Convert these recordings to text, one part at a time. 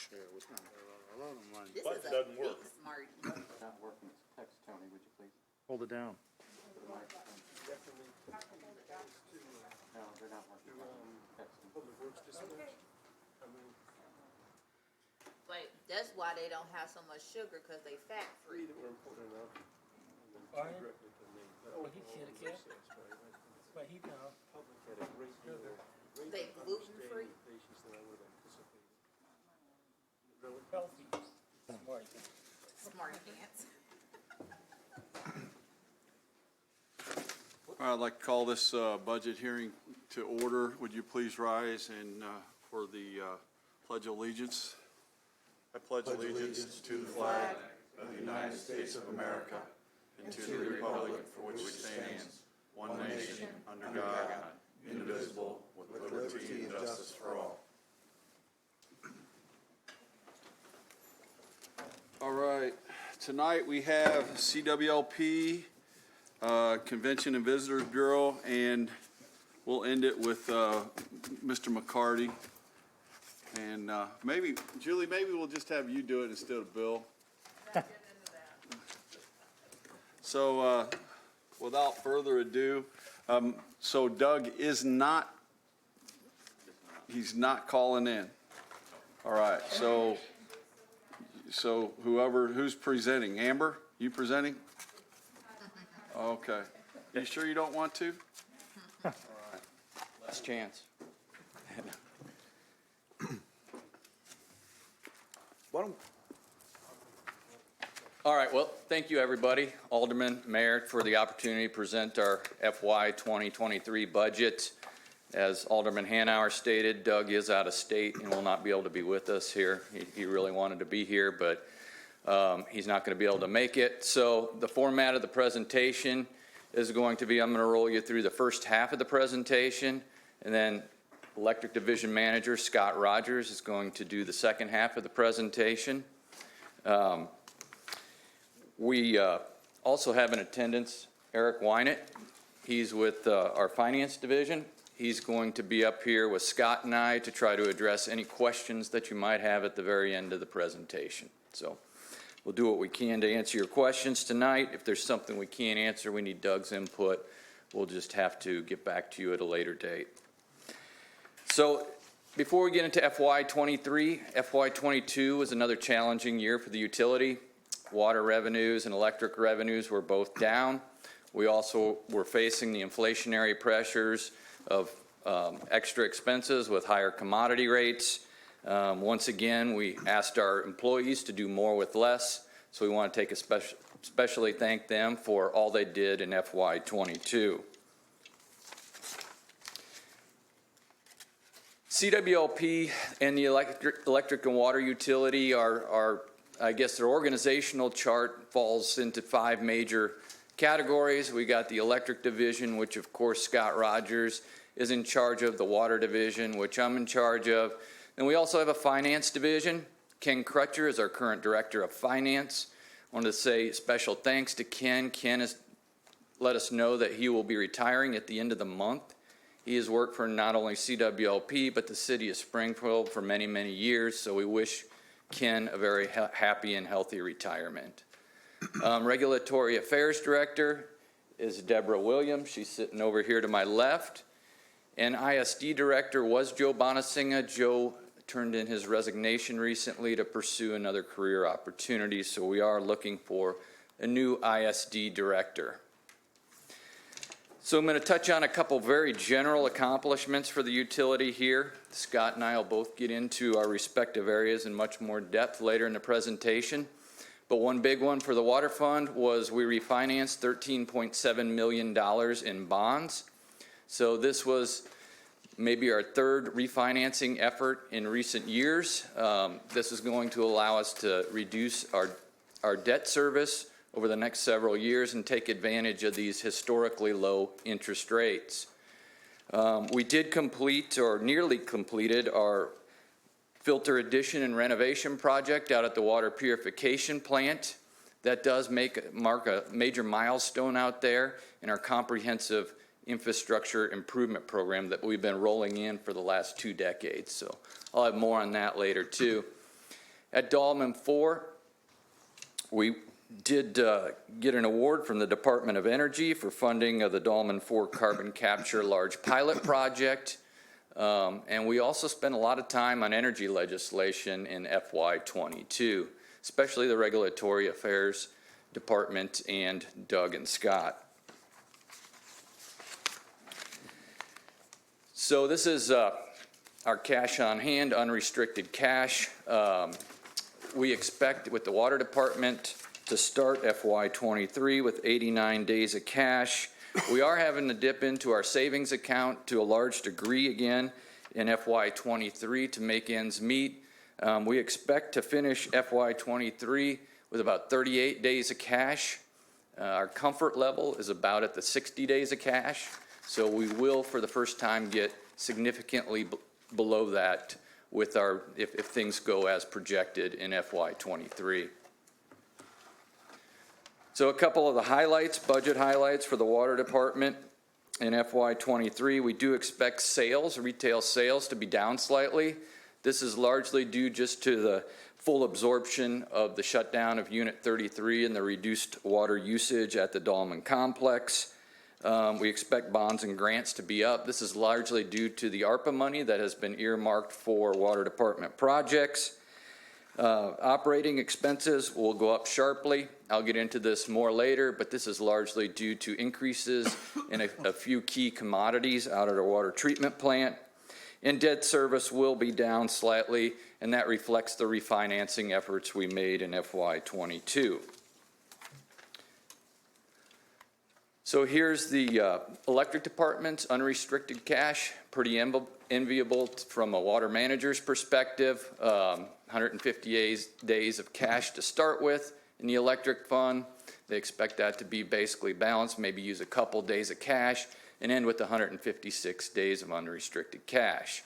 A lot of money. This Button is a doesn't big work. smarty. Not working. Text Tony, would you please? Hold it down. No, they're not working. Text them. But that's why they don't have so much sugar, because they fat free. But he should have kept. But he know. They gluten free. Healthy. Smart. Smart pants. All right, I'd like to call this budget hearing to order. Would you please rise and for the Pledge of Allegiance? I pledge allegiance to the flag of the United States of America and to the republic for which it stands, one nation, under God, indivisible, with liberty and justice for all. All right, tonight we have CWLP, Convention and Visitors Bureau, and we'll end it with Mr. McCarty. And maybe, Julie, maybe we'll just have you do it instead of Bill. So without further ado, so Doug is not, he's not calling in. All right, so who's presenting? Amber, you presenting? Okay. You sure you don't want to? All right. Last chance. All right, well, thank you, everybody, Alderman, Mayor, for the opportunity to present our FY 2023 budget. As Alderman Hanauer stated, Doug is out of state and will not be able to be with us here. He really wanted to be here, but he's not going to be able to make it. So the format of the presentation is going to be, I'm going to roll you through the first half of the presentation, and then Electric Division Manager Scott Rogers is going to do the second half of the presentation. We also have in attendance Eric Wynett. He's with our Finance Division. He's going to be up here with Scott and I to try to address any questions that you might have at the very end of the presentation. So we'll do what we can to answer your questions tonight. If there's something we can't answer, we need Doug's input. We'll just have to get back to you at a later date. So before we get into FY 23, FY 22 was another challenging year for the utility. Water revenues and electric revenues were both down. We also were facing the inflationary pressures of extra expenses with higher commodity rates. Once again, we asked our employees to do more with less, so we want to take especially thank them for all they did in FY 22. CWLP and the electric and water utility are, I guess their organizational chart falls into 5 major categories. We got the electric division, which of course Scott Rogers is in charge of, the water division, which I'm in charge of. And we also have a finance division. Ken Crutcher is our current director of finance. I wanted to say special thanks to Ken. Ken has let us know that he will be retiring at the end of the month. He has worked for not only CWLP, but the city of Springfield for many, many years. So we wish Ken a very happy and healthy retirement. Regulatory Affairs Director is Deborah Williams. She's sitting over here to my left. And ISD Director was Joe Bonasinga. Joe turned in his resignation recently to pursue another career opportunity, so we are looking for a new ISD Director. So I'm going to touch on a couple very general accomplishments for the utility here. Scott and I will both get into our respective areas in much more depth later in the presentation. But one big one for the water fund was we refinanced $13.7 million in bonds. So this was maybe our third refinancing effort in recent years. This is going to allow us to reduce our debt service over the next several years and take advantage of these historically low interest rates. We did complete, or nearly completed, our filter addition and renovation project out at the water purification plant. That does mark a major milestone out there in our comprehensive infrastructure improvement program that we've been rolling in for the last 2 decades. So I'll have more on that later too. At Dahlman 4, we did get an award from the Department of Energy for funding of the Dahlman 4 carbon capture large pilot project. And we also spent a lot of time on energy legislation in FY22, especially the Regulatory Affairs Department and Doug and Scott. So this is our cash on hand, unrestricted cash. We expect with the Water Department to start FY23 with 89 days of cash. We are having to dip into our savings account to a large degree again in FY23 to make ends meet. We expect to finish FY23 with about 38 days of cash. Our comfort level is about at the 60 days of cash, so we will for the first time get significantly below that with our, if things go as projected in FY23. So a couple of the highlights, budget highlights for the Water Department in FY23. We do expect sales, retail sales, to be down slightly. This is largely due just to the full absorption of the shutdown of Unit 33 and the reduced water usage at the Dahlman Complex. We expect bonds and grants to be up. This is largely due to the ARPA money that has been earmarked for Water Department projects. Operating expenses will go up sharply. I'll get into this more later, but this is largely due to increases in a few key commodities out at our water treatment plant. And debt service will be down slightly, and that reflects the refinancing efforts we made in FY22. So here's the electric department's unrestricted cash, pretty enviable from a water manager's perspective. 150 days of cash to start with in the electric fund. They expect that to be basically balanced, maybe use a couple days of cash and end with 156 days of unrestricted cash.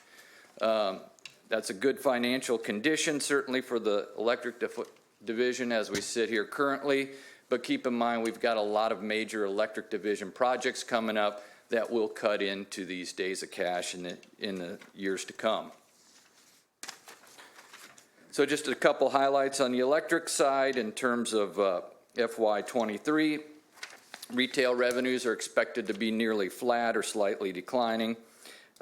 That's a good financial condition, certainly for the electric division as we sit here currently. But keep in mind, we've got a lot of major electric division projects coming up that will cut into these days of cash in the years to come. So just a couple highlights on the electric side in terms of FY23. Retail revenues are expected to be nearly flat or slightly declining.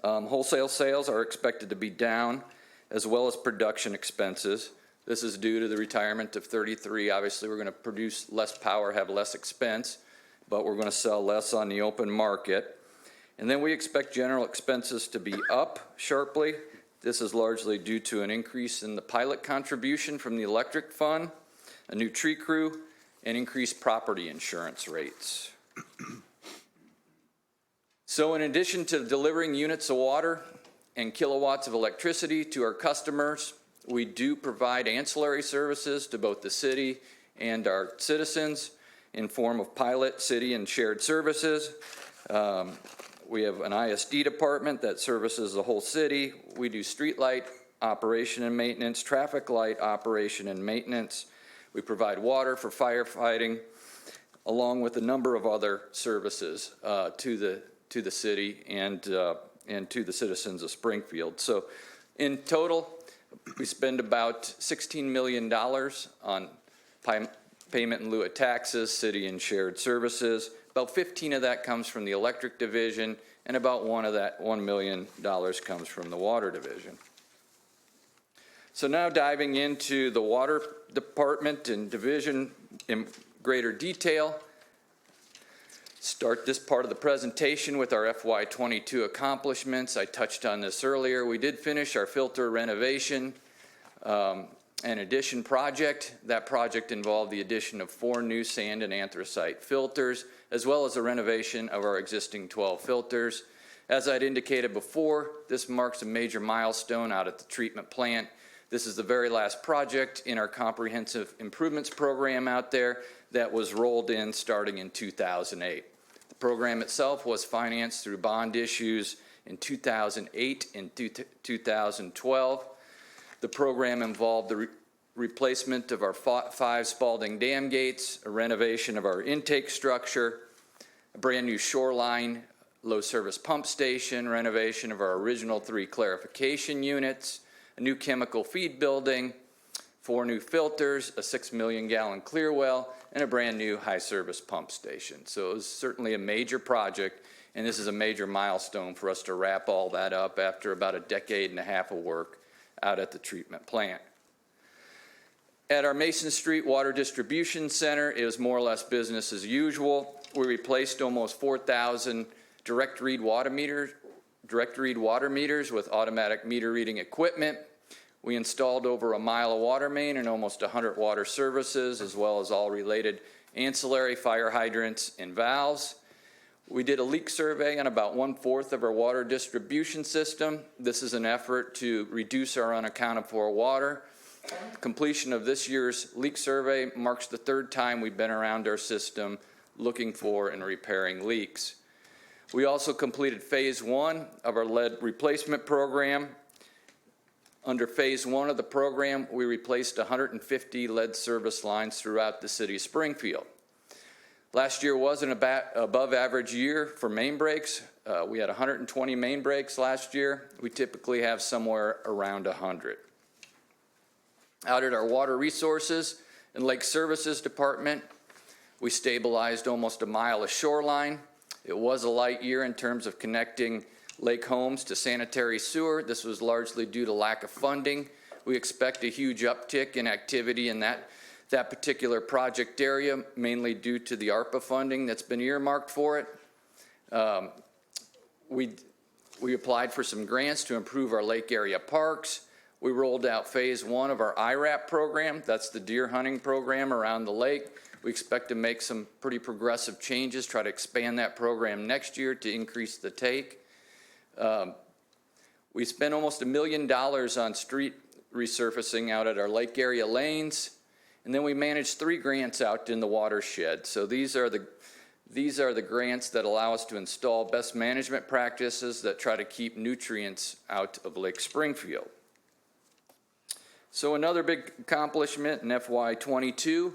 Wholesale sales are expected to be down, as well as production expenses. This is due to the retirement of 33. Obviously, we're going to produce less power, have less expense, but we're going to sell less on the open market. And then we expect general expenses to be up sharply. This is largely due to an increase in the pilot contribution from the electric fund, a new tree crew, and increased property insurance rates. So in addition to delivering units of water and kilowatts of electricity to our customers, we do provide ancillary services to both the city and our citizens in form of pilot, city, and shared services. We have an ISD department that services the whole city. We do streetlight operation and maintenance, traffic light operation and maintenance. We provide water for firefighting, along with a number of other services to the city and to the citizens of Springfield. So in total, we spend about $16 million on payment in lieu of taxes, city and shared services. About 15 of that comes from the electric division, and about $1 million comes from the water division. So now diving into the water department and division in greater detail. Start this part of the presentation with our FY22 accomplishments. I touched on this earlier. We did finish our filter renovation and addition project. That project involved the addition of 4 new sand and anthracite filters, as well as the renovation of our existing 12 filters. As I'd indicated before, this marks a major milestone out at the treatment plant. This is the very last project in our comprehensive improvements program out there that was rolled in starting in 2008. The program itself was financed through bond issues in 2008 and 2012. The program involved the replacement of our 5 Spalding dam gates, a renovation of our intake structure, a brand new shoreline low service pump station, renovation of our original 3 clarification units, a new chemical feed building, 4 new filters, a 6 million gallon clear well, and a brand new high service pump station. So it was certainly a major project, and this is a major milestone for us to wrap all that up after about a decade and a half of work out at the treatment plant. At our Mason Street Water Distribution Center, it was more or less business as usual. We replaced almost 4,000 direct read water meters with automatic meter reading equipment. We installed over a mile of water main and almost 100 water services, as well as all related ancillary fire hydrants and valves. We did a leak survey on about 1/4 of our water distribution system. This is an effort to reduce our unaccounted for water. Completion of this year's leak survey marks the 3rd time we've been around our system looking for and repairing leaks. We also completed phase 1 of our lead replacement program. Under phase 1 of the program, we replaced 150 lead service lines throughout the city of Springfield. Last year was an above average year for main breaks. We had 120 main breaks last year. We typically have somewhere around 100. Out at our Water Resources and Lake Services Department, we stabilized almost a mile of shoreline. It was a light year in terms of connecting lake homes to sanitary sewer. This was largely due to lack of funding. We expect a huge uptick in activity in that particular project area, mainly due to the ARPA funding that's been earmarked for it. We applied for some grants to improve our lake area parks. We rolled out phase 1 of our IRAP program. That's the deer hunting program around the lake. We expect to make some pretty progressive changes, try to expand that program next year to increase the take. We spent almost $1 million on street resurfacing out at our lake area lanes. And then we managed 3 grants out in the watershed. So these are the grants that allow us to install best management practices that try to keep nutrients out of Lake Springfield. So another big accomplishment in FY22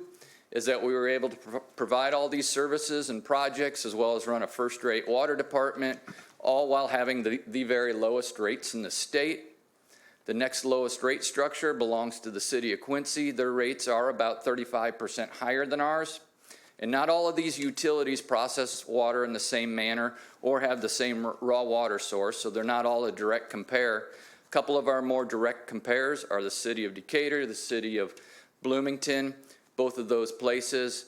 is that we were able to provide all these services and projects, as well as run a first-rate water department, all while having the very lowest rates in the state. The next lowest rate structure belongs to the city of Quincy. Their rates are about 35% higher than ours. And not all of these utilities process water in the same manner or have the same raw water source, so they're not all a direct compare. A couple of our more direct compares are the city of Decatur, the city of Bloomington. Both of those places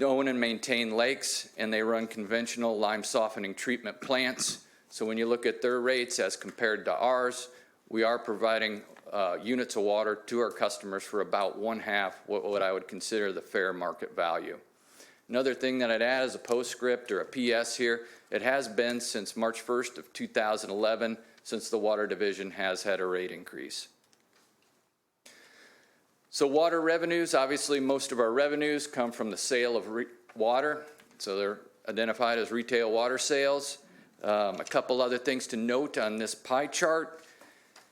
own and maintain lakes, and they run conventional lime softening treatment plants. So when you look at their rates as compared to ours, we are providing units of water to our customers for about 1/2 what I would consider the fair market value. Another thing that I'd add is a postscript or a PS here. It has been since March 1st of 2011 since the Water Division has had a rate increase. So water revenues, obviously most of our revenues come from the sale of water. So they're identified as retail water sales. A couple other things to note on this pie chart.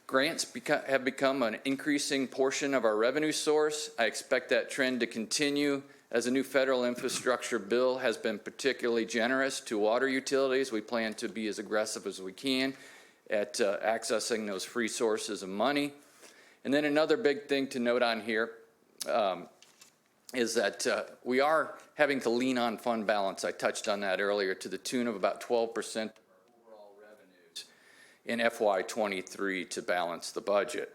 Grants have become an increasing portion of our revenue source. I expect that trend to continue as a new federal infrastructure bill has been particularly generous to water utilities. We plan to be as aggressive as we can at accessing those free sources of money. And then another big thing to note on here is that we are having to lean on fund balance. I touched on that earlier, to the tune of about 12% in FY23 to balance the budget.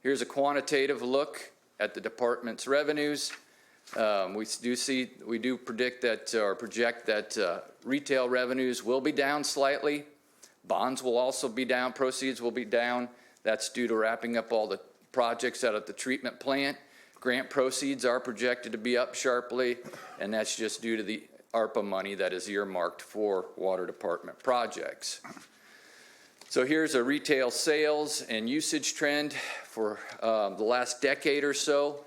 Here's a quantitative look at the department's revenues. We do predict that or project that retail revenues will be down slightly. Bonds will also be down, proceeds will be down. That's due to wrapping up all the projects out at the treatment plant. Grant proceeds are projected to be up sharply, and that's just due to the ARPA money that is earmarked for water department projects. So here's a retail sales and usage trend for the last decade or so.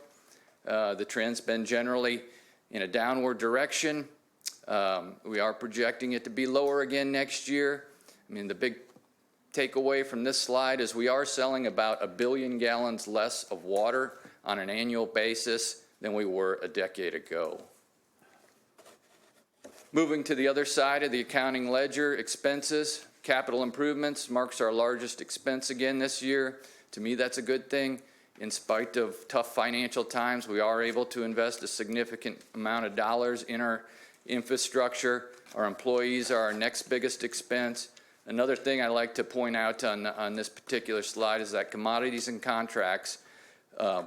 The trend's been generally in a downward direction. We are projecting it to be lower again next year. I mean, the big takeaway from this slide is we are selling about 1 billion gallons less of water on an annual basis than we were a decade ago. Moving to the other side of the accounting ledger, expenses. Capital improvements marks our largest expense again this year. To me, that's a good thing. In spite of tough financial times, we are able to invest a significant amount of dollars in our infrastructure. Our employees are our next biggest expense. Another thing I like to point out on this particular slide is that commodities and contracts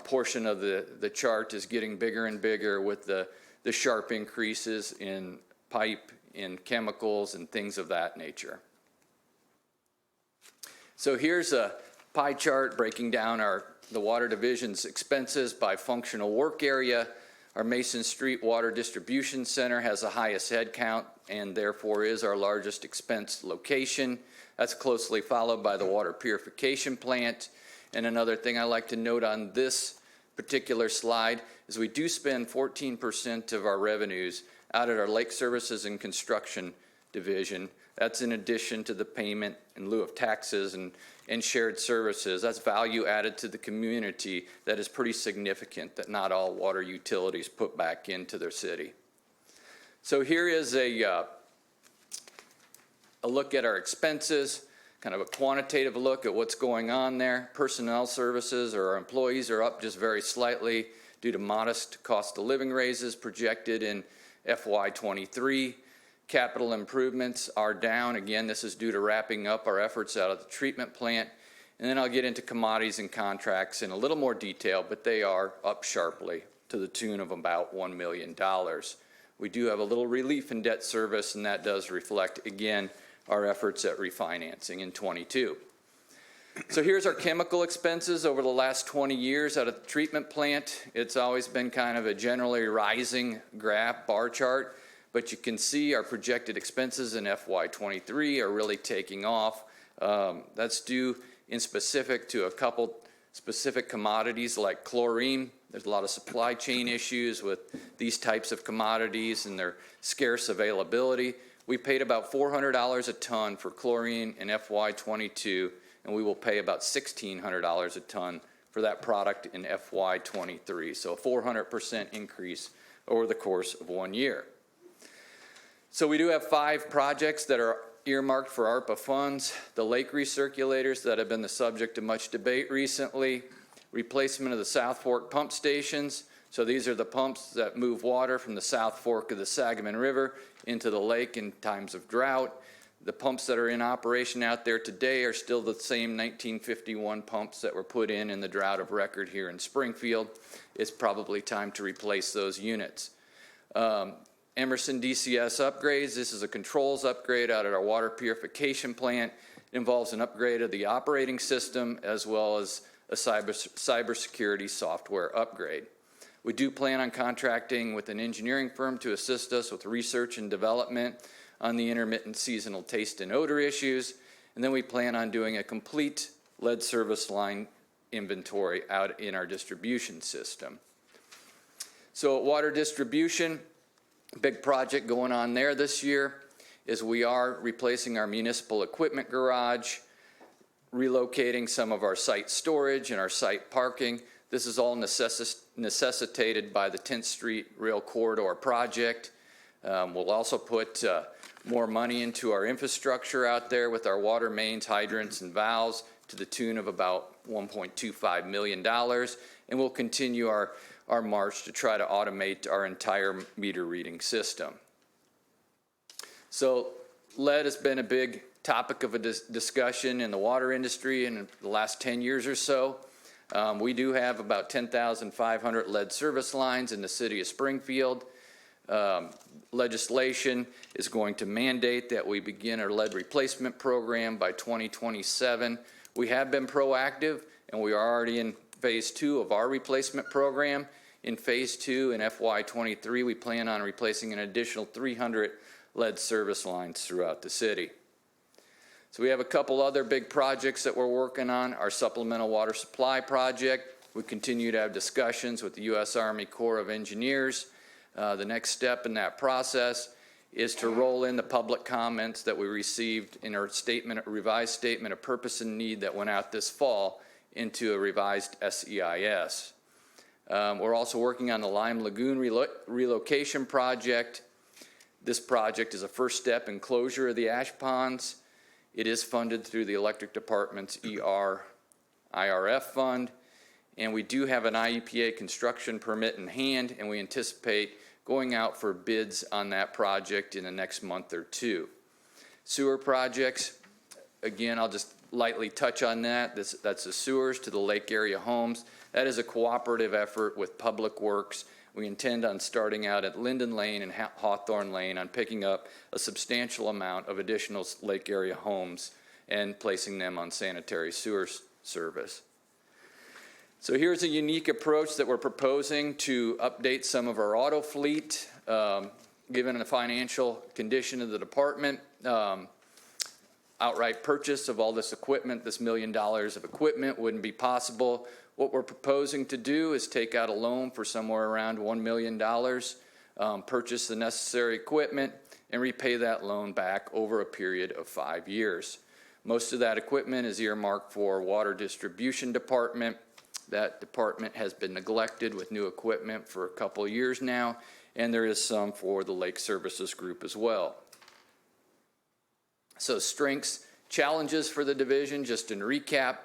portion of the chart is getting bigger and bigger with the sharp increases in pipe, in chemicals, and things of that nature. So here's a pie chart breaking down the Water Division's expenses by functional work area. Our Mason Street Water Distribution Center has the highest head count and therefore is our largest expense location. That's closely followed by the water purification plant. And another thing I like to note on this particular slide is we do spend 14% of our revenues out at our Lake Services and Construction Division. That's in addition to the payment in lieu of taxes and shared services. That's value added to the community that is pretty significant that not all water utilities put back into their city. So here is a look at our expenses, kind of a quantitative look at what's going on there. Personnel services or our employees are up just very slightly due to modest cost of living raises projected in FY23. Capital improvements are down. Again, this is due to wrapping up our efforts out of the treatment plant. And then I'll get into commodities and contracts in a little more detail, but they are up sharply to the tune of about $1 million. We do have a little relief in debt service, and that does reflect, again, our efforts at refinancing in 22. So here's our chemical expenses over the last 20 years out of the treatment plant. It's always been kind of a generally rising graph bar chart, but you can see our projected expenses in FY23 are really taking off. That's due in specific to a couple specific commodities like chlorine. There's a lot of supply chain issues with these types of commodities and their scarce availability. We paid about $400 a ton for chlorine in FY22, and we will pay about $1,600 a ton for that product in FY23. So a 400% increase over the course of 1 year. So we do have 5 projects that are earmarked for ARPA funds. The lake recirculators that have been the subject of much debate recently. Replacement of the South Fork pump stations. So these are the pumps that move water from the South Fork of the Sangamon River into the lake in times of drought. The pumps that are in operation out there today are still the same 1951 pumps that were put in the drought of record here in Springfield. It's probably time to replace those units. Emerson DCS upgrades. This is a controls upgrade out at our water purification plant. It involves an upgrade of the operating system as well as a cybersecurity software upgrade. We do plan on contracting with an engineering firm to assist us with research and development on the intermittent seasonal taste and odor issues. And then we plan on doing a complete lead service line inventory out in our distribution system. So at water distribution, big project going on there this year is we are replacing our municipal equipment garage, relocating some of our site storage and our site parking. This is all necessitated by the 10th Street Rail Corridor project. We'll also put more money into our infrastructure out there with our water mains, hydrants, and valves to the tune of about $1.25 million. And we'll continue our march to try to automate our entire meter reading system. So lead has been a big topic of a discussion in the water industry in the last 10 years or so. We do have about 10,500 lead service lines in the city of Springfield. Legislation is going to mandate that we begin our lead replacement program by 2027. We have been proactive, and we are already in phase 2 of our replacement program. In phase 2 in FY23, we plan on replacing an additional 300 lead service lines throughout the city. So we have a couple other big projects that we're working on. Our supplemental water supply project. We continue to have discussions with the U.S. Army Corps of Engineers. The next step in that process is to roll in the public comments that we received in our revised statement of purpose and need that went out this fall into a revised SEIS. We're also working on the Lime Lagoon relocation project. This project is a first step in closure of the ash ponds. It is funded through the Electric Department's IRF fund, and we do have an IEPA construction permit in hand, and we anticipate going out for bids on that project in the next month or two. Sewer projects, again, I'll just lightly touch on that. That's the sewers to the lake area homes. That is a cooperative effort with Public Works. We intend on starting out at Linden Lane and Hawthorne Lane on picking up a substantial amount of additional lake area homes and placing them on sanitary sewer service. So here's a unique approach that we're proposing to update some of our auto fleet, given the financial condition of the department. Outright purchase of all this equipment, this $1 million of equipment, wouldn't be possible. What we're proposing to do is take out a loan for somewhere around $1 million, purchase the necessary equipment, and repay that loan back over a period of 5 years. Most of that equipment is earmarked for water distribution department. That department has been neglected with new equipment for a couple of years now, and there is some for the Lake Services Group as well. So strengths, challenges for the division, just in recap,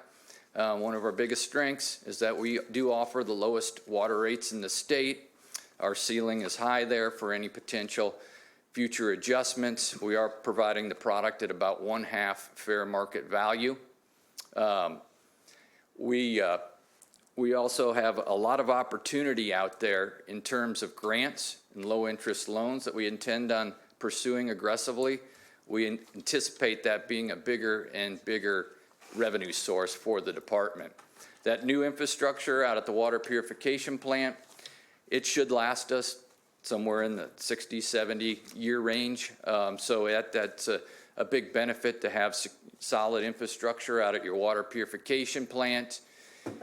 one of our biggest strengths is that we do offer the lowest water rates in the state. Our ceiling is high there for any potential future adjustments. We are providing the product at about 1/2 fair market value. We also have a lot of opportunity out there in terms of grants and low interest loans that we intend on pursuing aggressively. We anticipate that being a bigger and bigger revenue source for the department. That new infrastructure out at the water purification plant, it should last us somewhere in the 60, 70 year range. So that's a big benefit to have solid infrastructure out at your water purification plant.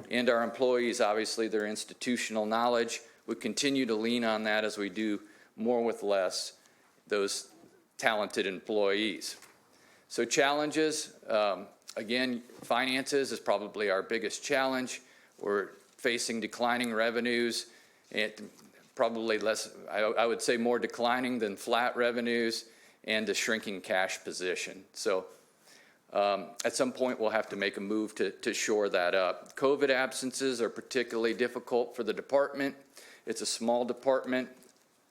And our employees, obviously, their institutional knowledge, we continue to lean on that as we do more with less, those talented employees. So challenges, again, finances is probably our biggest challenge. We're facing declining revenues and probably less, I would say more declining than flat revenues and a shrinking cash position. So at some point we'll have to make a move to shore that up. COVID absences are particularly difficult for the department. It's a small department.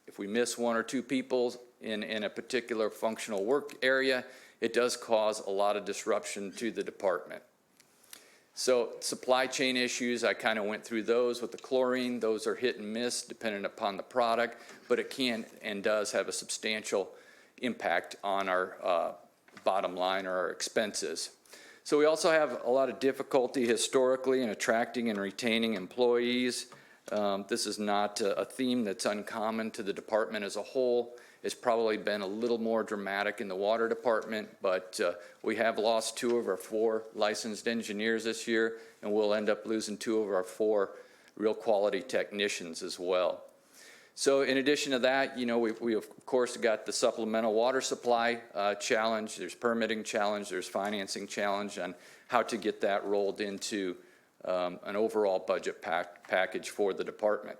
If we miss 1 or 2 people in a particular functional work area, it does cause a lot of disruption to the department. So supply chain issues, I kind of went through those with the chlorine. Those are hit and miss depending upon the product, but it can and does have a substantial impact on our bottom line or our expenses. So we also have a lot of difficulty historically in attracting and retaining employees. This is not a theme that's uncommon to the department as a whole. It's probably been a little more dramatic in the water department, but we have lost 2 of our 4 licensed engineers this year, and we'll end up losing 2 of our 4 real quality technicians as well. So in addition to that, you know, we of course got the supplemental water supply challenge. There's permitting challenge. There's financing challenge on how to get that rolled into an overall budget package for the department.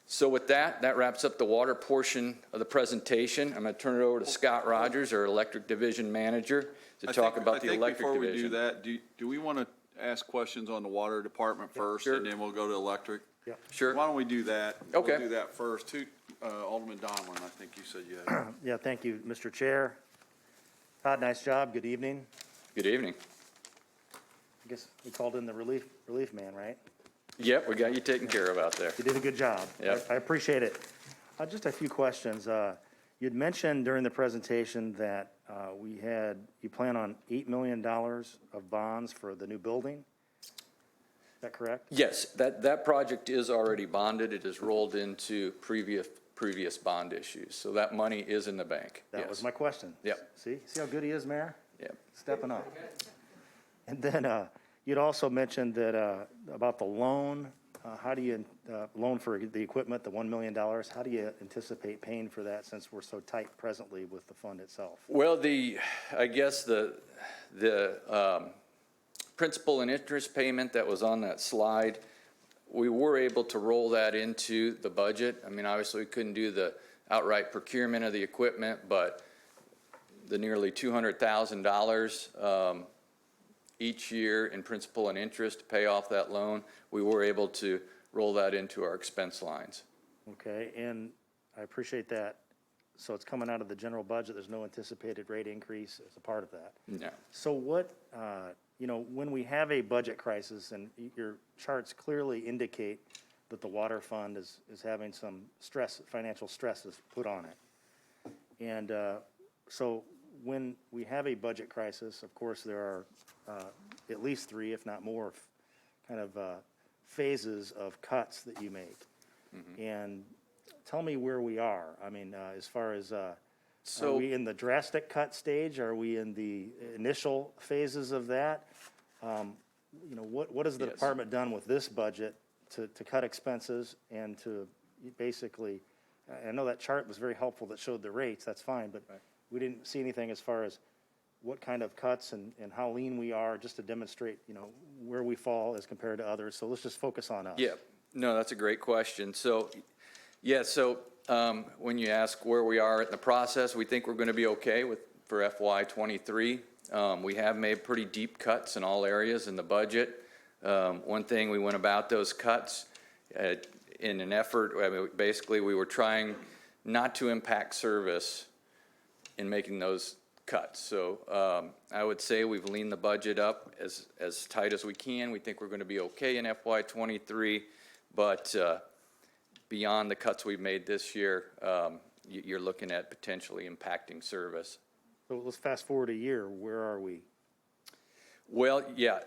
So with that wraps up the water portion of the presentation. I'm going to turn it over to Scott Rogers, our electric division manager, to talk about the electric division. Before we do that, do we want to ask questions on the water department first, sure. and then we'll go to electric? Yeah. Sure. Why don't we do that? Okay. We'll do that first. Alderman Donlin, I think you said you had. Yeah, thank you, Mr. Chair. Todd, nice job. Good evening. Good evening. I guess we called in the relief man, right? Yep, we got you taken care of out there. You did a good job. Yep. I appreciate it. Just a few questions. You'd mentioned during the presentation that you plan on $8 million of bonds for the new building. Is that correct? Yes, that project is already bonded. It is rolled into previous bond issues. So that money is in the bank. That was my question. Yep. See how good he is, Mayor? Yep. Stepping up. And then you'd also mentioned that about the loan. How do you loan for the equipment, the $1 million? How do you anticipate paying for that since we're so tight presently with the fund itself? Well, I guess the principal and interest payment that was on that slide, we were able to roll that into the budget. I mean, obviously we couldn't do the outright procurement of the equipment, but the nearly $200,000 each year in principal and interest to pay off that loan, we were able to roll that into our expense lines. Okay, and I appreciate that. So it's coming out of the general budget, there's no anticipated rate increase as a part of that. No. So what, when we have a budget crisis, and your charts clearly indicate that the water fund is having some stress, financial stress is put on it. And so when we have a budget crisis, of course, there are at least 3, if not more, kind of phases of cuts that you make. And tell me where we are. I mean, as far as, are we in the drastic cut stage? Are we in the initial phases of that? What has the Yes. department done with this budget to cut expenses and to basically, I know that chart was very helpful that showed the rates, that's fine, but we didn't see anything as far as what kind of cuts and how lean we are, just to demonstrate, where we fall as compared to others. So let's just focus on us. Yeah, no, that's a great question. So, when you ask where we are in the process, we think we're going to be okay for FY '23. We have made pretty deep cuts in all areas in the budget. One thing, we went about those cuts in an effort, basically we were trying not to impact service in making those cuts. So I would say we've leaned the budget up as tight as we can. We think we're going to be okay in FY '23, but beyond the cuts we've made this year, you're looking at potentially impacting service. So let's fast forward a year. Where are we? Well, yeah,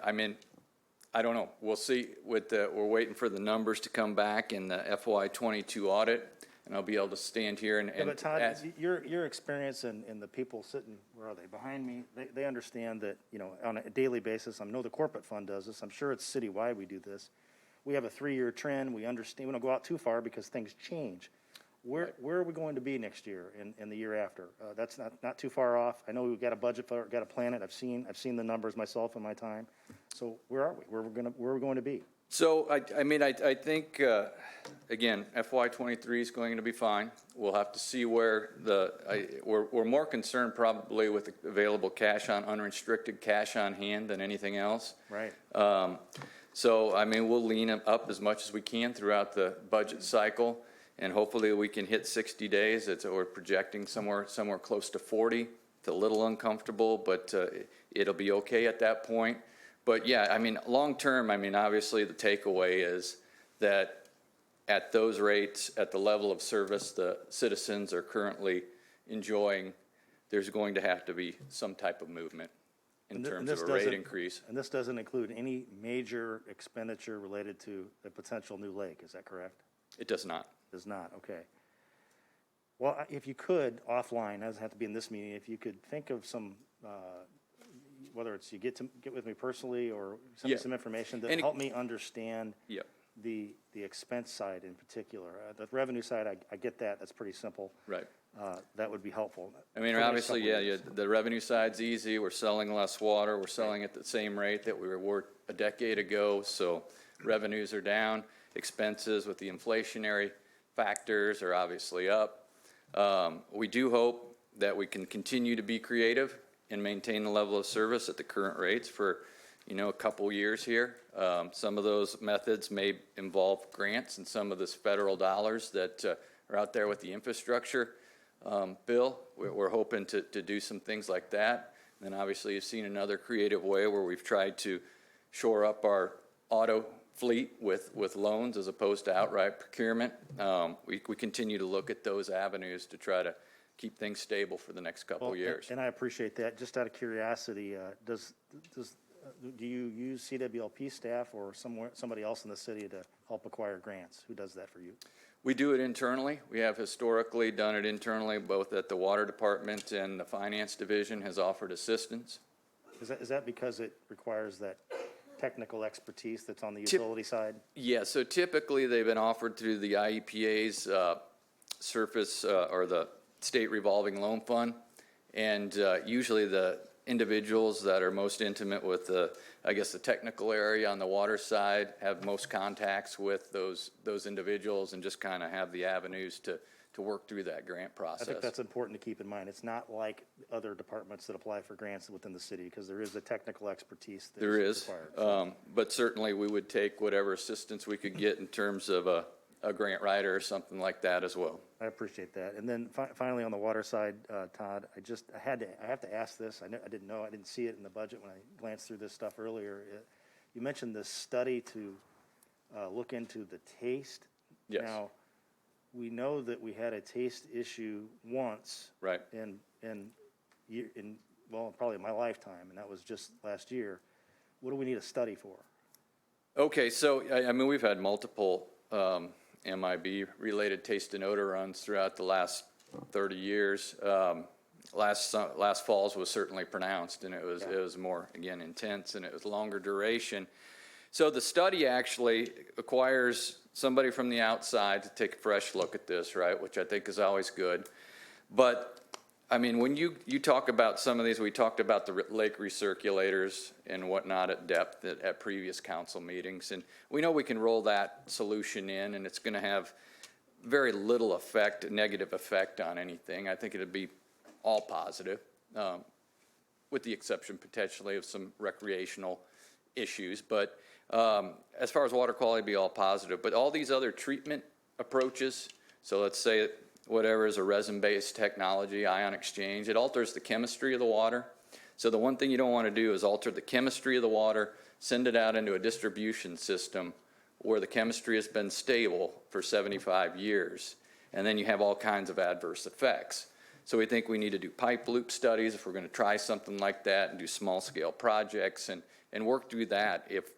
I don't know. We'll see. We're waiting for the numbers to come back in the FY '22 audit, and I'll be able to stand here and Yeah, but Todd, ask. your experience and the people sitting, where are they, behind me, they understand that, on a daily basis, I know the corporate fund does this, I'm sure it's citywide we do this. We have a 3-year trend, we understand, we don't go out too far because things change. Where are we going to be next year and the year after? That's not too far off. I know we've got a budget for it, got to plan it. I've seen the numbers myself in my time. So where are we? Where are we going to be? So, I think, again, FY '23 is going to be fine. We'll have to see where we're more concerned probably with the available unrestricted cash on hand than anything else. Right. So, we'll lean up as much as we can throughout the budget cycle, and hopefully we can hit 60 days. We're projecting somewhere close to 40. It's a little uncomfortable, but it'll be okay at that point. But yeah, long term, obviously the takeaway is that at those rates, at the level of service the citizens are currently enjoying, there's going to have to be some type of movement in terms of a rate increase. And this doesn't include any major expenditure related to a potential new lake, is that correct? It does not. Does not, okay. Well, if you could, offline, doesn't have to be in this meeting, if you could think of some, whether it's you get with me personally or send me Yeah. some information that And help me understand Yep. the expense side in particular. The revenue side, I get that, that's pretty simple. Right. That would be helpful. For the next Obviously, couple of yeah, years. the revenue side's easy. We're selling less water. We're selling at the same rate that we were a decade ago. So revenues are down. Expenses with the inflationary factors are obviously up. We do hope that we can continue to be creative and maintain the level of service at the current rates for, a couple years here. Some of those methods may involve grants and some of this federal dollars that are out there with the infrastructure bill. We're hoping to do some things like that. And then obviously you've seen another creative way where we've tried to shore up our auto fleet with loans as opposed to outright procurement. We continue to look at those avenues to try to keep things stable for the next couple Well, of years. And I appreciate that. Just out of curiosity, do you use CWLP staff or somebody else in the city to help acquire grants? Who does that for you? We do it internally. We have historically done it internally, both at the water department and the finance division has offered assistance. Is that because it requires that technical expertise that's on the utility side? Yeah, so typically they've been offered through the IEPA's surface or the state revolving loan fund. And usually the individuals that are most intimate with the technical area on the water side have most contacts with those individuals and just kind of have the avenues to to work through that grant I process. think that's important to keep in mind. It's not like other departments that apply for grants within the city, because there is a technical expertise that's There is, required. but certainly we would take whatever assistance we could get in terms of a grant writer or something like that as well. I appreciate that. And then finally, on the water side, Todd, I have to ask this. I didn't know, I didn't see it in the budget when I glanced through this stuff earlier. You mentioned this study to look into the taste. Yes. Now, we know that we had a taste issue once. Right. Well, probably my lifetime, and that was just last year. What do we need a study for? Okay, so, I mean, we've had multiple MIB-related taste and odor runs throughout the last 30 years. Last fall's was certainly pronounced, and it was more, again, intense, and it was longer duration. So the study actually acquires somebody from the outside to take a fresh look at this, right, which I think is always good. But, I mean, when you talk about some of these, we talked about the lake recirculators and whatnot at depth at previous council meetings, and we know we can roll that solution in, and it's going to have very little effect, negative effect on anything. I think it'd be all positive, with the exception potentially of some recreational issues. But as far as water quality, it'd be all positive. But all these other treatment approaches, so let's say whatever is a resin-based technology, ion exchange, it alters the chemistry of the water. So the one thing you don't want to do is alter the chemistry of the water, send it out into a distribution system where the chemistry has been stable for 75 years, and then you have all kinds of adverse effects. So we think we need to do pipe loop studies if we're going to try something like that, and do small-scale projects and work through that if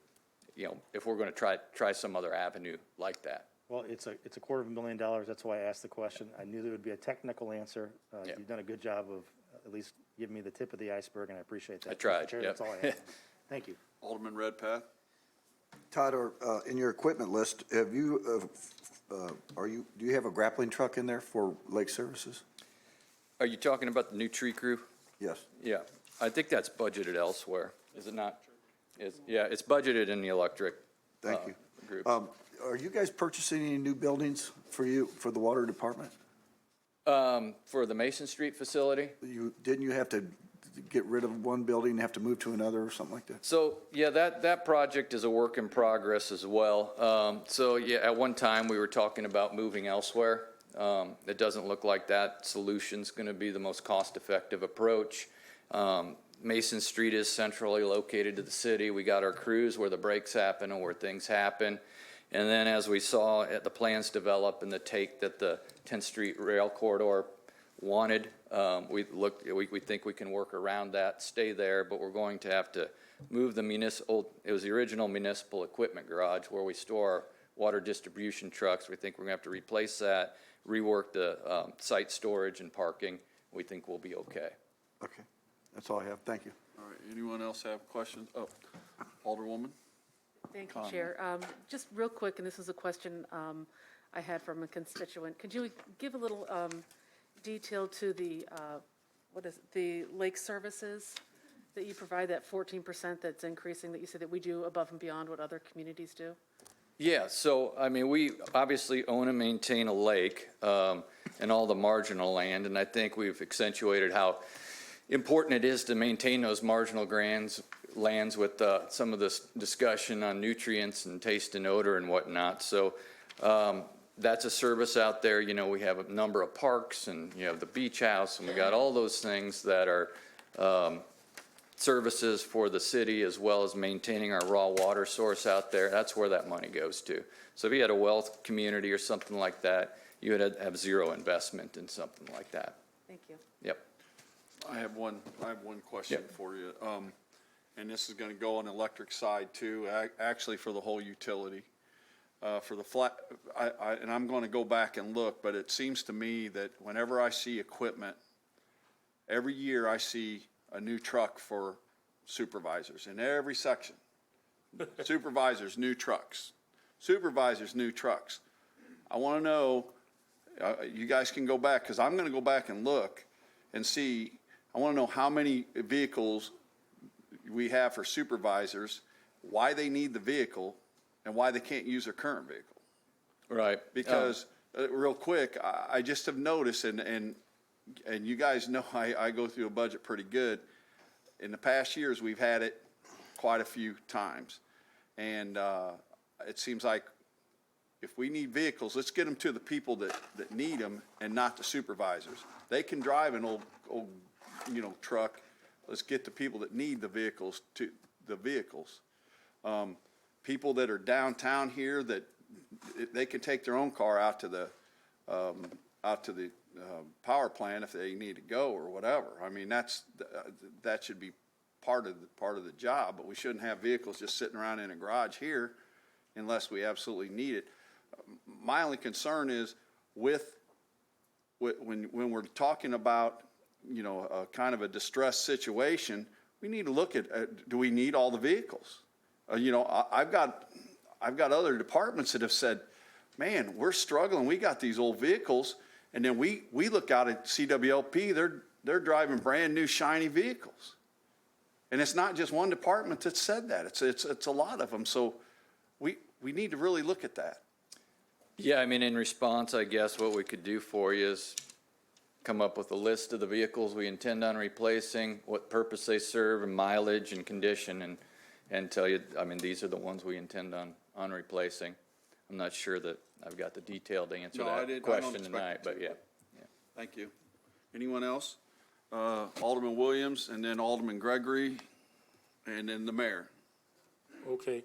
we're going to try some other avenue like that. Well, it's a $250,000. That's why I asked the question. I knew there would be a technical answer. Yeah. You've done a good job of at least giving me the tip of the iceberg, and I appreciate that. I tried, Mr. Chair, yep. That's all I have. Thank you. Alderman Redpath? Todd, in your equipment list, have you, do you have a grappling truck in there for lake services? Are you talking about the new tree crew? Yes. Yeah, I think that's budgeted elsewhere, is it not? It's budgeted in the electric. Thank you. Group. Are you guys purchasing any new buildings for the water department? For the Mason Street facility? Didn't you have to get rid of one building and have to move to another or something like that? So, yeah, that project is a work in progress as well. So, yeah, at one time, we were talking about moving elsewhere. It doesn't look like that solution's going to be the most cost-effective approach. Mason Street is centrally located to the city. We got our crews where the breaks happen and where things happen. And then as we saw at the plans develop and the take that the 10th Street Rail Corridor wanted, we think we can work around that, stay there, but we're going to have to move it was the original municipal equipment garage where we store our water distribution trucks. We think we're going to have to replace that, rework the site storage and parking. We think we'll be okay. Okay, that's all I have. Thank you. All right, anyone else have questions? Oh, Alderwoman? Thank you, Chair. Just real quick, and this is a question I had from a constituent. Could you give a little detail to the, the lake services that you provide, that 14% that's increasing, that you said that we do above and beyond what other communities do? Yeah, so, I mean, we obviously own and maintain a lake and all the marginal land, and I think we've accentuated how important it is to maintain those marginal lands with some of this discussion on nutrients and taste and odor and whatnot. So that's a service out there. You know, we have a number of parks, and you have the beach house, and we got all those things that are services for the city, as well as maintaining our raw water source out there. That's where that money goes to. So if you had a wealth community or something like that, you would have zero investment in something like that. Thank you. Yep. I have one question for you. And this is going to go on the electric side too, actually for the whole utility. For the flat, and I'm going to go back and look, but it seems to me that whenever I see equipment, every year I see a new truck for supervisors in every section. Supervisors, new trucks. Supervisors, new trucks. I want to know, you guys can go back, because I'm going to go back and look and see. I want to know how many vehicles we have for supervisors, why they need the vehicle, and why they can't use their current vehicle. Right. Because real quick, I just have noticed, and you guys know I go through a budget pretty good. In the past years, we've had it quite a few times. And it seems like if we need vehicles, let's get them to the people that need them and not the supervisors. They can drive an old, truck. Let's get the people that need the vehicles to the vehicles. People that are downtown here that they can take their own car out to the power plant if they need to go or whatever. I mean, that should be part of the job, but we shouldn't have vehicles just sitting around in a garage here unless we absolutely need it. My only concern is when we're talking about, a kind of a distressed situation, we need to look at, do we need all the vehicles? I've got other departments that have said, man, we're struggling. We got these old vehicles. And then we look out at CWLP, they're driving brand new shiny vehicles. And it's not just one department that said that. It's a lot of them. So we need to really look at that. Yeah, I mean, in response, I guess what we could do for you is come up with a list of the vehicles we intend on replacing, what purpose they serve, and mileage and condition, and tell you, I mean, these are the ones we intend on replacing. I'm not sure that I've got the detail to answer that question tonight, but yeah. Thank you. Anyone else? Alderman Williams, and then Alderman Gregory, and then the mayor. Okay.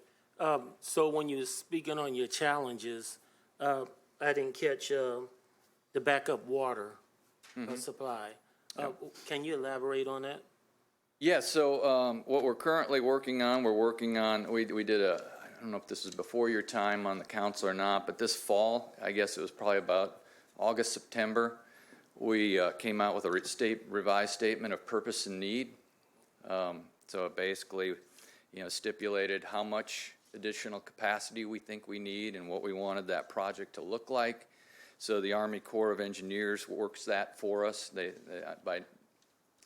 So when you're speaking on your challenges, I didn't catch the backup water supply. Can you elaborate on that? Yeah, so what we're currently working on, we did I don't know if this is before your time on the council or not, but this fall, I guess it was probably about August, September, we came out with a revised statement of purpose and need. So it basically, stipulated how much additional capacity we think we need and what we wanted that project to look like. So the Army Corps of Engineers works that for us. They by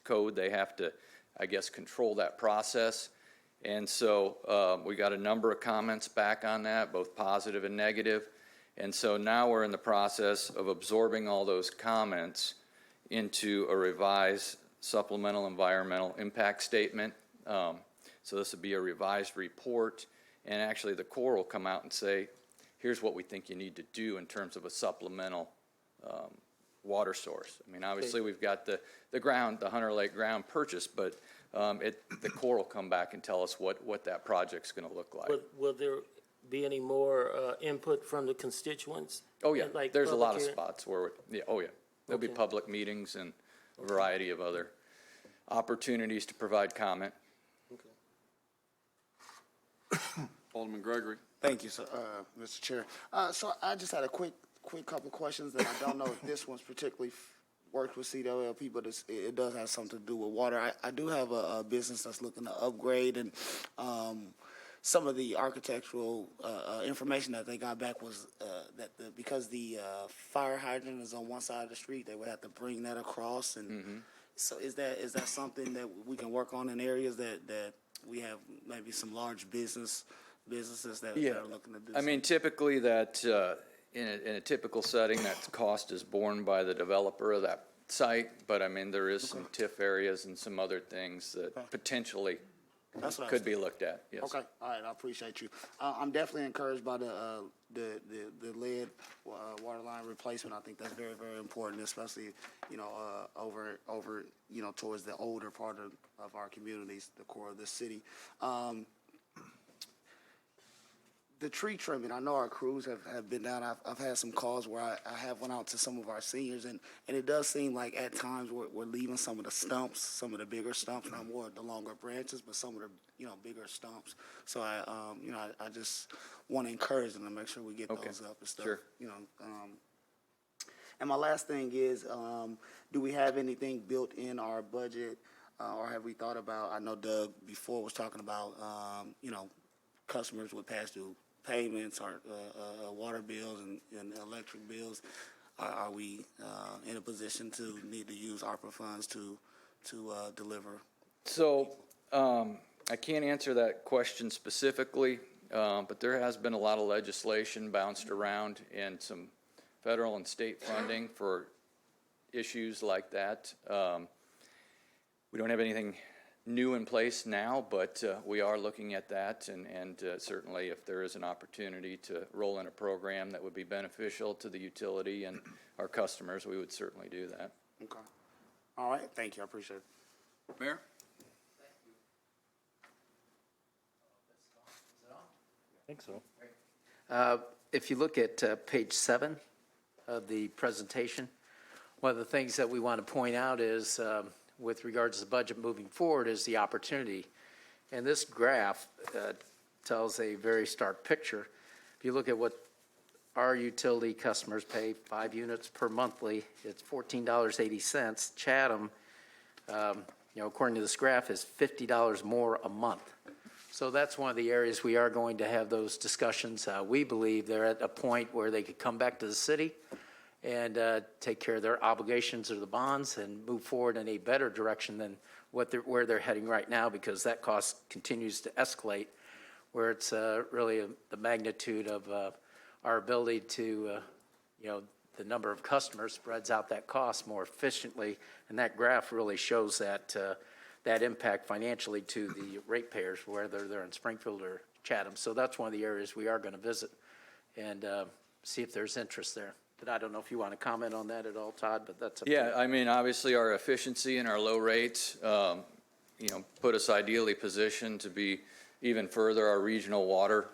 code, they have to, I guess, control that process. And so we got a number of comments back on that, both positive and negative. And so now we're in the process of absorbing all those comments into a revised supplemental environmental impact statement. So this would be a revised report. And actually the Corps will come out and say, here's what we think you need to do in terms of a supplemental water source. I mean, obviously we've got the Hunter Lake ground purchase, but the Corps will come back and tell us what that project's going to look like. Will there be any more input from the constituents? Oh, yeah. Like There's a lot of public hearing? spots where, there'll be Okay. public meetings and a variety of other opportunities to provide comment. Alderman Gregory. Thank you, sir, Mr. Chair. So I just had a quick couple questions that I don't know if this one's particularly worked with CWLP, but it does have something to do with water. I do have a business that's looking to upgrade, and some of the architectural information that they got back was because the fire hydrant is on one side of the street, they would have to bring that across. And so is that something that we can work on in areas that we have maybe some large businesses that are looking to do? I mean, typically that, in a typical setting, that cost is borne by the developer of that site, but I mean, there is some TIF areas and some other things that potentially That's what I could was be looked at, yes. Okay, all right, I appreciate you. I'm definitely encouraged by the lead water line replacement. I think that's very, very important, especially, over towards the older part of our communities, the core of the city. The tree trimming, I know our crews have been down. I've had some calls where I have went out to some of our seniors, and it does seem like at times we're leaving some of the stumps, some of the bigger stumps, not more the longer branches, but some of the, bigger stumps. So I just want to encourage them to make sure we get those up and stuff. Sure. And my last thing is, do we have anything built in our budget, or have we thought about, I know Doug before was talking about, customers with past due payments or water bills and electric bills. Are we in a position to need to use ARPA funds to deliver? So I can't answer that question specifically, but there has been a lot of legislation bounced around and some federal and state funding for issues like that. We don't have anything new in place now, but we are looking at that, and certainly if there is an opportunity to roll in a program that would be beneficial to the utility and our customers, we would certainly do that. Okay. All right, thank you, I appreciate it. Mayor? I think so. If you look at page 7 of the presentation, one of the things that we want to point out is, with regards to the budget moving forward, is the opportunity. And this graph tells a very stark picture. If you look at what our utility customers pay, 5 units per monthly, it's $14.80. Chatham, according to this graph, is $50 more a month. So that's one of the areas we are going to have those discussions. We believe they're at a point where they could come back to the city and take care of their obligations or the bonds and move forward in a better direction than where they're heading right now, because that cost continues to escalate, where it's really the magnitude of our ability to, the number of customers spreads out that cost more efficiently, and that graph really shows that that impact financially to the ratepayers, whether they're in Springfield or Chatham. So that's one of the areas we are going to visit and see if there's interest there. But I don't know if you want to comment on that at all, Todd, but that's up to you. Yeah, I mean, obviously, our efficiency and our low rates, put us ideally positioned to be even further our regional water,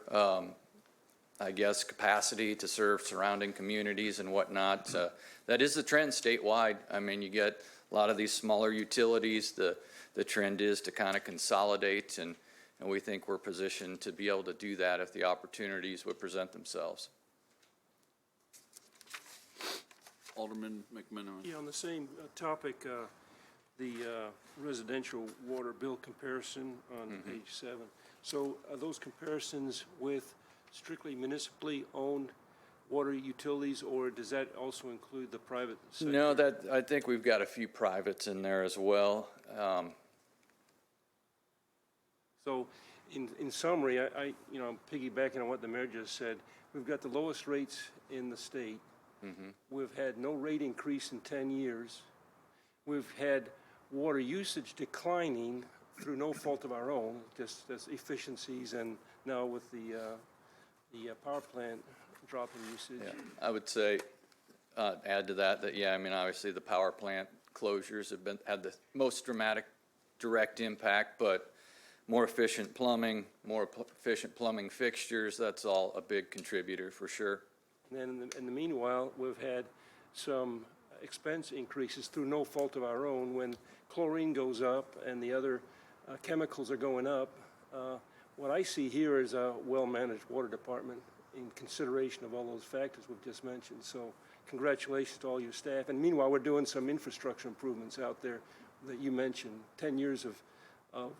capacity to serve surrounding communities and whatnot. That is the trend statewide. I mean, you get a lot of these smaller utilities. The trend is to kind of consolidate, and we think we're positioned to be able to do that if the opportunities would present themselves. Alderman McMenamin. Yeah, on the same topic, the residential water bill comparison on page 7. So are those comparisons with strictly municipally owned water utilities, or does that also include the private sector? No, I think we've got a few privates in there as well. So in summary, I'm piggybacking on what the mayor just said. We've got the lowest rates in the state. We've had no rate increase in 10 years. We've had water usage declining through no fault of our own, just as efficiencies, and now with the power plant drop in usage. Yeah, I would say, add to that, obviously the power plant closures have had the most dramatic direct impact, but more efficient plumbing, more efficient plumbing fixtures, that's all a big contributor for sure. And then in the meanwhile, we've had some expense increases through no fault of our own. When chlorine goes up and the other chemicals are going up, what I see here is a well-managed water department in consideration of all those factors we've just mentioned. So congratulations to all your staff. And meanwhile, we're doing some infrastructure improvements out there that you mentioned. 10 years of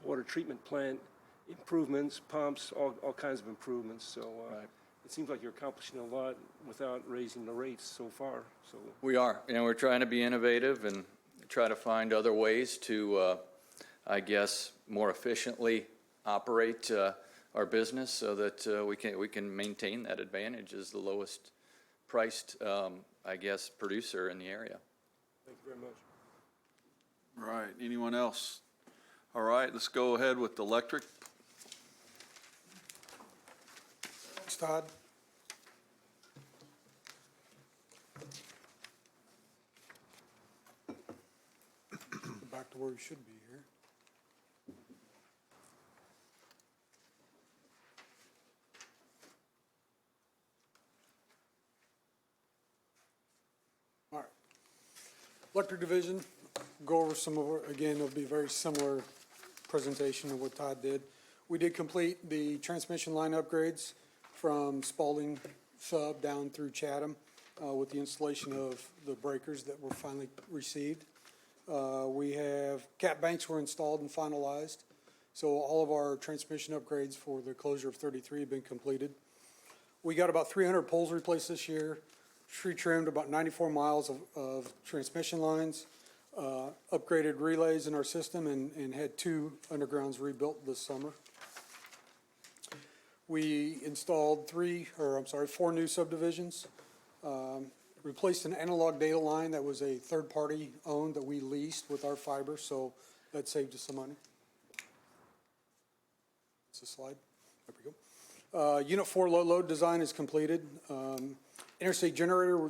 water treatment plant improvements, pumps, all kinds of improvements. So it seems like you're accomplishing a lot without raising the rates so far. So We are, we're trying to be innovative and try to find other ways to, more efficiently operate our business so that we can maintain that advantage as the lowest priced, producer in the area. thank you very much. All right, anyone else? All right, let's go ahead with electric. Thanks, Todd. Back to where we should be here. All right. Electric division, go over some of our, again, it'll be a very similar presentation of what Todd did. We did complete the transmission line upgrades from Spalding sub down through Chatham with the installation of the breakers that were finally received. We have cap banks were installed and finalized. So all of our transmission upgrades for the closure of 33 have been completed. We got about 300 poles replaced this year, tree trimmed about 94 miles of transmission lines, upgraded relays in our system, and had 2 undergrounds rebuilt this summer. We installed 4 new subdivisions. replaced an analog data line that was a third-party owned that we leased with our fiber, so that saved us some money. It's a slide. There we go. Unit 4 low load design is completed. Interstate generator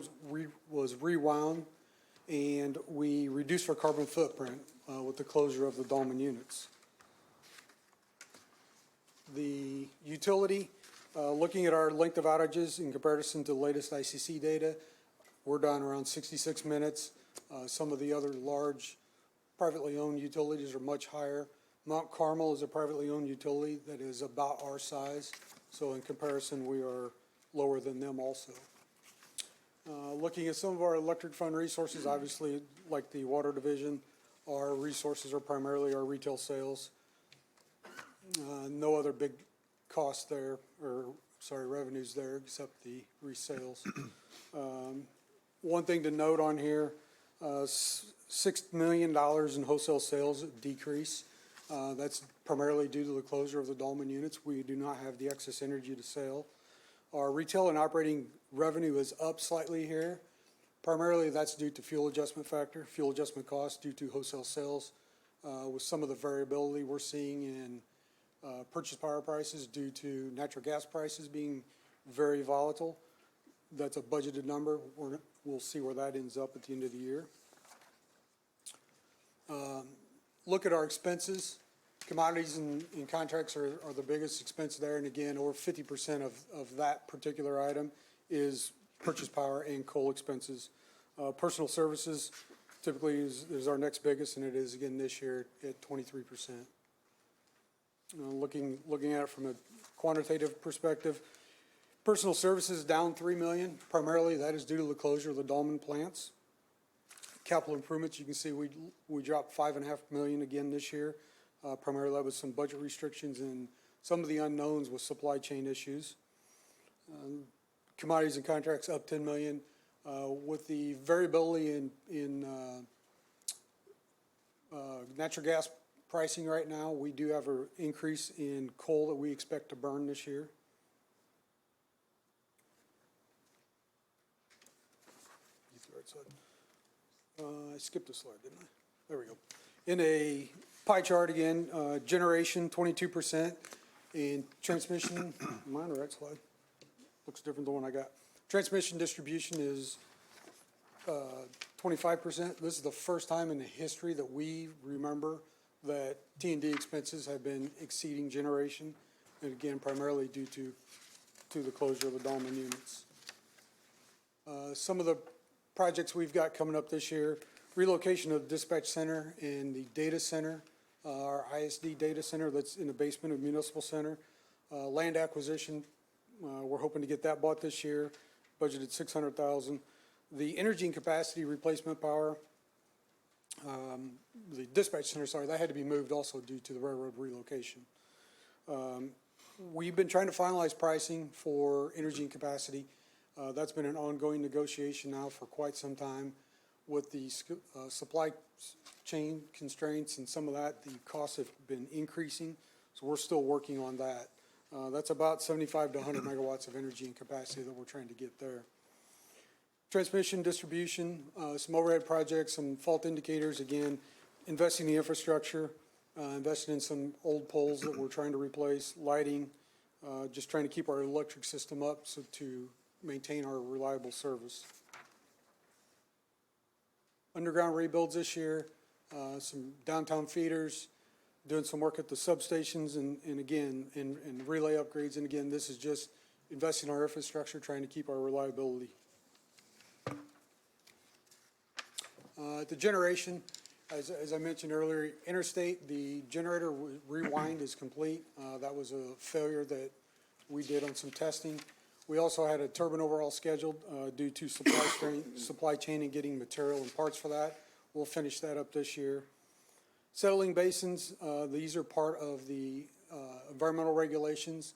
was rewound, and we reduced our carbon footprint with the closure of the Dolman units. The utility, looking at our length of outages in comparison to the latest ICC data, we're down around 66 minutes. Some of the other large privately owned utilities are much higher. Mount Carmel is a privately owned utility that is about our size, so in comparison, we are lower than them also. Looking at some of our electric fund resources, obviously, like the water division, our resources are primarily our retail sales. No other big costs there, revenues there, except the resales. One thing to note on here, $6 million in wholesale sales decrease. That's primarily due to the closure of the Dolman units. We do not have the excess energy to sell. Our retail and operating revenue is up slightly here. Primarily, that's due to fuel adjustment factor, fuel adjustment costs due to wholesale sales, with some of the variability we're seeing in purchase power prices due to natural gas prices being very volatile. That's a budgeted number. We'll see where that ends up at the end of the year. Look at our expenses. Commodities and contracts are the biggest expense there, and again, over 50% of that particular item is purchase power and coal expenses. Personal services typically is our next biggest, and it is again this year at 23%. Looking at it from a quantitative perspective, personal services down $3 million. Primarily, that is due to the closure of the Dolman plants. Capital improvements, you can see we dropped $5.5 million again this year. Primarily, that was some budget restrictions and some of the unknowns with supply chain issues. Commodities and contracts up $10 million. With the variability in natural gas pricing right now, we do have an increase in coal that we expect to burn this year. I skipped a slide, didn't I? There we go. In a pie chart again, generation 22%, and transmission, am I on the right slide? Looks different than the one I got. Transmission distribution is 25%. This is the first time in the history that we remember that T&D expenses have been exceeding generation, and again, primarily due to the closure of the Dolman units. Some of the projects we've got coming up this year, relocation of the dispatch center and the data center, our ISD data center that's in the basement of Municipal Center. Land acquisition, we're hoping to get that bought this year, budgeted $600,000. The energy and capacity replacement power, the dispatch center, sorry, that had to be moved also due to the railroad relocation. We've been trying to finalize pricing for energy and capacity. That's been an ongoing negotiation now for quite some time. With the supply chain constraints and some of that, the costs have been increasing, so we're still working on that. That's about 75 to 100 megawatts of energy and capacity that we're trying to get there. Transmission, distribution, some overhead projects, some fault indicators, again, investing in the infrastructure, investing in some old poles that we're trying to replace, lighting, just trying to keep our electric system up so to maintain our reliable service. Underground rebuilds this year, some downtown feeders, doing some work at the substations and again, in relay upgrades. And again, this is just investing in our infrastructure, trying to keep our reliability. The generation, as I mentioned earlier, interstate, the generator rewind is complete. That was a failure that we did on some testing. We also had a turbine overhaul scheduled due to supply chain and getting material and parts for that. We'll finish that up this year. Settling basins, these are part of the environmental regulations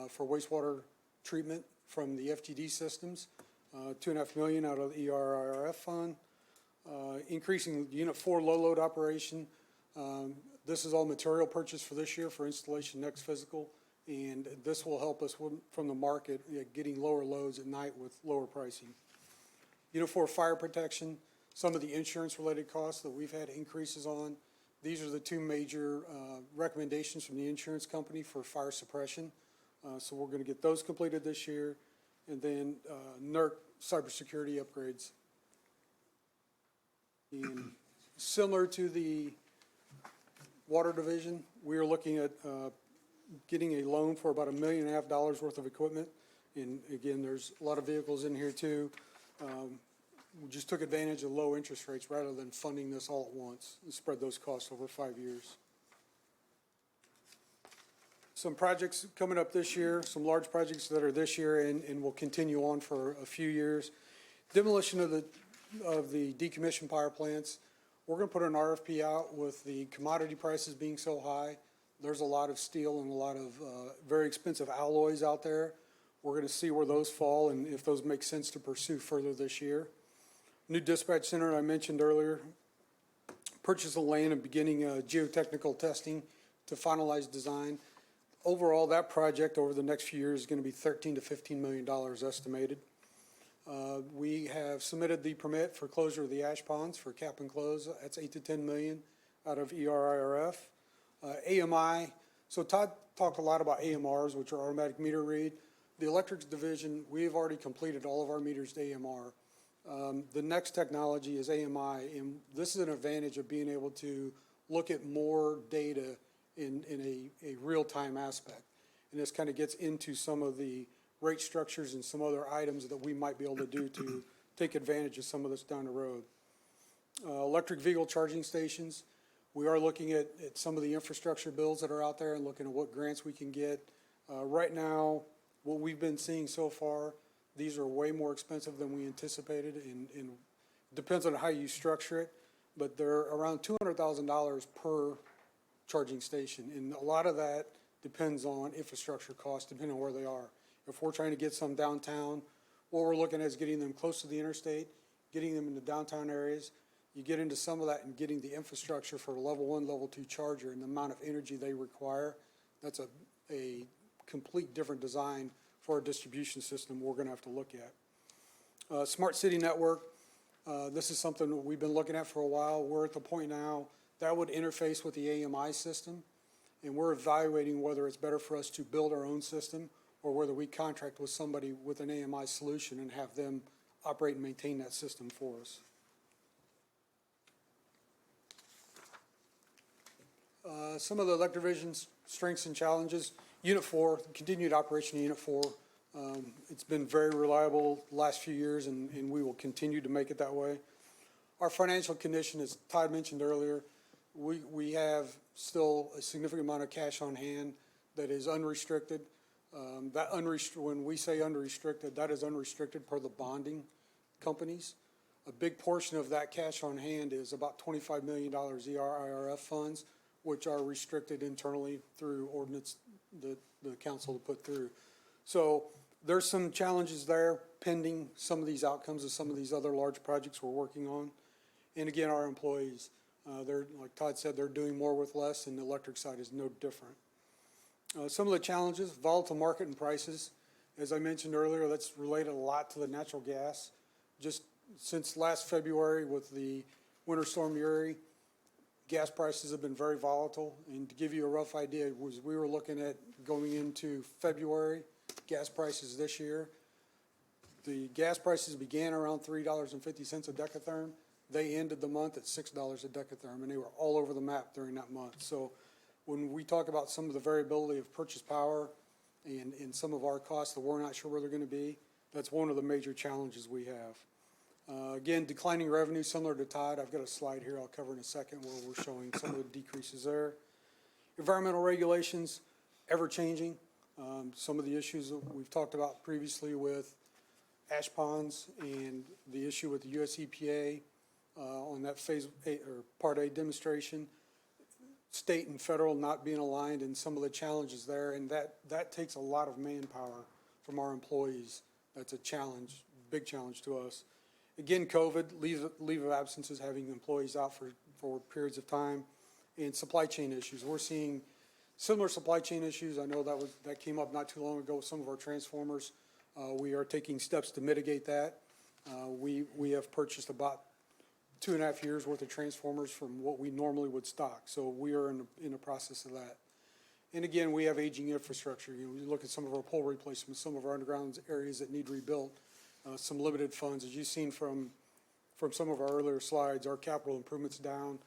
for wastewater treatment from the FGD systems. $2.5 million out of the ERIRF fund. Increasing Unit 4 low load operation. This is all material purchase for this year for installation next fiscal. And this will help us from the market getting lower loads at night with lower pricing. Unifor fire protection, some of the insurance-related costs that we've had increases on. These are the two major recommendations from the insurance company for fire suppression. So we're going to get those completed this year. And then NERC cybersecurity upgrades. And similar to the water division, we are looking at getting a loan for about $1.5 million worth of equipment. And again, there's a lot of vehicles in here too. We just took advantage of low interest rates rather than funding this all at once and spread those costs over 5 years. Some projects coming up this year, some large projects that are this year and will continue on for a few years. Demolition of the decommissioned power plants. We're going to put an RFP out with the commodity prices being so high. There's a lot of steel and a lot of very expensive alloys out there. We're going to see where those fall and if those make sense to pursue further this year. New dispatch center I mentioned earlier. Purchase of land and beginning geotechnical testing to finalize design. Overall, that project over the next few years is going to be $13 to $15 million estimated. We have submitted the permit for closure of the ash ponds for cap and close. That's $8 to $10 million out of ERIRF. AMI, so Todd talked a lot about AMRs, which are automatic meter read. The electrics division, we've already completed all of our meters to AMR. The next technology is AMI, and this is an advantage of being able to look at more data in a real-time aspect. And this kind of gets into some of the rate structures and some other items that we might be able to do to take advantage of some of this down the road. Electric vehicle charging stations. We are looking at some of the infrastructure bills that are out there and looking at what grants we can get. Right now, what we've been seeing so far, these are way more expensive than we anticipated, and depends on how you structure it, but they're around $200,000 per charging station, and a lot of that depends on infrastructure costs, depending on where they are. If we're trying to get some downtown, what we're looking at is getting them close to the interstate, getting them into downtown areas. You get into some of that and getting the infrastructure for a level 1, level 2 charger and the amount of energy they require. That's a complete different design for a distribution system we're going to have to look at. Smart city network. This is something that we've been looking at for a while. We're at the point now that would interface with the AMI system, and we're evaluating whether it's better for us to build our own system or whether we contract with somebody with an AMI solution and have them operate and maintain that system for us. Some of the electric division's strengths and challenges. Unit 4, continued operation of Unit 4. It's been very reliable the last few years, and we will continue to make it that way. Our financial condition, as Todd mentioned earlier, we have still a significant amount of cash on hand that is unrestricted. When we say unrestricted, that is unrestricted per the bonding companies. A big portion of that cash on hand is about $25 million ERIRF funds, which are restricted internally through ordinance that the council will put through. So there's some challenges there pending some of these outcomes of some of these other large projects we're working on. And again, our employees, they're, like Todd said, they're doing more with less, and the electric side is no different. Some of the challenges, volatile market and prices. As I mentioned earlier, that's related a lot to the natural gas. Just since last February with the Winter Storm Uri, gas prices have been very volatile. And to give you a rough idea, we were looking at going into February, gas prices this year. The gas prices began around $3.50 a decatherm. They ended the month at $6 a decatherm, and they were all over the map during that month. So when we talk about some of the variability of purchase power and some of our costs that we're not sure where they're going to be, that's one of the major challenges we have. Again, declining revenue, similar to Todd. I've got a slide here I'll cover in a second where we're showing some of the decreases there. Environmental regulations, ever-changing. Some of the issues that we've talked about previously with ash ponds and the issue with the US EPA on that phase A, or Part A demonstration, state and federal not being aligned and some of the challenges there, and that takes a lot of manpower from our employees. That's a challenge, big challenge to us. Again, COVID, leave of absences, having employees out for periods of time, and supply chain issues. We're seeing similar supply chain issues. I know that came up not too long ago with some of our transformers. We are taking steps to mitigate that, We have purchased about 2.5 years' worth of transformers from what we normally would stock. So we are in the process of that. And again, we have aging infrastructure. You know, we look at some of our pole replacements, some of our underground areas that need rebuilt, some limited funds. As you've seen from some of our earlier slides, our capital improvements down.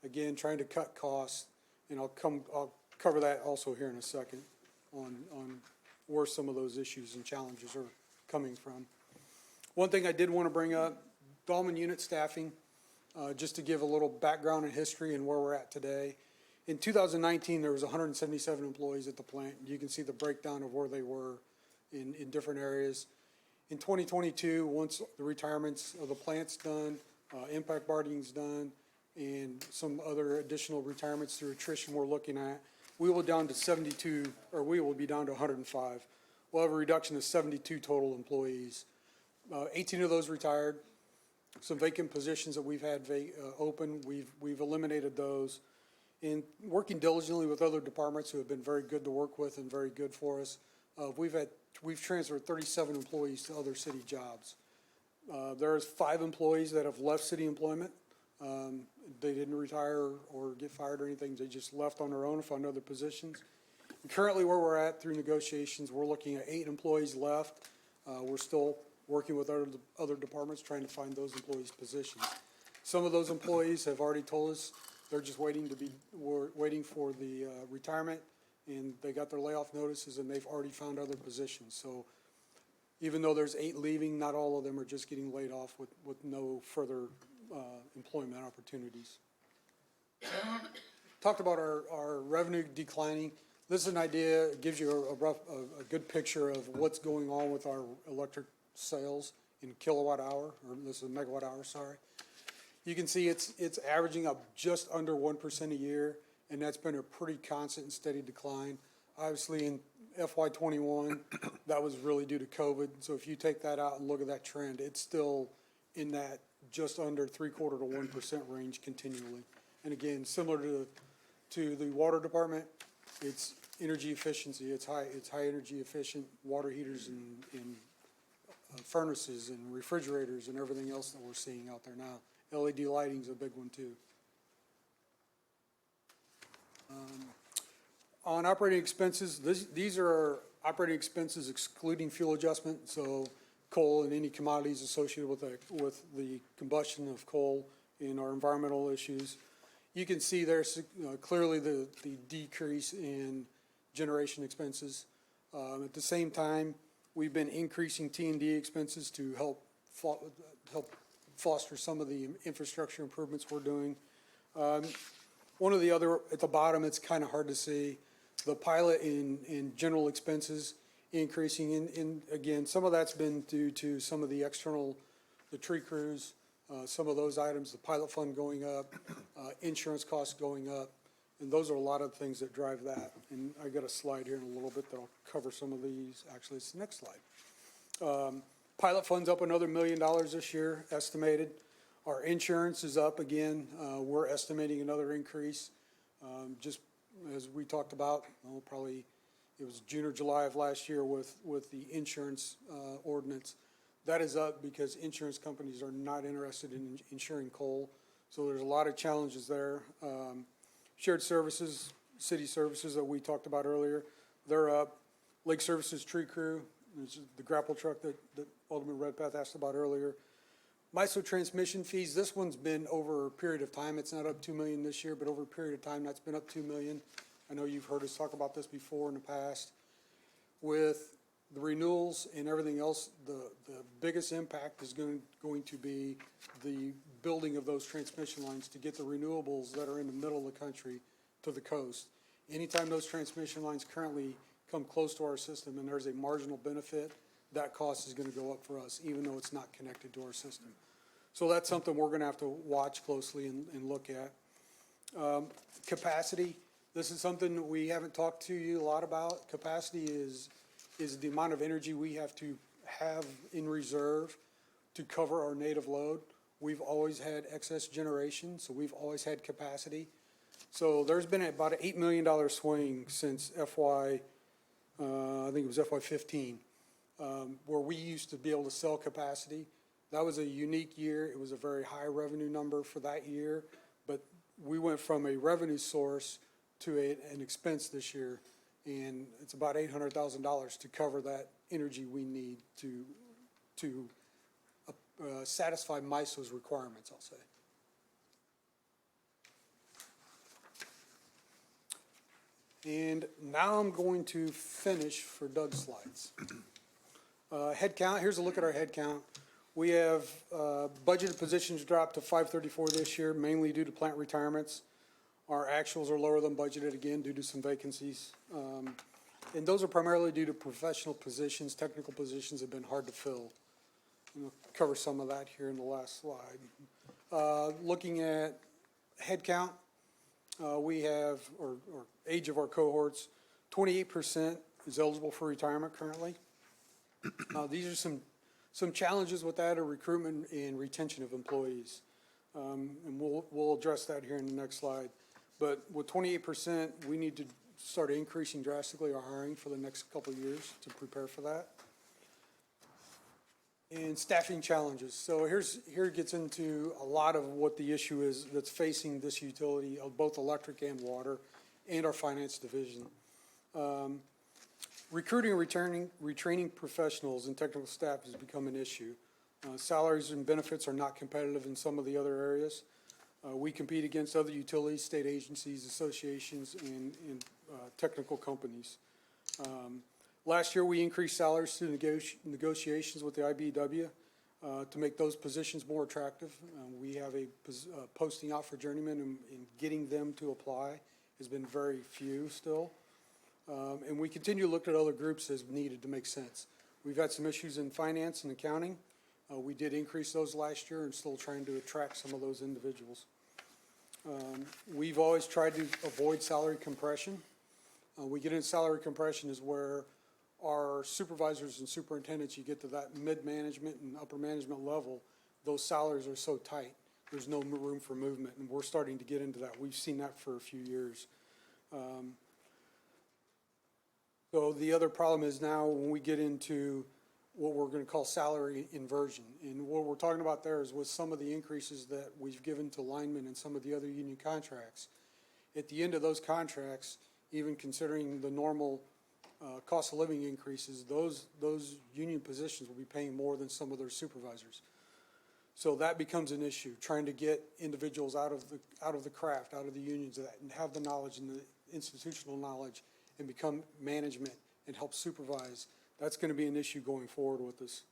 Again, trying to cut costs, and I'll cover that also here in a second on where some of those issues and challenges are coming from. One thing I did want to bring up, Dahlman unit staffing, just to give a little background and history and where we're at today. In 2019, there was 177 employees at the plant. You can see the breakdown of where they were in different areas. In 2022, once the retirements of the plant's done, impact bargaining is done, and some other additional retirements through attrition we're looking at, we will down to 72, or we will be down to 105. We'll have a reduction of 72 total employees. 18 of those retired. Some vacant positions that we've had open, we've eliminated those. And working diligently with other departments who have been very good to work with and very good for us, we've transferred 37 employees to other city jobs. There's 5 employees that have left city employment. They didn't retire or get fired or anything. They just left on their own and found other positions. And currently where we're at through negotiations, we're looking at 8 employees left. We're still working with other departments trying to find those employees' positions. Some of those employees have already told us they're just waiting for the retirement, and they got their layoff notices and they've already found other positions. So even though there's 8 leaving, not all of them are just getting laid off with no further employment opportunities. Talked about our revenue declining. This is an idea, it gives you a good picture of what's going on with our electric sales in kilowatt hour, or this is megawatt hour, sorry. You can see it's averaging up just under 1% a year, and that's been a pretty constant and steady decline. Obviously, in FY21, that was really due to COVID. So if you take that out and look at that trend, it's still in that just under 0.75% to 1% range continually. And again, similar to the water department, it's energy efficiency. It's high energy efficient water heaters and furnaces and refrigerators and everything else that we're seeing out there now. LED lighting is a big one too. On operating expenses, these are our operating expenses excluding fuel adjustment, so coal and any commodities associated with the combustion of coal and our environmental issues. You can see there's clearly the decrease in generation expenses. At the same time, we've been increasing T&D expenses to help foster some of the infrastructure improvements we're doing. One of the other, at the bottom, it's kind of hard to see, the pilot in general expenses increasing. And again, some of that's been due to some of the external, the tree crews, some of those items, the pilot fund going up, insurance costs going up. And those are a lot of things that drive that. And I got a slide here in a little bit that'll cover some of these. Actually, it's the next slide. Pilot fund's up another $1 million this year, estimated. Our insurance is up again. We're estimating another increase. Just as we talked about, probably it was June or July of last year with the insurance ordinance. That is up because insurance companies are not interested in insuring coal. So there's a lot of challenges there. Shared services, city services that we talked about earlier, they're up. Lake Services Tree Crew, which is the grapple truck that Alderman Redpath asked about earlier. MISO transmission fees, this one's been over a period of time. It's not up $2 million this year, but over a period of time, that's been up $2 million. I know you've heard us talk about this before in the past. With the renewals and everything else, the biggest impact is going to be the building of those transmission lines to get the renewables that are in the middle of the country to the coast. Anytime those transmission lines currently come close to our system and there's a marginal benefit, that cost is going to go up for us, even though it's not connected to our system. So that's something we're going to have to watch closely and look at. Capacity, this is something that we haven't talked to you a lot about. Capacity is the amount of energy we have to have in reserve to cover our native load. We've always had excess generation, so we've always had capacity. So there's been about an $8 million swing since I think it was FY15, where we used to be able to sell capacity. That was a unique year. It was a very high revenue number for that year, but we went from a revenue source to an expense this year, and it's about $800,000 to cover that energy we need to satisfy MISO's requirements, I'll say. And now I'm going to finish for Doug's slides. Head count, here's a look at our head count. We have budgeted positions dropped to 534 this year, mainly due to plant retirements. Our actuals are lower than budgeted, again, due to some vacancies. And those are primarily due to professional positions. Technical positions have been hard to fill. We'll cover some of that here in the last slide. Looking at head count, we have, or age of our cohorts, 28% is eligible for retirement currently. These are some challenges with that are recruitment and retention of employees. And we'll address that here in the next slide. But with 28%, we need to start increasing drastically our hiring for the next couple of years to prepare for that. And staffing challenges. So here it gets into a lot of what the issue is that's facing this utility of both electric and water and our finance division. Recruiting and retraining professionals and technical staff has become an issue. Salaries and benefits are not competitive in some of the other areas. We compete against other utilities, state agencies, associations, and technical companies. Last year, we increased salaries through negotiations with the IBEW to make those positions more attractive. We have a posting out for journeymen, and getting them to apply has been very few still. And we continue to look at other groups as needed to make sense. We've had some issues in finance and accounting. We did increase those last year and still trying to attract some of those individuals. We've always tried to avoid salary compression. We get into salary compression is where our supervisors and superintendents, you get to that mid-management and upper management level, those salaries are so tight, there's no room for movement, and we're starting to get into that. We've seen that for a few years. So the other problem is now when we get into what we're going to call salary inversion. And what we're talking about there is with some of the increases that we've given to linemen and some of the other union contracts. At the end of those contracts, even considering the normal cost of living increases, those union positions will be paying more than some of their supervisors. So that becomes an issue, trying to get individuals out of the craft, out of the unions, and have the knowledge and the institutional knowledge and become management and help supervise. That's going to be an issue going forward with us.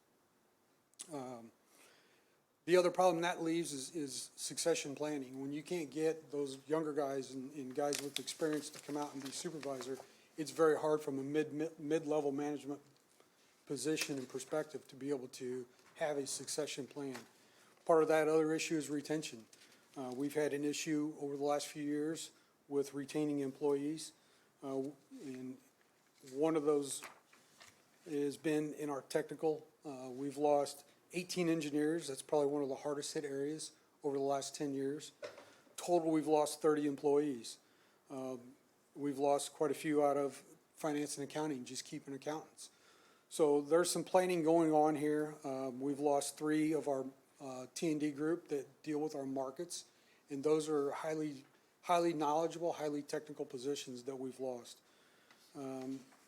The other problem that leaves is succession planning. When you can't get those younger guys and guys with experience to come out and be supervisor, it's very hard from a mid-level management position and perspective to be able to have a succession plan. Part of that other issue is retention. We've had an issue over the last few years with retaining employees. And one of those has been in our technical. We've lost 18 engineers. That's probably one of the hardest hit areas over the last 10 years. Total, we've lost 30 employees. We've lost quite a few out of finance and accounting, just keeping accountants. So there's some planning going on here. We've lost 3 of our T&D group that deal with our markets, and those are highly knowledgeable, highly technical positions that we've lost.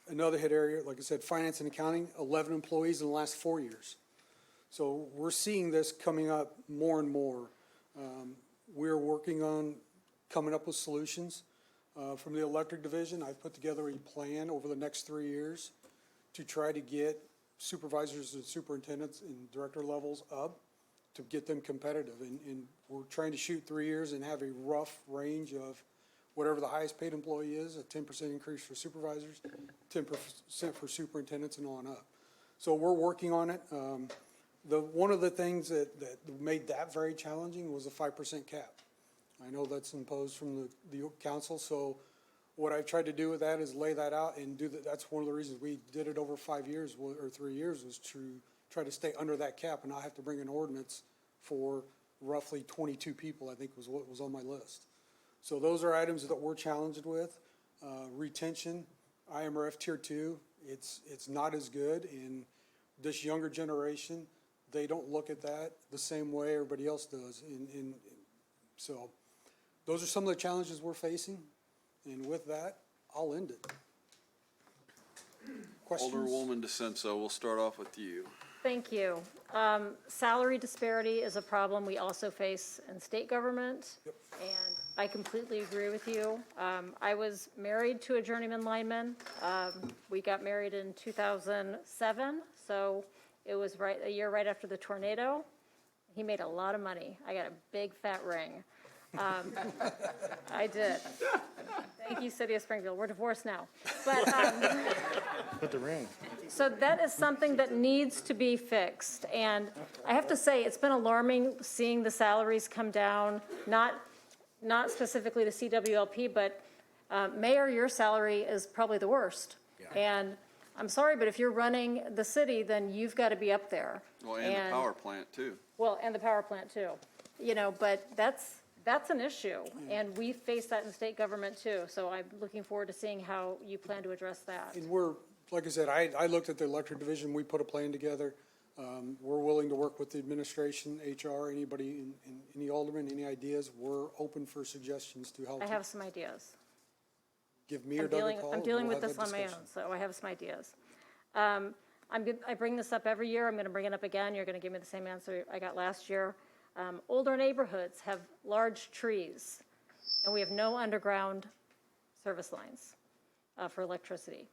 Another hit area, like I said, finance and accounting, 11 employees in the last 4 years. So we're seeing this coming up more and more. We're working on coming up with solutions. From the electric division, I've put together a plan over the next 3 years to try to get supervisors and superintendents and director levels up to get them competitive. And we're trying to shoot 3 years and have a rough range of whatever the highest paid employee is, a 10% increase for supervisors, 10% for superintendents, and on up. So we're working on it. One of the things that made that very challenging was a 5% cap. I know that's imposed from the council, so what I've tried to do with that is lay that out and do that. That's one of the reasons we did it over 5 years or 3 years, was to try to stay under that cap and not have to bring an ordinance for roughly 22 people, I think was what was on my list. So those are items that we're challenged with. Retention, IMRF Tier 2, it's not as good. In this younger generation, they don't look at that the same way everybody else does. So those are some of the challenges we're facing. And with that, I'll end it. Questions? Alderwoman DeSenso, we'll start off with you. Thank you. Salary disparity is a problem we also face in state government. And I completely agree with you. I was married to a journeyman lineman. We got married in 2007, so it was a year right after the tornado. He made a lot of money. I got a big fat ring. I did. Thank you, City of Springfield. We're divorced now. But, Put the ring. so that is something that needs to be fixed. And I have to say, it's been alarming seeing the salaries come down, not specifically to CWLP, but Mayor, your salary is probably the worst. And I'm sorry, but if you're running the city, then you've got to be up there. Well, and the power plant, too. Well, and the power plant too. You know, but that's an issue. And we face that in state government too. So I'm looking forward to seeing how you plan to address that. And we're, like I said, I looked at the electric division, we put a plan together. We're willing to work with the administration, HR, anybody, any alderman, any ideas. We're open for suggestions to help. I have some ideas. Give me or Doug a call. I'm dealing we'll with have this that on my own, discussion. so I have some ideas. I bring this up every year. I'm going to bring it up again. You're going to give me the same answer I got last year. Older neighborhoods have large trees, and we have no underground service lines for electricity.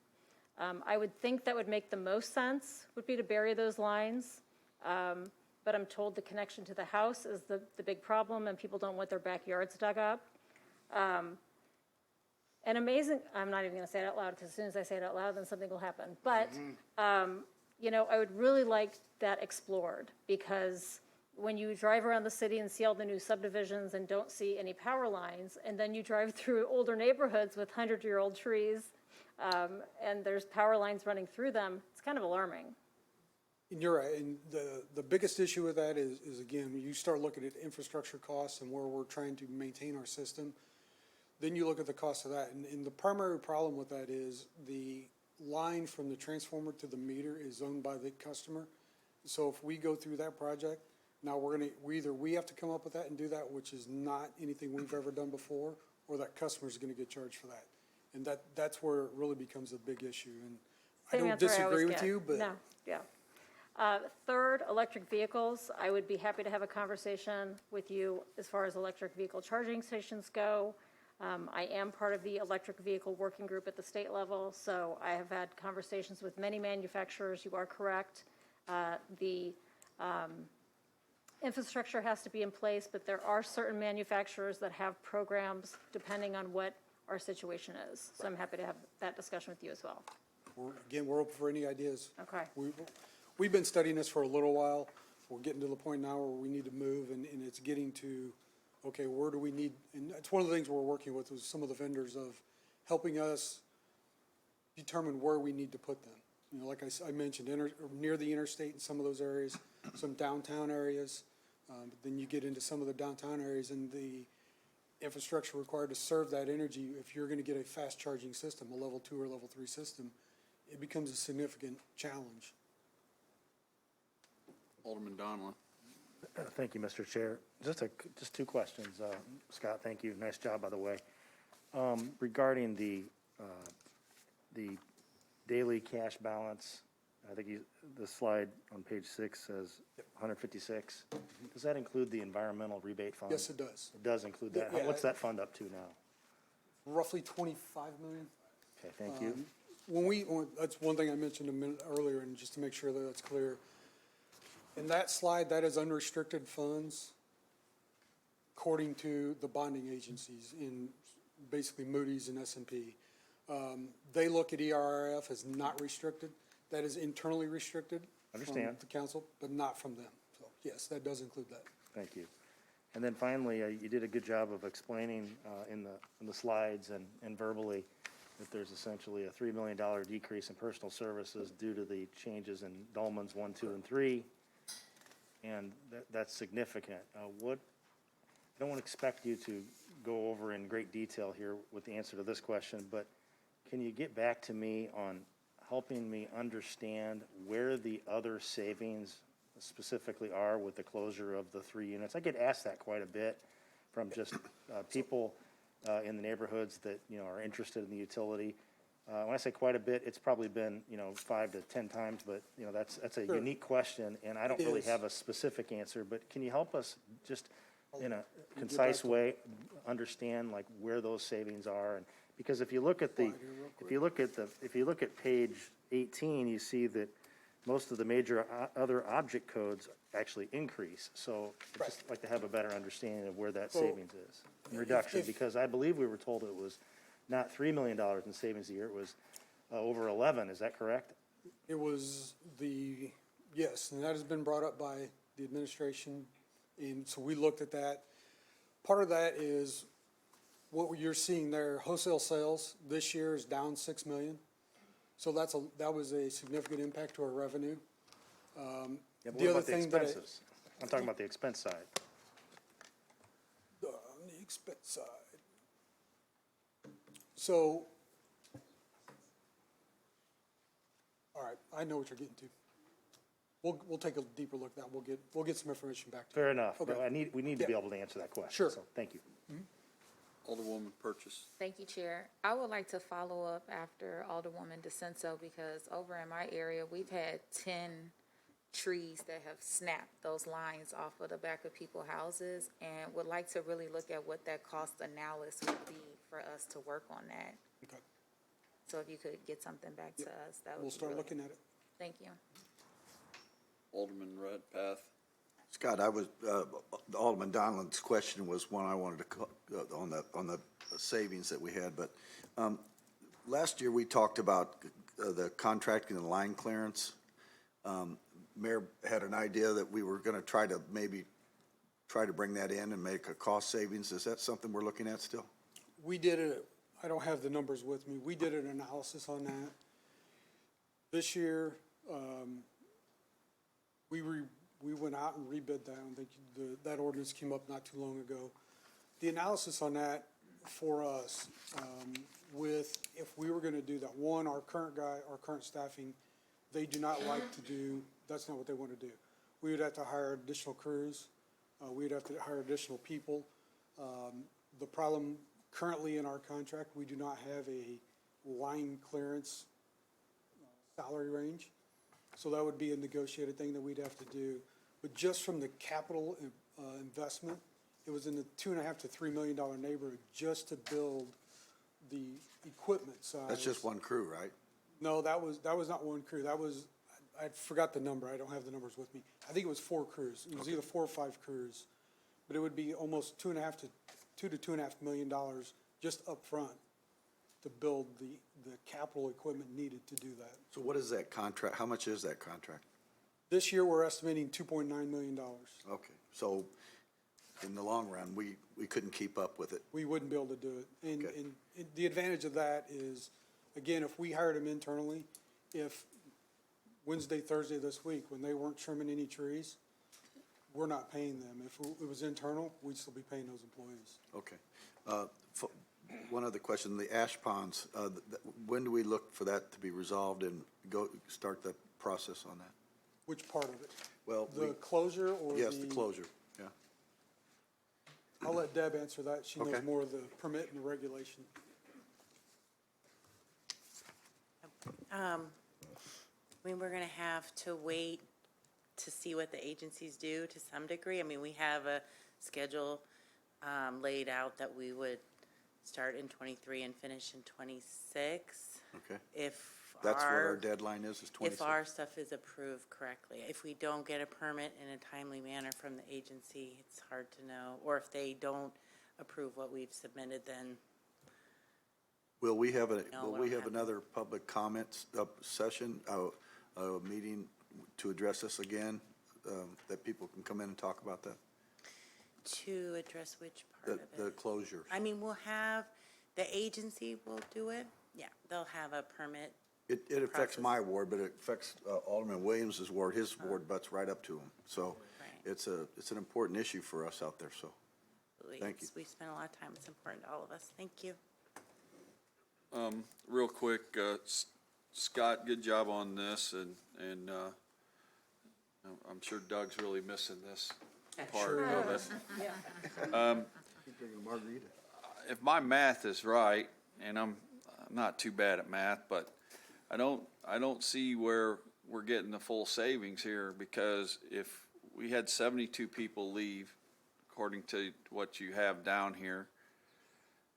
I would think that would make the most sense, would be to bury those lines. But I'm told the connection to the house is the big problem, and people don't want their backyards dug up. And amazing, I'm not even going to say it out loud, because as soon as I say it out loud, then something will happen. But, you know, I would really like that explored, because when you drive around the city and see all the new subdivisions and don't see any power lines, and then you drive through older neighborhoods with 100-year-old trees, and there's power lines running through them, it's kind of alarming. And you're right, and the biggest issue with that is again, when you start looking at infrastructure costs and where we're trying to maintain our system, then you look at the cost of that. And the primary problem with that is the line from the transformer to the meter is owned by the customer. So if we go through that project, now we have to come up with that and do that, which is not anything we've ever done before, or that customer's gonna get charged for that. And that's where it really becomes a big issue. And I Same don't answer I always disagree with get. you, but. No, yeah. Third, electric vehicles. I would be happy to have a conversation with you as far as electric vehicle charging stations go. I am part of the electric vehicle working group at the state level, so I have had conversations with many manufacturers. You are correct. The infrastructure has to be in place, but there are certain manufacturers that have programs depending on what our situation is. So I'm happy to have that discussion with you as well. We're open for any ideas. Okay. We've been studying this for a little while. We're getting to the point now where we need to move, and it's getting to, okay, where do we need, and it's one of the things we're working with some of the vendors of helping us determine where we need to put them. You know, like I mentioned, near the interstate in some of those areas, some downtown areas. But then you get into some of the downtown areas and the infrastructure required to serve that energy. If you're gonna get a fast charging system, a level 2 or level 3 system, it becomes a significant challenge. Alderman Donlin. Thank you, Mr. Chair. Just two questions. Scott, thank you. Nice job, by the way. Regarding the daily cash balance, I think the slide on page 6 says 156. Does that include the environmental rebate fund? Yes, it does. It does include that. Yeah. What's that fund up to now? Roughly 25 million. Okay, thank you. That's one thing I mentioned a minute earlier, and just to make sure that that's clear. In that slide, that is unrestricted funds according to the bonding agencies in basically Moody's and S&P. They look at ERRF as not restricted. That is internally restricted. Understand. From the council, but not from them. So yes, that does include that. Thank you. And then finally, you did a good job of explaining in the slides and verbally that there's essentially a $3 million decrease in personal services due to the changes in Dolmans 1, 2, and 3. And that's significant. I don't want to expect you to go over in great detail here with the answer to this question, but can you get back to me on helping me understand where the other savings, specifically are with the closure of the 3 units? I get asked that quite a bit from just people in the neighborhoods that, are interested in the utility. When I say quite a bit, it's probably been, 5 to 10 times, but, that's a unique question, and I don't It really is. have a specific answer, but can you help us just in a concise way understand like where those savings are? And because if you look at if you look at page 18, you see that most of the major other object codes actually increase. So I'd just like to have a better understanding of where that savings is, and reduction, if- because I believe we were told it was not $3 million in savings a year, it was over 11, is that correct? It was yes, and that has been brought up by the administration, and so we looked at that. Part of that is what you're seeing there, wholesale sales this year is down 6 million. So that was a significant impact to our revenue. Yeah, but The what other about the thing that expenses? I'm talking about the expense side. on the expense side. So, all right, I know what you're getting to. We'll take a deeper look at that. We'll get some information back to you. Fair enough, but Okay. we need to be Yeah. able to answer that question. Sure. So, thank you. Alderwoman Purchase. Thank you, Chair. I would like to follow up after Alderwoman DeCenso, because over in my area, we've had 10 trees that have snapped those lines off of the back of people's houses, and would like to really look at what that cost analysis would be for us to work on that. Okay, So if you could get something back to us, that would be we'll start really- looking at it. Thank you. Alderman Redpath. Scott, Alderman Donald's question was one I wanted to, on the savings that we had, but last year we talked about the contracting and line clearance. Mayor had an idea that we were going to try to bring that in and make a cost savings. Is that something we're looking at still? We did I don't have the numbers with me. We did an analysis on that. This year, we went out and rebid that. I think that ordinance came up not too long ago. The analysis on that for us, if we were gonna do that, one, our current staffing, they do not like to do, that's not what they wanna do. We would have to hire additional crews. We'd have to hire additional people. The problem currently in our contract, we do not have a line clearance salary range. So that would be a negotiated thing that we'd have to do. But just from the capital investment, it was in the $2.5 to $3 million neighborhood just to build the equipment side. That's just one crew, right? No, that was not one crew. I forgot the number. I don't have the numbers with me. I think it was 4 crews. It was either 4 or 5 crews. But it would be almost $2 to $2.5 million just up front to build the capital equipment needed to do that. So what is that contract? How much is that contract? This year, we're estimating $2.9 million. Okay, so in the long run, we couldn't keep up with it. We wouldn't be able to do it. And, Okay. and the advantage of that is, again, if we hired them internally, if Wednesday, Thursday this week, when they weren't trimming any trees, we're not paying them. If it was internal, we'd still be paying those employees. Okay. One other question, the ash ponds, when do we look for that to be resolved and start the process on that? Which part of it? Well, The closure or yes, the closure, yeah. I'll let Deb answer that. She knows Okay. more of the permit and the regulation. We're going to have to wait to see what the agencies do to some degree. I mean, we have a schedule laid out that we would start in '23 and finish in '26. Okay. If That's what our our, deadline is 26? if our stuff is approved correctly. If we don't get a permit in a timely manner from the agency, it's hard to know. Or if they don't approve what we've submitted, then Will we have No, will we we don't have have another public comments session, a meeting to address this again, that people can come in and talk about that? to address which part of it? The closure. I mean, we'll have, the agency will do it. Yeah, they'll have a permit. It affects process. my ward, but it affects Alderman Williams's ward. His ward butts right up to him. So Right. it's an important issue for us out there, so. Thank you. We spend a lot of time. It's important to all of us. Thank you. Real quick, Scott, good job on this, and I'm sure Doug's really missing this part of it. If my math is right, and I'm not too bad at math, but I don't see where we're getting the full savings here, because if we had 72 people leave, according to what you have down here,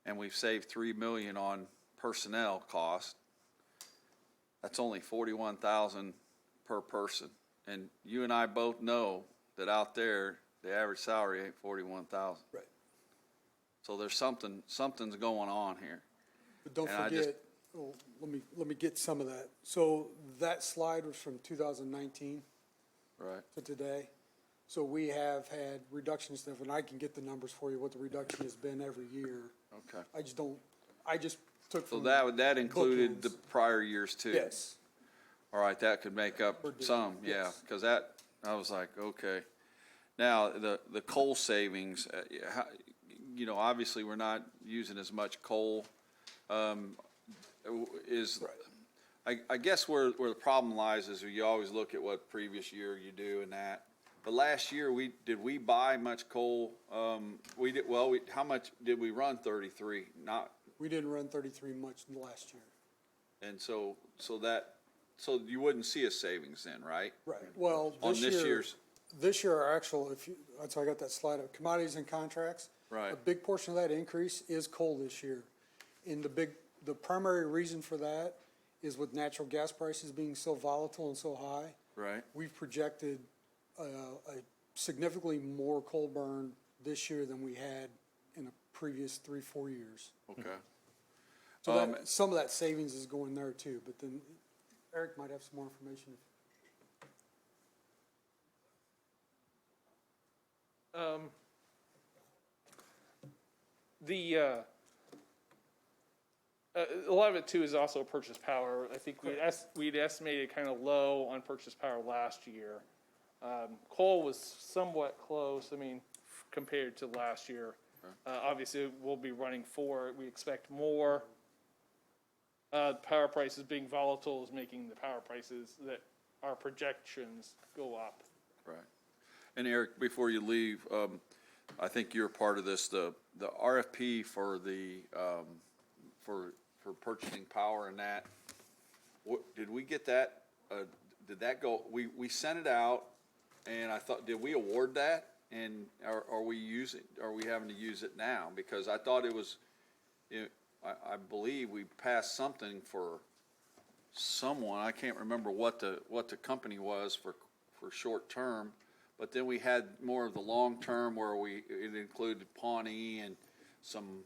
and we've saved 3 million on personnel cost, that's only 41,000 per person. And you and I both know that out there, the average salary ain't 41,000. Right. So there's something's going on here. But don't And I just- forget, let me get some of that. So that slide was from 2019 Right. to today. So we have had reduction stuff, and I can get the numbers for you, what the reduction has been every year. Okay. I just took So from. that included the bookends. prior years too? Yes. All right, that could make up We're doing- some, yeah, yes. because that, I was like, okay. Now, the coal savings, you know, obviously, we're not using as much coal. I guess where the problem lies is you always look at what previous year you do and that. But last year, did we buy much coal? We did, well, how much did we run 33? Not, We didn't run 33 much last year. and so you wouldn't see a savings then, right? Right. Well, On this this year, year's, our actual, that's why I got that slide up, commodities and contracts. Right. A big portion of that increase is coal this year. And the primary reason for that is with natural gas prices being so volatile and so high, right? we've projected a significantly more coal burn this year than we had in the previous 3-4 years. Okay. So some of that savings is going there too, but then Eric might have some more information. A lot of it too is also purchase power. I think we'd estimated kind of low on purchase power last year. Coal was somewhat close, I mean, compared to last year. Obviously, we'll be running four. We expect more. Power prices being volatile is making the power prices that our projections go up. Right. And Eric, before you leave, I think you're part of this, the RFP for for purchasing power and that. Did we get that? Did that go, we sent it out, and I thought, did we award that? And are we having to use it now? Because I thought it was, I believe we passed something for someone, I can't remember what the company was for short term, but then we had more of the long term where it included Pawnee and some.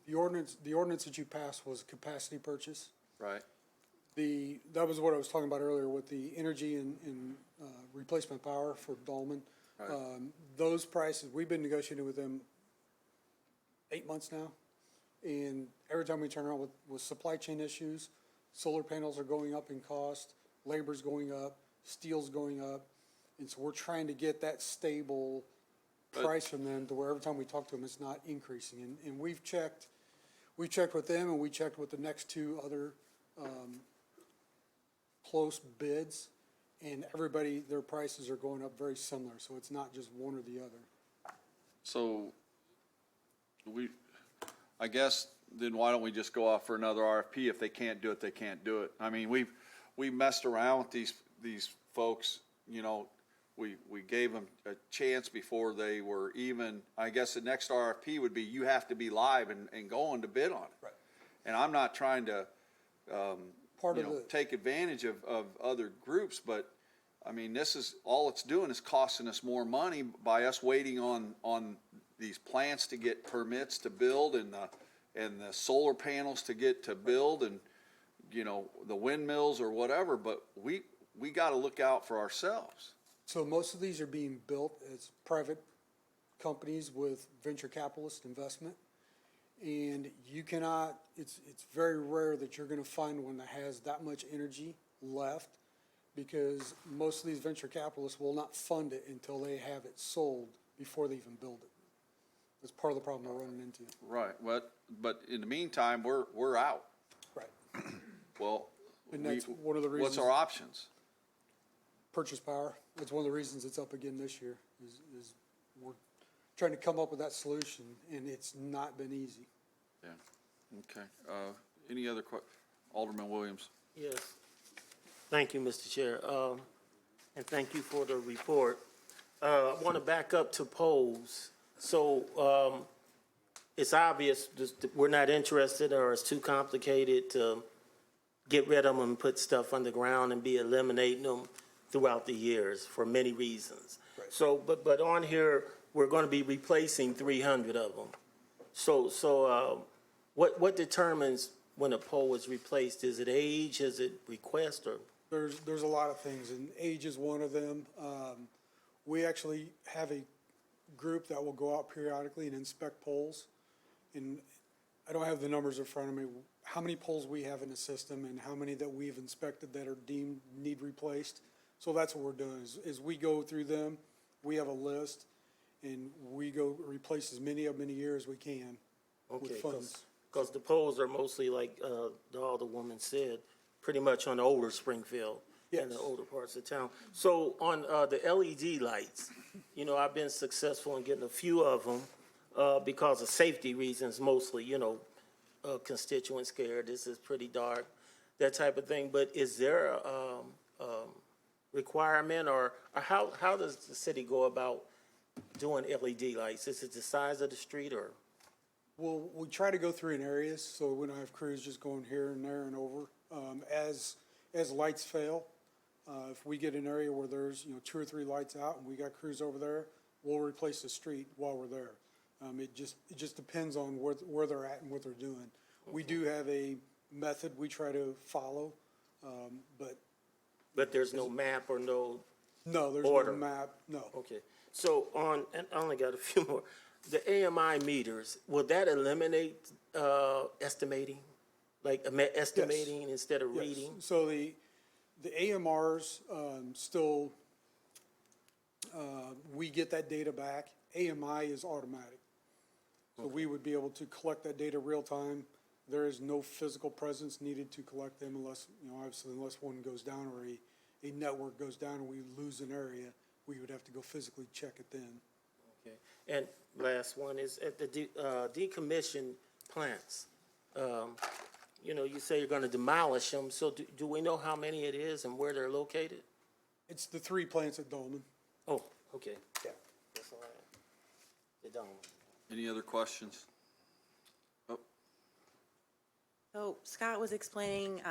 The ordinance that you passed was capacity purchase. Right. That was what I was talking about earlier with the energy and replacement power for Dolman. Right. Those prices, we've been negotiating with them 8 months now. And every time we turn around with supply chain issues, solar panels are going up in cost, labor's going up, steel's going up. And so we're trying to get that stable price from them to where every time we talk to them, it's not increasing. And we've checked with them, and we checked with the next two other close bids, and everybody, their prices are going up very similar, so it's not just one or the other. So I guess then why don't we just go off for another RFP? If they can't do it, they can't do it. I mean, we messed around with these folks, you know, we gave them a chance before they were even, I guess the next RFP would be you have to be live and going to bid on it. Right. And I'm not trying to, take advantage of other groups, but I mean, all it's doing is costing us more money by us waiting on these plants to get permits to build and the solar panels to get to build and, you know, the windmills or whatever, but we got to look out for ourselves. So most of these are being built as private companies with venture capitalist investment. And you cannot, it's very rare that you're gonna find one that has that much energy left, because most of these venture capitalists will not fund it until they have it sold before they even build it. That's part of the problem we're running into. Right, but in the meantime, we're out. Right. Well, And that's one of the reasons. what's our options? purchase power. That's one of the reasons it's up again this year, is we're trying to come up with that solution, and it's not been easy. Yeah, okay. Any other Alderman Williams? Yes. Thank you, Mr. Chair, and thank you for the report. I want to back up to polls. So it's obvious we're not interested, or it's too complicated to get rid of them and put stuff underground and be eliminating them throughout the years for many reasons. Right. So, but on here, we're going to be replacing 300 of them. So what determines when a pole is replaced? Is it age? Is it request? Or There's a lot of things, and age is one of them. We actually have a group that will go out periodically and inspect poles. And I don't have the numbers in front of me, how many poles we have in the system and how many that we've inspected that are deemed need replaced. So that's what we're doing, is we go through them, we have a list, and we go replace as many of them in a year as we can with funds. Because the poles are mostly, like the Alderwoman said, pretty much on the older Springfield and the older parts of town. So on the LED lights, you know, I've been successful in getting a few of them because of safety reasons mostly, you know, constituents scared, this is pretty dark, that type of thing. But is there a requirement, or how does the city go about doing LED lights? Is it the size of the street, or? Well, we try to go through in areas, so we don't have crews just going here and there and over. As lights fail, if we get an area where there's, 2 or 3 lights out and we got crews over there, we'll replace the street while we're there. It just depends on where they're at and what they're doing. We do have a method we try to follow, But there's no map or no no, there's order? no map, no. Okay, so and I only got a few more. The AMI meters, will that eliminate estimating? Like estimating instead of Yes. reading? So the AMRs still, we get that data back. AMI is automatic. So we would be able to collect that data real time. There is no physical presence needed to collect them unless, obviously unless one goes down or a network goes down and we lose an area, we would have to go physically check it then. Okay, and last one is at the decommissioned plants. You say you're gonna demolish them, so do we know how many it is and where they're located? It's the 3 plants at Dolman. Oh, okay. Yeah. That's all right. They're done. Any other questions? So Scott was explaining,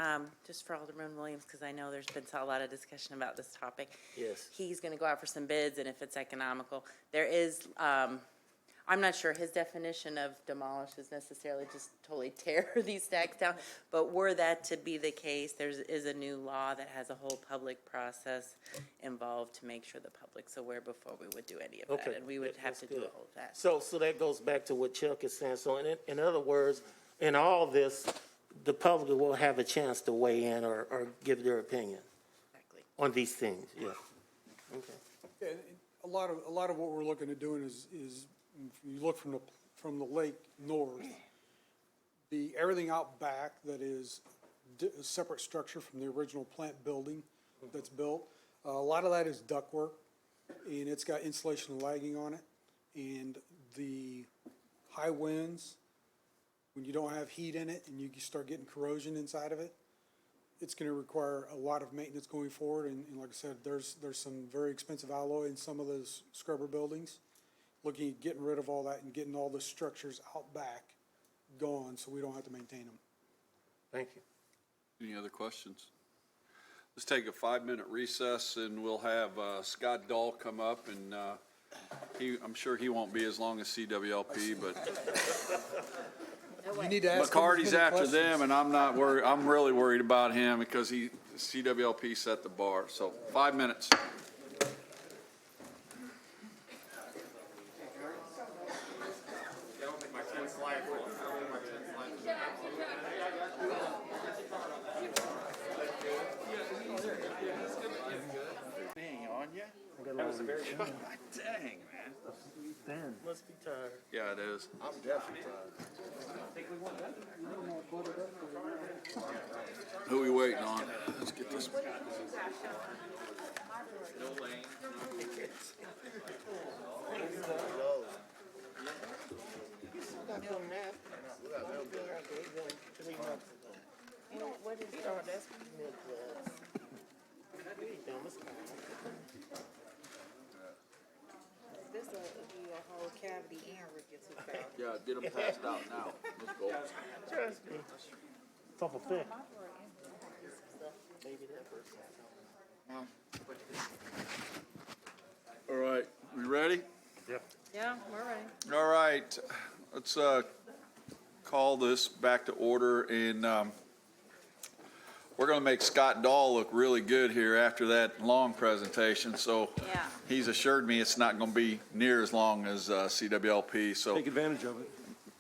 just for Alderman Williams, because I know there's been a lot of discussion about this topic. Yes. He's going to go out for some bids, and if it's economical, there is, I'm not sure his definition of demolish is necessarily just totally tear these stacks down, but were that to be the case, there is a new law that has a whole public process involved to make sure the public's aware before we would do any of that, Okay, and we would have that's to do good. all of that. So that goes back to what Chuck is saying. So in other words, in all this, the public will have a chance to weigh in or give their opinion Exactly. on these things, yeah. Okay. Yeah, and a lot of what we're looking at doing is if you look from the lake north, everything out back that is a separate structure from the original plant building that's built, a lot of that is ductwork, and it's got insulation and lagging on it. And the high winds, when you don't have heat in it and you start getting corrosion inside of it, it's going to require a lot of maintenance going forward. And like I said, there's some very expensive alloy in some of those scrubber buildings. Looking at getting rid of all that and getting all the structures out back gone so we don't have to maintain them. Thank you. Any other questions? Let's take a 5-minute recess and we'll have Scott Dahl come up and I'm sure he won't be as long as CWLP, but You need to ask him as McCarty's many after questions. them and I'm not worried. I'm really worried about him because CWLP set the bar. So 5 minutes. Dang, man. Must be tired. Yeah, it is. I'm definitely Who we waiting on? Let's get this. This will be a whole cavity and rickets about. Yeah, get them passed out now. Let's go. It's awful thick. All right, we ready? Yeah, we're ready. All right, let's call this back to order, and we're going to make Scott Dahl look really good here after that long presentation. So Yeah. he's assured me it's not going to be near as long as CWLP. So Take advantage of it.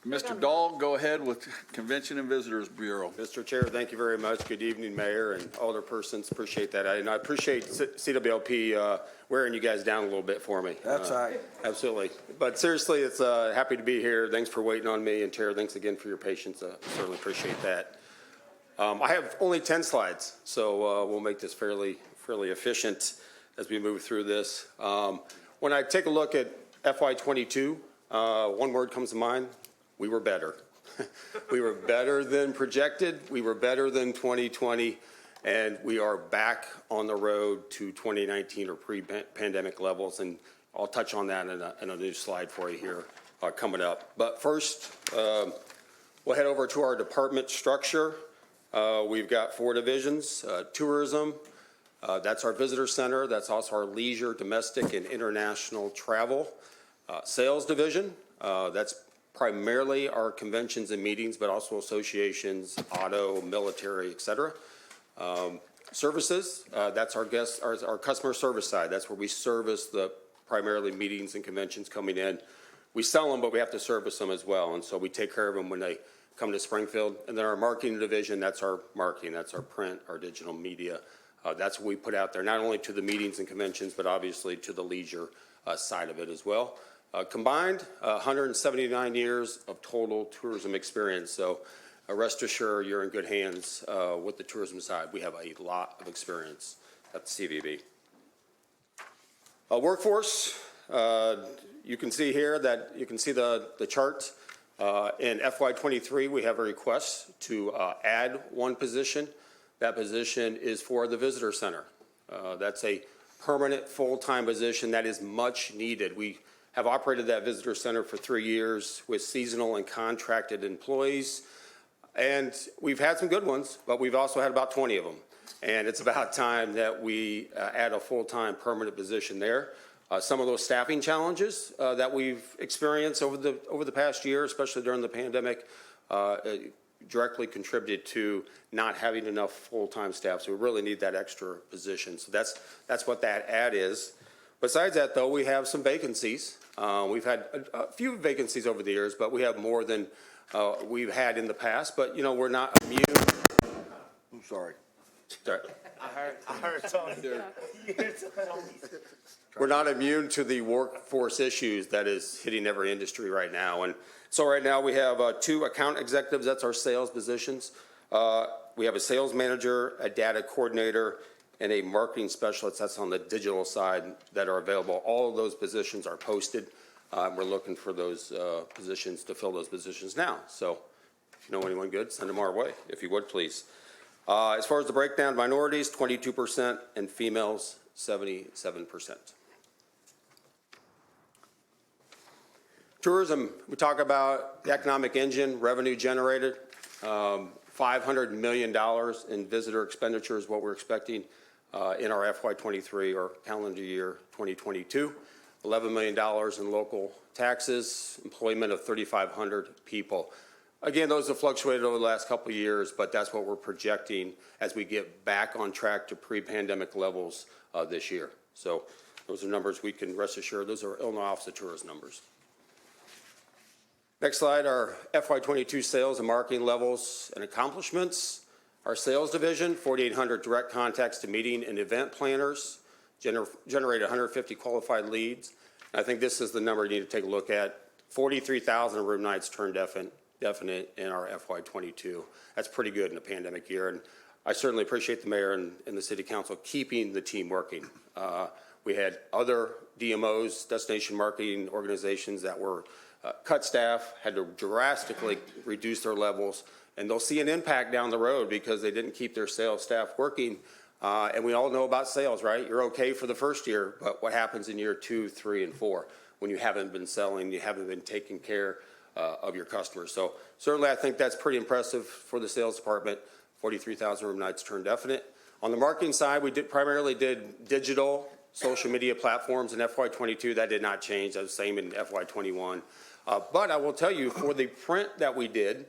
Mr. Dahl, go ahead with Convention and Visitors Bureau. Mr. Chair, thank you very much. Good evening, Mayor and alderpersons. Appreciate that. And I appreciate CWLP wearing you guys down a little bit for me. That's all right. Absolutely. But seriously, it's happy to be here. Thanks for waiting on me. And Chair, thanks again for your patience. Certainly appreciate that. I have only 10 slides, so we'll make this fairly efficient as we move through this. When I take a look at FY22, one word comes to mind: we were better. We were better than projected. We were better than 2020, and we are back on the road to 2019 or pre-pandemic levels. And I'll touch on that in a new slide for you here coming up. But first, we'll head over to our department structure. We've got 4 divisions: tourism. That's our visitor center. That's also our leisure, domestic, and international travel. Sales division. That's primarily our conventions and meetings, but also associations, auto, military, et cetera. Services, that's our customer service side. That's where we service the primarily meetings and conventions coming in. We sell them, but we have to service them as well. And so we take care of them when they come to Springfield. And then our marketing division, that's our marketing. That's our print, our digital media. That's what we put out there, not only to the meetings and conventions, but obviously to the leisure side of it as well. Combined, 179 years of total tourism experience. So rest assured you're in good hands with the tourism side. We have a lot of experience at the CVB. Workforce, you can see here that you can see the chart. In FY23, we have a request to add 1 position. That position is for the visitor center. That's a permanent full-time position that is much needed. We have operated that visitor center for 3 years with seasonal and contracted employees. And we've had some good ones, but we've also had about 20 of them. And it's about time that we add a full-time permanent position there. Some of those staffing challenges that we've experienced over the past year, especially during the pandemic, directly contributed to not having enough full-time staff. So we really need that extra position. So that's what that ad is. Besides that, though, we have some vacancies. We've had a few vacancies over the years, but we have more than we've had in the past. But, you know, we're not immune. I'm sorry. Sorry. I heard Tony. We're not immune to the workforce issues that is hitting every industry right now. And so right now we have 2 account executives. That's our sales positions. We have a sales manager, a data coordinator, and a marketing specialist. That's on the digital side that are available. All of those positions are posted. We're looking for those positions to fill those positions now. So if you know anyone good, send them our way, if you would, please. As far as the breakdown, minorities, 22%, and females, 77%. Tourism, we talk about the economic engine, revenue generated, $500 million in visitor expenditure is what we're expecting in our FY23 or calendar year 2022. $11 million in local taxes, employment of 3,500 people. Again, those have fluctuated over the last couple of years, but that's what we're projecting as we get back on track to pre-pandemic levels this year. So those are numbers we can rest assured. Those are Illinois Office of Tourism numbers. Next slide, our FY22 sales and marketing levels and accomplishments. Our sales division, 4,800 direct contacts to meeting and event planners, generated 150 qualified leads. And I think this is the number you need to take a look at. 43,000 room nights turned definite in our FY22. That's pretty good in a pandemic year. And I certainly appreciate the mayor and the city council keeping the team working. We had other DMOs, destination marketing organizations, that were cut staff, had to drastically reduce their levels, and they'll see an impact down the road because they didn't keep their sales staff working. And we all know about sales, right? You're okay for the first year, but what happens in year 2, 3, and 4 when you haven't been selling, you haven't been taking care of your customers? So certainly I think that's pretty impressive for the sales department. 43,000 room nights turned definite. On the marketing side, we primarily did digital social media platforms in FY22. That did not change. That was the same in FY21. But I will tell you, for the print that we did,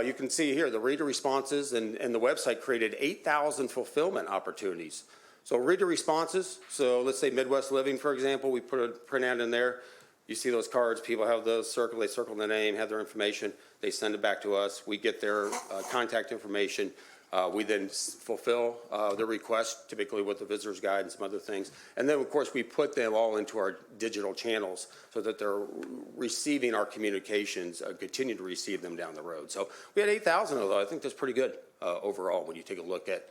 you can see here the reader responses and the website created 8,000 fulfillment opportunities. So reader responses, so let's say Midwest Living, for example, we put a printout in there. You see those cards, people have those circled, they circle the name, have their information, they send it back to us, we get their contact information. We then fulfill the request, typically with the visitor's guide and some other things. And then, of course, we put them all into our digital channels so that they're receiving our communications, continue to receive them down the road. So we had 8,000 of those. I think that's pretty good overall when you take a look at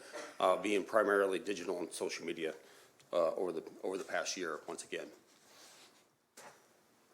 being primarily digital and social media over the past year, once again.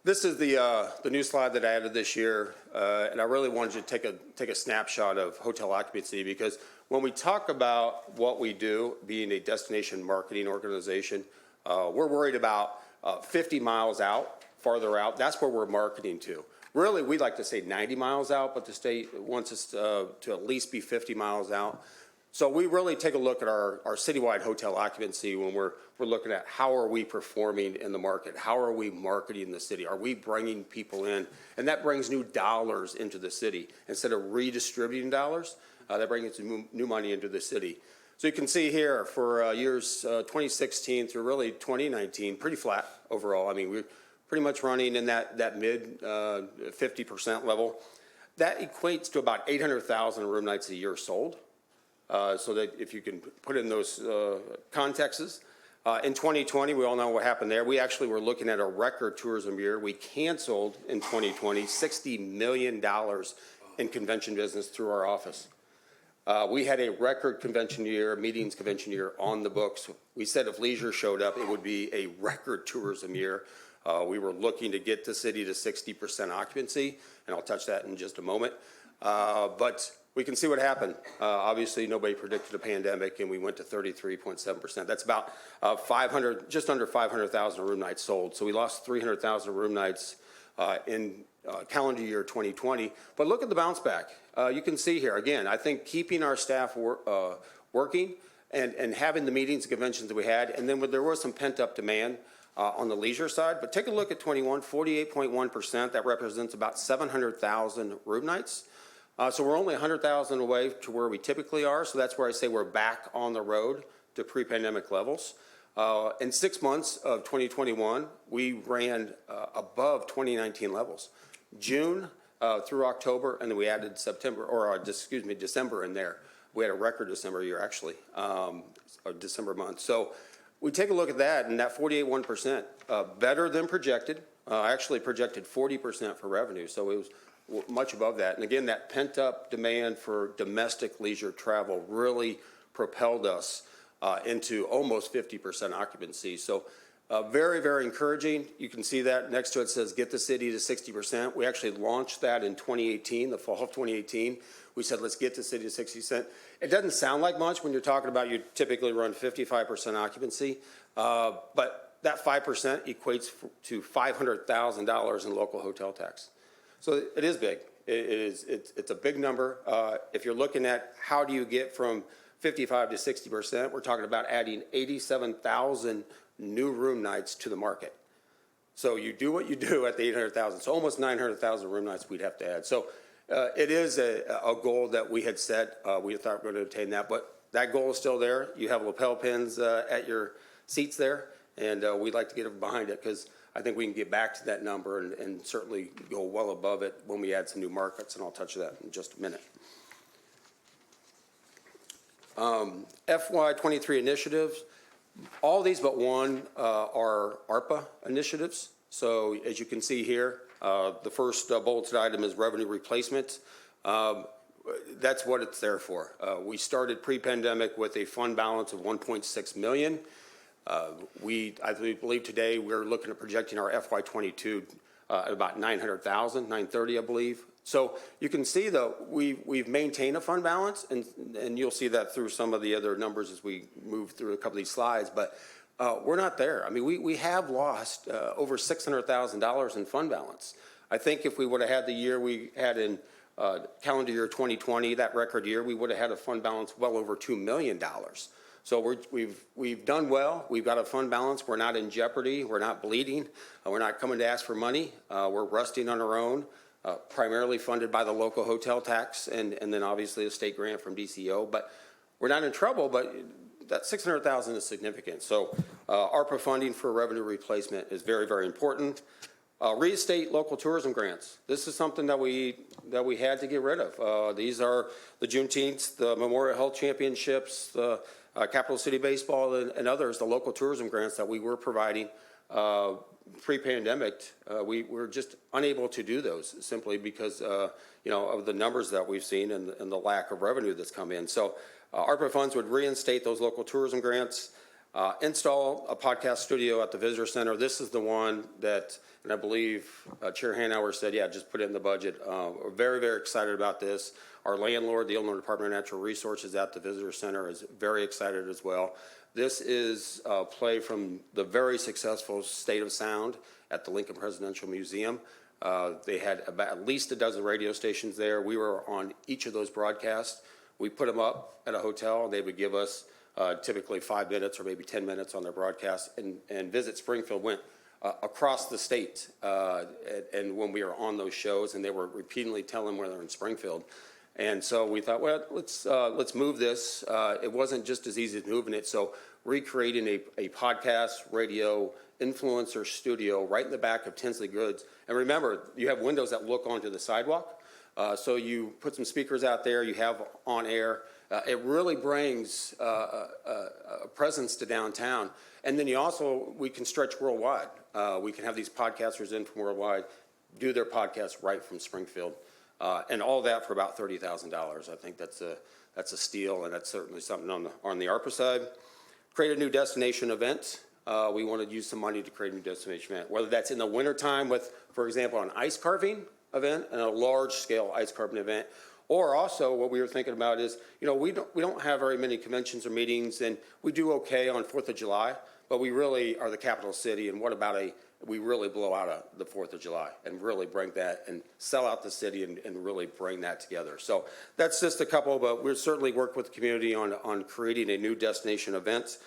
This is the new slide that I added this year, and I really wanted you to take a snapshot of hotel occupancy, because when we talk about what we do, being a destination marketing organization, we're worried about 50 miles out, farther out. That's where we're marketing to. Really, we'd like to say 90 miles out, but the state wants us to at least be 50 miles out. So we really take a look at our citywide hotel occupancy when we're looking at how are we performing in the market? How are we marketing the city? Are we bringing people in? And that brings new dollars into the city. Instead of redistributing dollars, that brings some new money into the city. So you can see here for years 2016 through really 2019, pretty flat overall. I mean, we're pretty much running in that mid 50% level. That equates to about 800,000 room nights a year sold. So that if you can put in those contexts. In 2020, we all know what happened there. We actually were looking at a record tourism year. We canceled in 2020 $60 million in convention business through our office. We had a record convention year, meetings convention year on the books. We said if leisure showed up, it would be a record tourism year. We were looking to get the city to 60% occupancy, and I'll touch that in just a moment. But we can see what happened. Obviously, nobody predicted a pandemic, and we went to 33.7%. That's about just under 500,000 room nights sold. So we lost 300,000 room nights in calendar year 2020. But look at the bounce back. You can see here, again, I think keeping our staff working and having the meetings and conventions that we had, and then there was some pent-up demand on the leisure side. But take a look at 21, 48.1%. That represents about 700,000 room nights. So we're only 100,000 away to where we typically are. So that's where I say we're back on the road to pre-pandemic levels. In 6 months of 2021, we ran above 2019 levels. June through October, and then we added December in there. We had a record December year, actually, or December month. So we take a look at that, and that 48.1%, better than projected. I actually projected 40% for revenue, so it was much above that. And again, that pent-up demand for domestic leisure travel really propelled us into almost 50% occupancy. So very, very encouraging. You can see that next to it says get the city to 60%. We actually launched that in 2018, the fall of 2018. We said, let's get the city to 60%. It doesn't sound like much when you're talking about you typically run 55% occupancy, but that 5% equates to $500,000 in local hotel tax. So it is big. It's a big number. If you're looking at how do you get from 55 to 60%, we're talking about adding 87,000 new room nights to the market. So you do what you do at the 800,000. So almost 900,000 room nights we'd have to add. So it is a goal that we had set. We thought we were going to attain that, but that goal is still there. You have lapel pins at your seats there, and we'd like to get behind it because I think we can get back to that number and certainly go well above it when we add some new markets, and I'll touch that in just a minute. FY23 initiatives, all these but one are ARPA initiatives. So as you can see here, the first bulleted item is revenue replacement. that's what it's there for. We started pre-pandemic with a fund balance of 1.6 million. I believe today we're looking at projecting our FY22 at about 900,000, 930, I believe. So you can see though, we've maintained a fund balance, and you'll see that through some of the other numbers as we move through a couple of these slides, but we're not there. I mean, we have lost over $600,000 in fund balance. I think if we would have had the year we had in calendar year 2020, that record year, we would have had a fund balance well over $2 million. So we've done well. We've got a fund balance. We're not in jeopardy. We're not bleeding. We're not coming to ask for money. We're resting on our own, primarily funded by the local hotel tax and then obviously a state grant from DCO. But we're not in trouble, but that $600,000 is significant. So ARPA funding for revenue replacement is very, very important. Reinstate local tourism grants. This is something that we had to get rid of. These are the Juneteenth, the Memorial Health Championships, the Capital City Baseball, and others, the local tourism grants that we were providing pre-pandemic. We were just unable to do those simply because of the numbers that we've seen and the lack of revenue that's come in. So ARPA funds would reinstate those local tourism grants. Install a podcast studio at the Visitor Center. This is the one that, and I believe Chair Hanauer said, yeah, just put it in the budget. We're very, very excited about this. Our landlord, the Illinois Department of Natural Resources at the Visitor Center, is very excited as well. This is a play from the very successful State of Sound at the Lincoln Presidential Museum. They had about at least a dozen radio stations there. We were on each of those broadcasts. We put them up at a hotel, and they would give us typically 5 minutes or maybe 10 minutes on their broadcast, and Visit Springfield went across the state, and when we were on those shows, and they were repeatedly telling where they're in Springfield. And so we thought, well, let's move this. It wasn't just as easy as moving it, so recreating a podcast, radio, influencer studio right in the back of Tinsley Goods. And remember, you have windows that look onto the sidewalk, so you put some speakers out there, you have on air. It really brings a presence to downtown. And then we can stretch worldwide. We can have these podcasters in from worldwide, do their podcast right from Springfield. And all that for about $30,000. I think that's a steal, and that's certainly something on the ARPA side. Create a new destination event. We want to use some money to create a new destination event, whether that's in the wintertime with, for example, an ice carving event and a large-scale ice carving event. Or also what we were thinking about is, we don't have very many conventions or meetings, and we do okay on 4th of July, but we really are the capital city, and what about we really blow out the 4th of July and really bring that and sell out the city and really bring that together. So that's just a couple, but we'll certainly work with the community on creating a new destination event.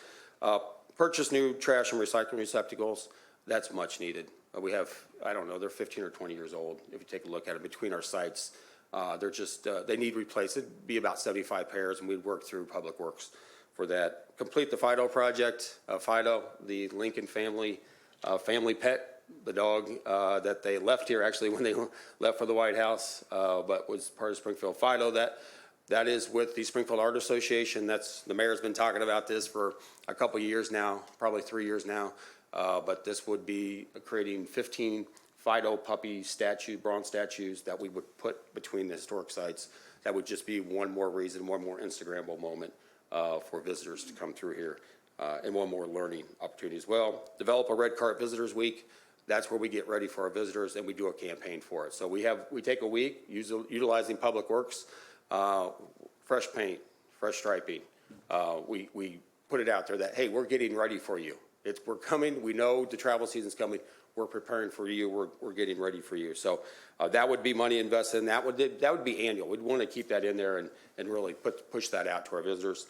Purchase new trash and recycling receptacles. That's much needed. We have, I don't know, they're 15 or 20 years old. If you take a look at it between our sites, they're just, they need replaced. It'd be about 75 pairs, and we'd work through Public Works for that. Complete the Fido project. Fido, the Lincoln family pet, the dog that they left here actually when they left for the White House, but was part of Springfield. Fido, that is with the Springfield Art Association. The mayor's been talking about this for a couple of years now, probably 3 years now, but this would be creating 15 Fido puppy bronze statues that we would put between the historic sites. That would just be one more reason, one more Instagrammable moment for visitors to come through here, and one more learning opportunity as well. Develop a Red Cart Visitors Week. That's where we get ready for our visitors, and we do a campaign for it. So we take a week utilizing Public Works, fresh paint, fresh striping. We put it out there that, hey, we're getting ready for you. We're coming. We know the travel season's coming. We're preparing for you. We're getting ready for you. So that would be money invested, and that would be annual. We'd want to keep that in there and really push that out to our visitors.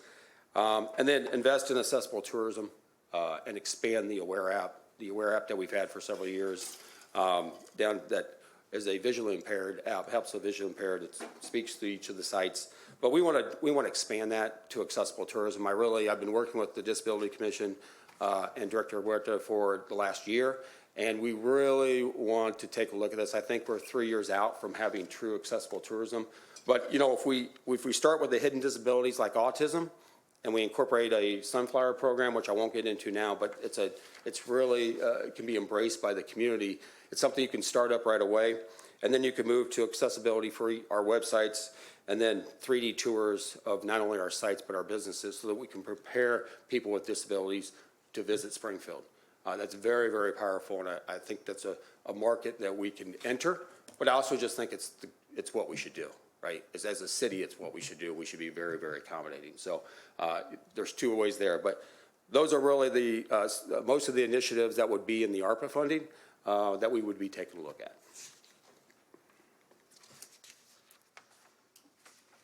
And then invest in accessible tourism and expand the Aware app. The Aware app that we've had for several years, that is a visually impaired app, helps the visually impaired. It speaks to each of the sites. But we want to expand that to accessible tourism. I've been working with the Disability Commission and Director Huerta for the last year. And we really want to take a look at this. I think we're 3 years out from having true accessible tourism. But, if we start with the hidden disabilities like autism, and we incorporate a sunflower program, which I won't get into now, but it's really, it can be embraced by the community. It's something you can start up right away. And then you can move to accessibility for our websites, and then 3D tours of not only our sites but our businesses so that we can prepare people with disabilities to visit Springfield. That's very, very powerful, and I think that's a market that we can enter, but I also just think it's what we should do, right? As a city, it's what we should do. We should be very, very accommodating. So there's two ways there, but those are really the most of the initiatives that would be in the ARPA funding that we would be taking a look at.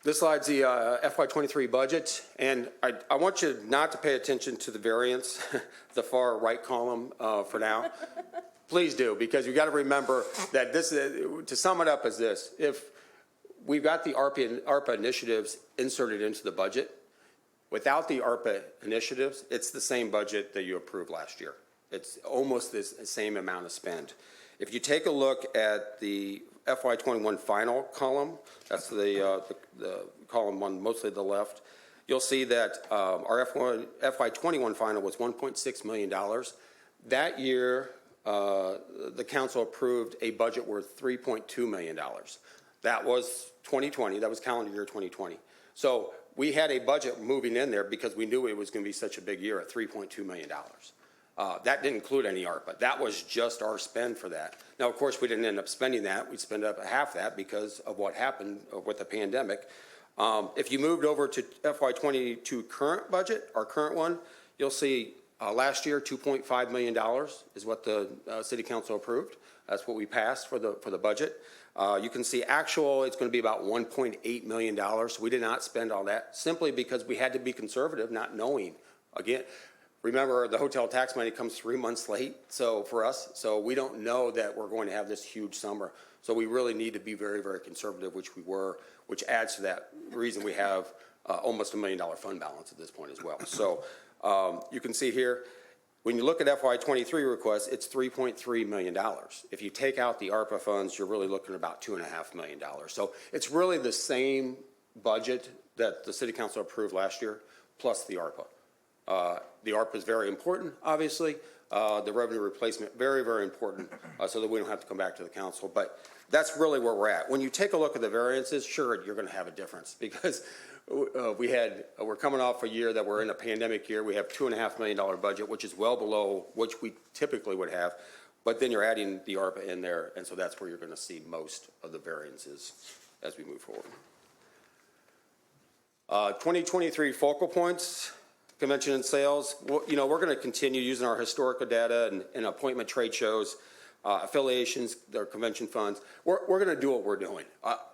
This slide's the FY23 budget, and I want you not to pay attention to the variance, the far right column for now. Please do, because you got to remember that this is, to sum it up as this, if we've got the ARPA initiatives inserted into the budget, without the ARPA initiatives, it's the same budget that you approved last year. It's almost the same amount of spend. If you take a look at the FY21 final column, that's the column on mostly the left, you'll see that our FY21 final was $1.6 million. That year, the council approved a budget worth $3.2 million. That was 2020, that was calendar year 2020. So we had a budget moving in there because we knew it was going to be such a big year at $3.2 million. That didn't include any ARPA. That was just our spend for that. Now, of course, we didn't end up spending that. We spent up half that because of what happened with the pandemic. If you moved over to FY22 current budget, our current one, you'll see last year $2.5 million is what the City Council approved. That's what we passed for the budget. You can see actual, it's going to be about $1.8 million. So we did not spend all that simply because we had to be conservative, not knowing. Again, remember, the hotel tax money comes 3 months late, so for us, so we don't know that we're going to have this huge summer. So we really need to be very, very conservative, which we were, which adds to that reason we have almost $1 million fund balance at this point as well. So you can see here, when you look at FY23 requests, it's $3.3 million. If you take out the ARPA funds, you're really looking at about $2.5 million. So it's really the same budget that the City Council approved last year, plus the ARPA. The ARPA is very important, obviously. The revenue replacement, very, very important, so that we don't have to come back to the council. But that's really where we're at. When you take a look at the variances, sure, you're going to have a difference because we're coming off a year that we're in a pandemic year. We have $2.5 million budget, which is well below which we typically would have. But then you're adding the ARPA in there, and so that's where you're going to see most of the variances as we move forward. 2023 focal points. Convention and sales, we're going to continue using our historical data and appointment trade shows, affiliations, their convention funds. We're going to do what we're doing.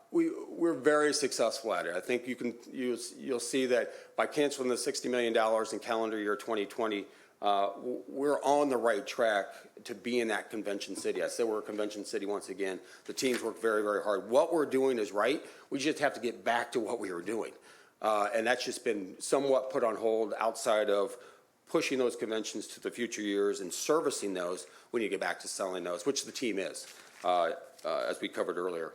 We're very successful at it. I think you'll see that by canceling the $60 million in calendar year 2020, we're on the right track to be in that convention city. I said we're a convention city once again. The teams work very, very hard. What we're doing is right. We just have to get back to what we were doing. And that's just been somewhat put on hold outside of pushing those conventions to the future years and servicing those when you get back to selling those, which the team is, as we covered earlier.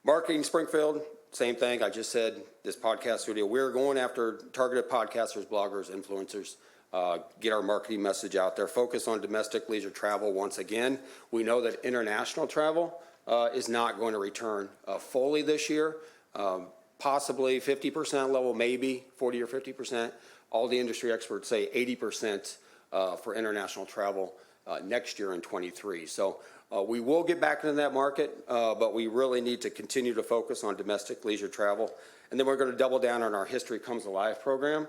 Marketing Springfield, same thing. I just said this podcast studio. We're going after targeted podcasters, bloggers, influencers, get our marketing message out there. Focus on domestic leisure travel once again. We know that international travel is not going to return fully this year. Possibly 50% level, maybe 40 or 50%. All the industry experts say 80% for international travel next year in 23. So we will get back into that market, but we really need to continue to focus on domestic leisure travel. And then we're going to double down on our History Comes Alive program.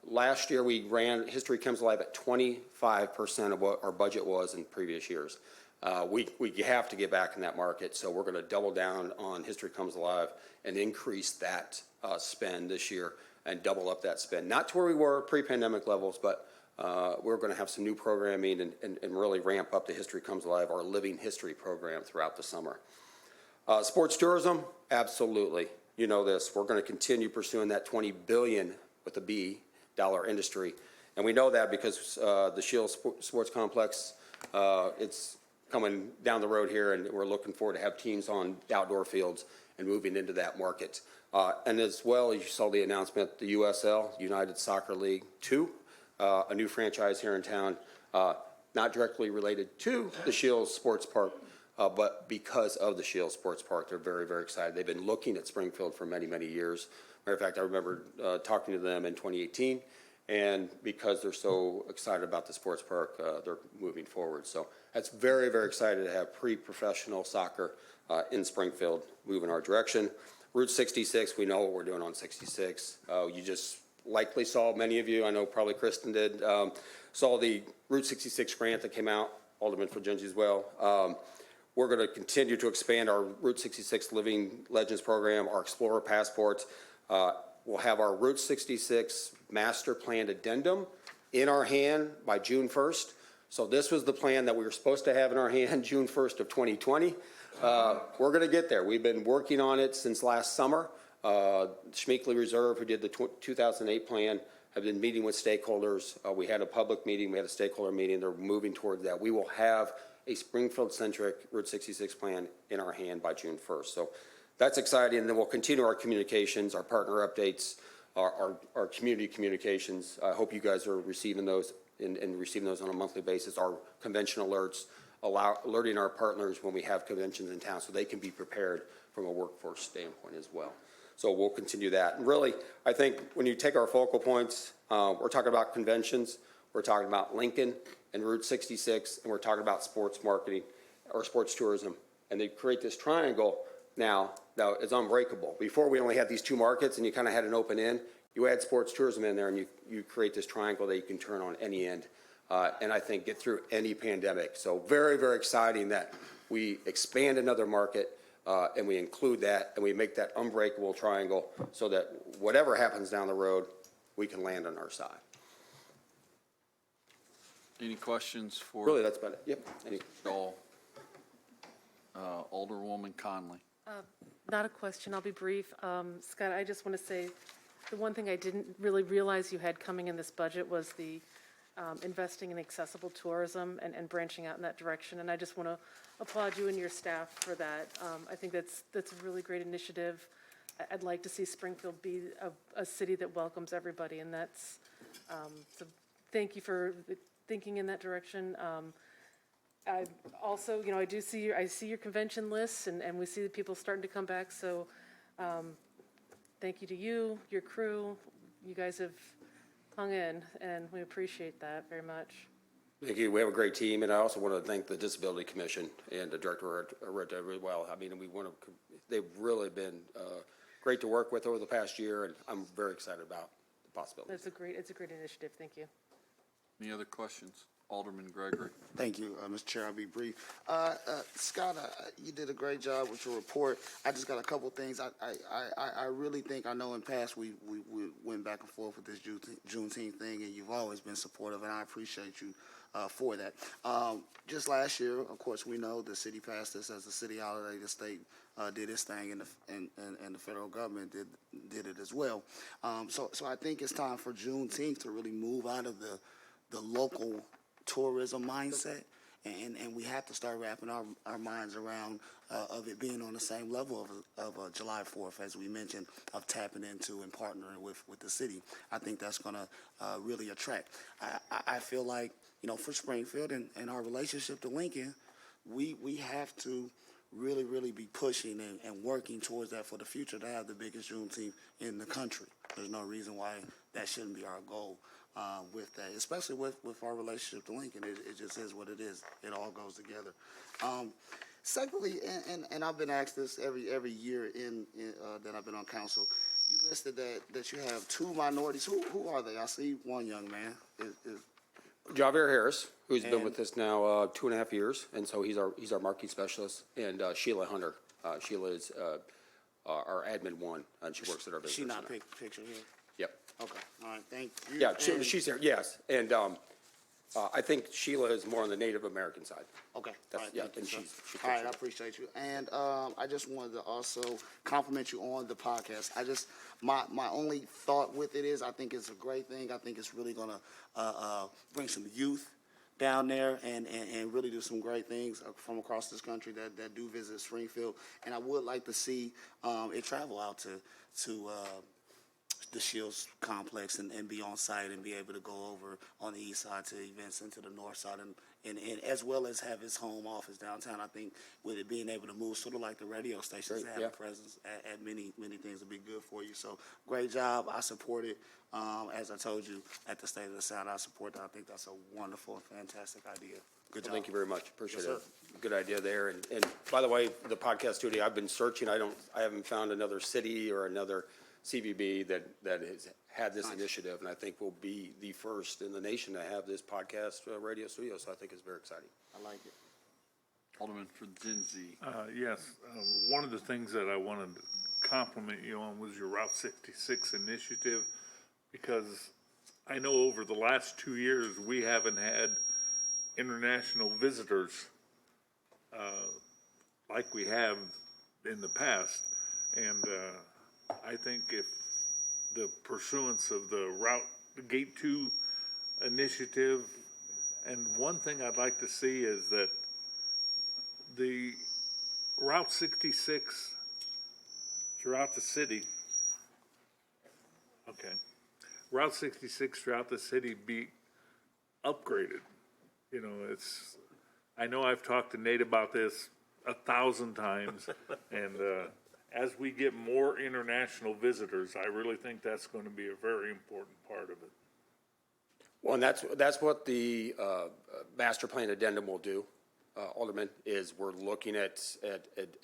Last year we ran History Comes Alive at 25% of what our budget was in previous years. We have to get back in that market, so we're going to double down on History Comes Alive and increase that spend this year and double up that spend. Not to where we were pre-pandemic levels, but we're going to have some new programming and really ramp up the History Comes Alive, our Living History program throughout the summer. Sports tourism, absolutely. You know this. We're going to continue pursuing that $20 billion with a B dollar industry. And we know that because the Shields Sports Complex, it's coming down the road here, and we're looking forward to have teams on outdoor fields and moving into that market. And as well, as you saw the announcement, the USL, United Soccer League 2, a new franchise here in town, not directly related to the Shields Sports Park, but because of the Shield Sports Park, they're very, very excited. They've been looking at Springfield for many, many years. Matter of fact, I remember talking to them in 2018, and because they're so excited about the sports park, they're moving forward. So that's very, very excited to have pre-professional soccer in Springfield moving our direction. Route 66, we know what we're doing on 66. You just likely saw, many of you, I know probably Kristen did, saw the Route 66 grant that came out, Alderman Fugenzi as well. We're going to continue to expand our Route 66 Living Legends program, our Explorer Passports. We'll have our Route 66 Master Plan Addendum in our hand by June 1st. So this was the plan that we were supposed to have in our hand June 1st of 2020. We're going to get there. We've been working on it since last summer. Schmeekley Reserve, who did the 2008 plan, have been meeting with stakeholders. We had a public meeting. We had a stakeholder meeting. They're moving towards that. We will have a Springfield-centric Route 66 plan in our hand by June 1st. So that's exciting. And then we'll continue our communications, our partner updates, our community communications. I hope you guys are receiving those and receiving those on a monthly basis. Our convention alerts, alerting our partners when we have conventions in town so they can be prepared from a workforce standpoint as well. So we'll continue that. And really, I think when you take our focal points, we're talking about conventions, we're talking about Lincoln and Route 66, and we're talking about sports marketing or sports tourism. And they create this triangle now it's unbreakable. Before we only had these two markets and you kind of had an open end. You add sports tourism in there and you create this triangle that you can turn on any end and I think get through any pandemic. So very, very exciting that we expand another market and we include that and we make that unbreakable triangle so that whatever happens down the road, we can land on our side. Any questions for? Really, that's about it. Yep. Joel? Alderwoman Conley. Not a question, I'll be brief. Scott, I just want to say, the one thing I didn't really realize you had coming in this budget was the investing in accessible tourism and branching out in that direction. And I just want to applaud you and your staff for that. I think that's a really great initiative. I'd like to see Springfield be a city that welcomes everybody, and that's, so thank you for thinking in that direction. I also, I see your convention lists, and we see the people starting to come back, so thank you to you, your crew. You guys have hung in, and we appreciate that very much. Thank you. We have a great team, and I also want to thank the Disability Commission and the director Rita really well. I mean, they've really been great to work with over the past year, and I'm very excited about the possibilities. It's a great initiative. Thank you. Any other questions? Alderman Gregory. Thank you, Mr. Chair. I'll be brief. Scott, you did a great job with your report. I just got a couple things. I really think, I know in past we went back and forth with this Juneteenth thing, and you've always been supportive, and I appreciate you for that. Just last year, of course, we know the city passed this as a city holiday. The state did its thing, and the federal government did it as well. So I think it's time for Juneteenth to really move out of the local tourism mindset, and we have to start wrapping our minds around of it being on the same level of July 4th, as we mentioned, of tapping into and partnering with the city. I think that's going to really attract. I feel like, for Springfield and our relationship to Lincoln, we have to really, really be pushing and working towards that for the future, to have the biggest Juneteenth in the country. There's no reason why that shouldn't be our goal. With that, especially with our relationship to Lincoln. It just is what it is. It all goes together. Secondly, and I've been asked this every year that I've been on council, you listed that you have two minorities. Who are they? I see one young man. Javier Harris, who's been with us now 2.5 years, and so he's our marketing specialist, and Sheila Hunter. Sheila is our admin one, and she works at our business. She not pictured here? Yep. Okay, all right, thank you. Yeah, she's there, yes. And I think Sheila is more on the Native American side. Okay, all right, yeah, thank you, and sir. she's All right, I appreciate you. And I just wanted to also compliment you on the podcast. My only thought with it is I think it's a great thing. I think it's really going to bring some youth down there and really do some great things from across this country that do visit Springfield. And I would like to see it travel out to the Shields complex and be on site and be able to go over on the east side to events and to the north side and as well as have his home office downtown. I think with it being able to move, sort of like the radio stations, Great, have yeah. a presence at many things would be good for you. So great job. I support it. As I told you at the State of the Sound, I support that. I think that's a wonderful and fantastic idea. Good Well, job. thank you very much. Appreciate Yes, it. Good idea there. And by the way, the podcast studio, I've been searching. I haven't found another city or another CVB that has had this initiative, and I think we'll be the first in the nation to have this podcast radio studio. So I think it's very exciting. I like it. Alderman Franzenzi. Yes, one of the things that I wanted to compliment you on was your Route 66 initiative, because I know over the last 2 years, we haven't had international visitors like we have in the past. And I think if the pursuance of the Gate 2 initiative, and one thing I'd like to see is that the Route 66 throughout the city, Route 66 throughout the city be upgraded. You know, I know I've talked to Nate about this 1,000 times, and as we get more international visitors, I really think that's going to be a very important part of it. Well, and that's what the master plan addendum will do, Alderman, is we're looking at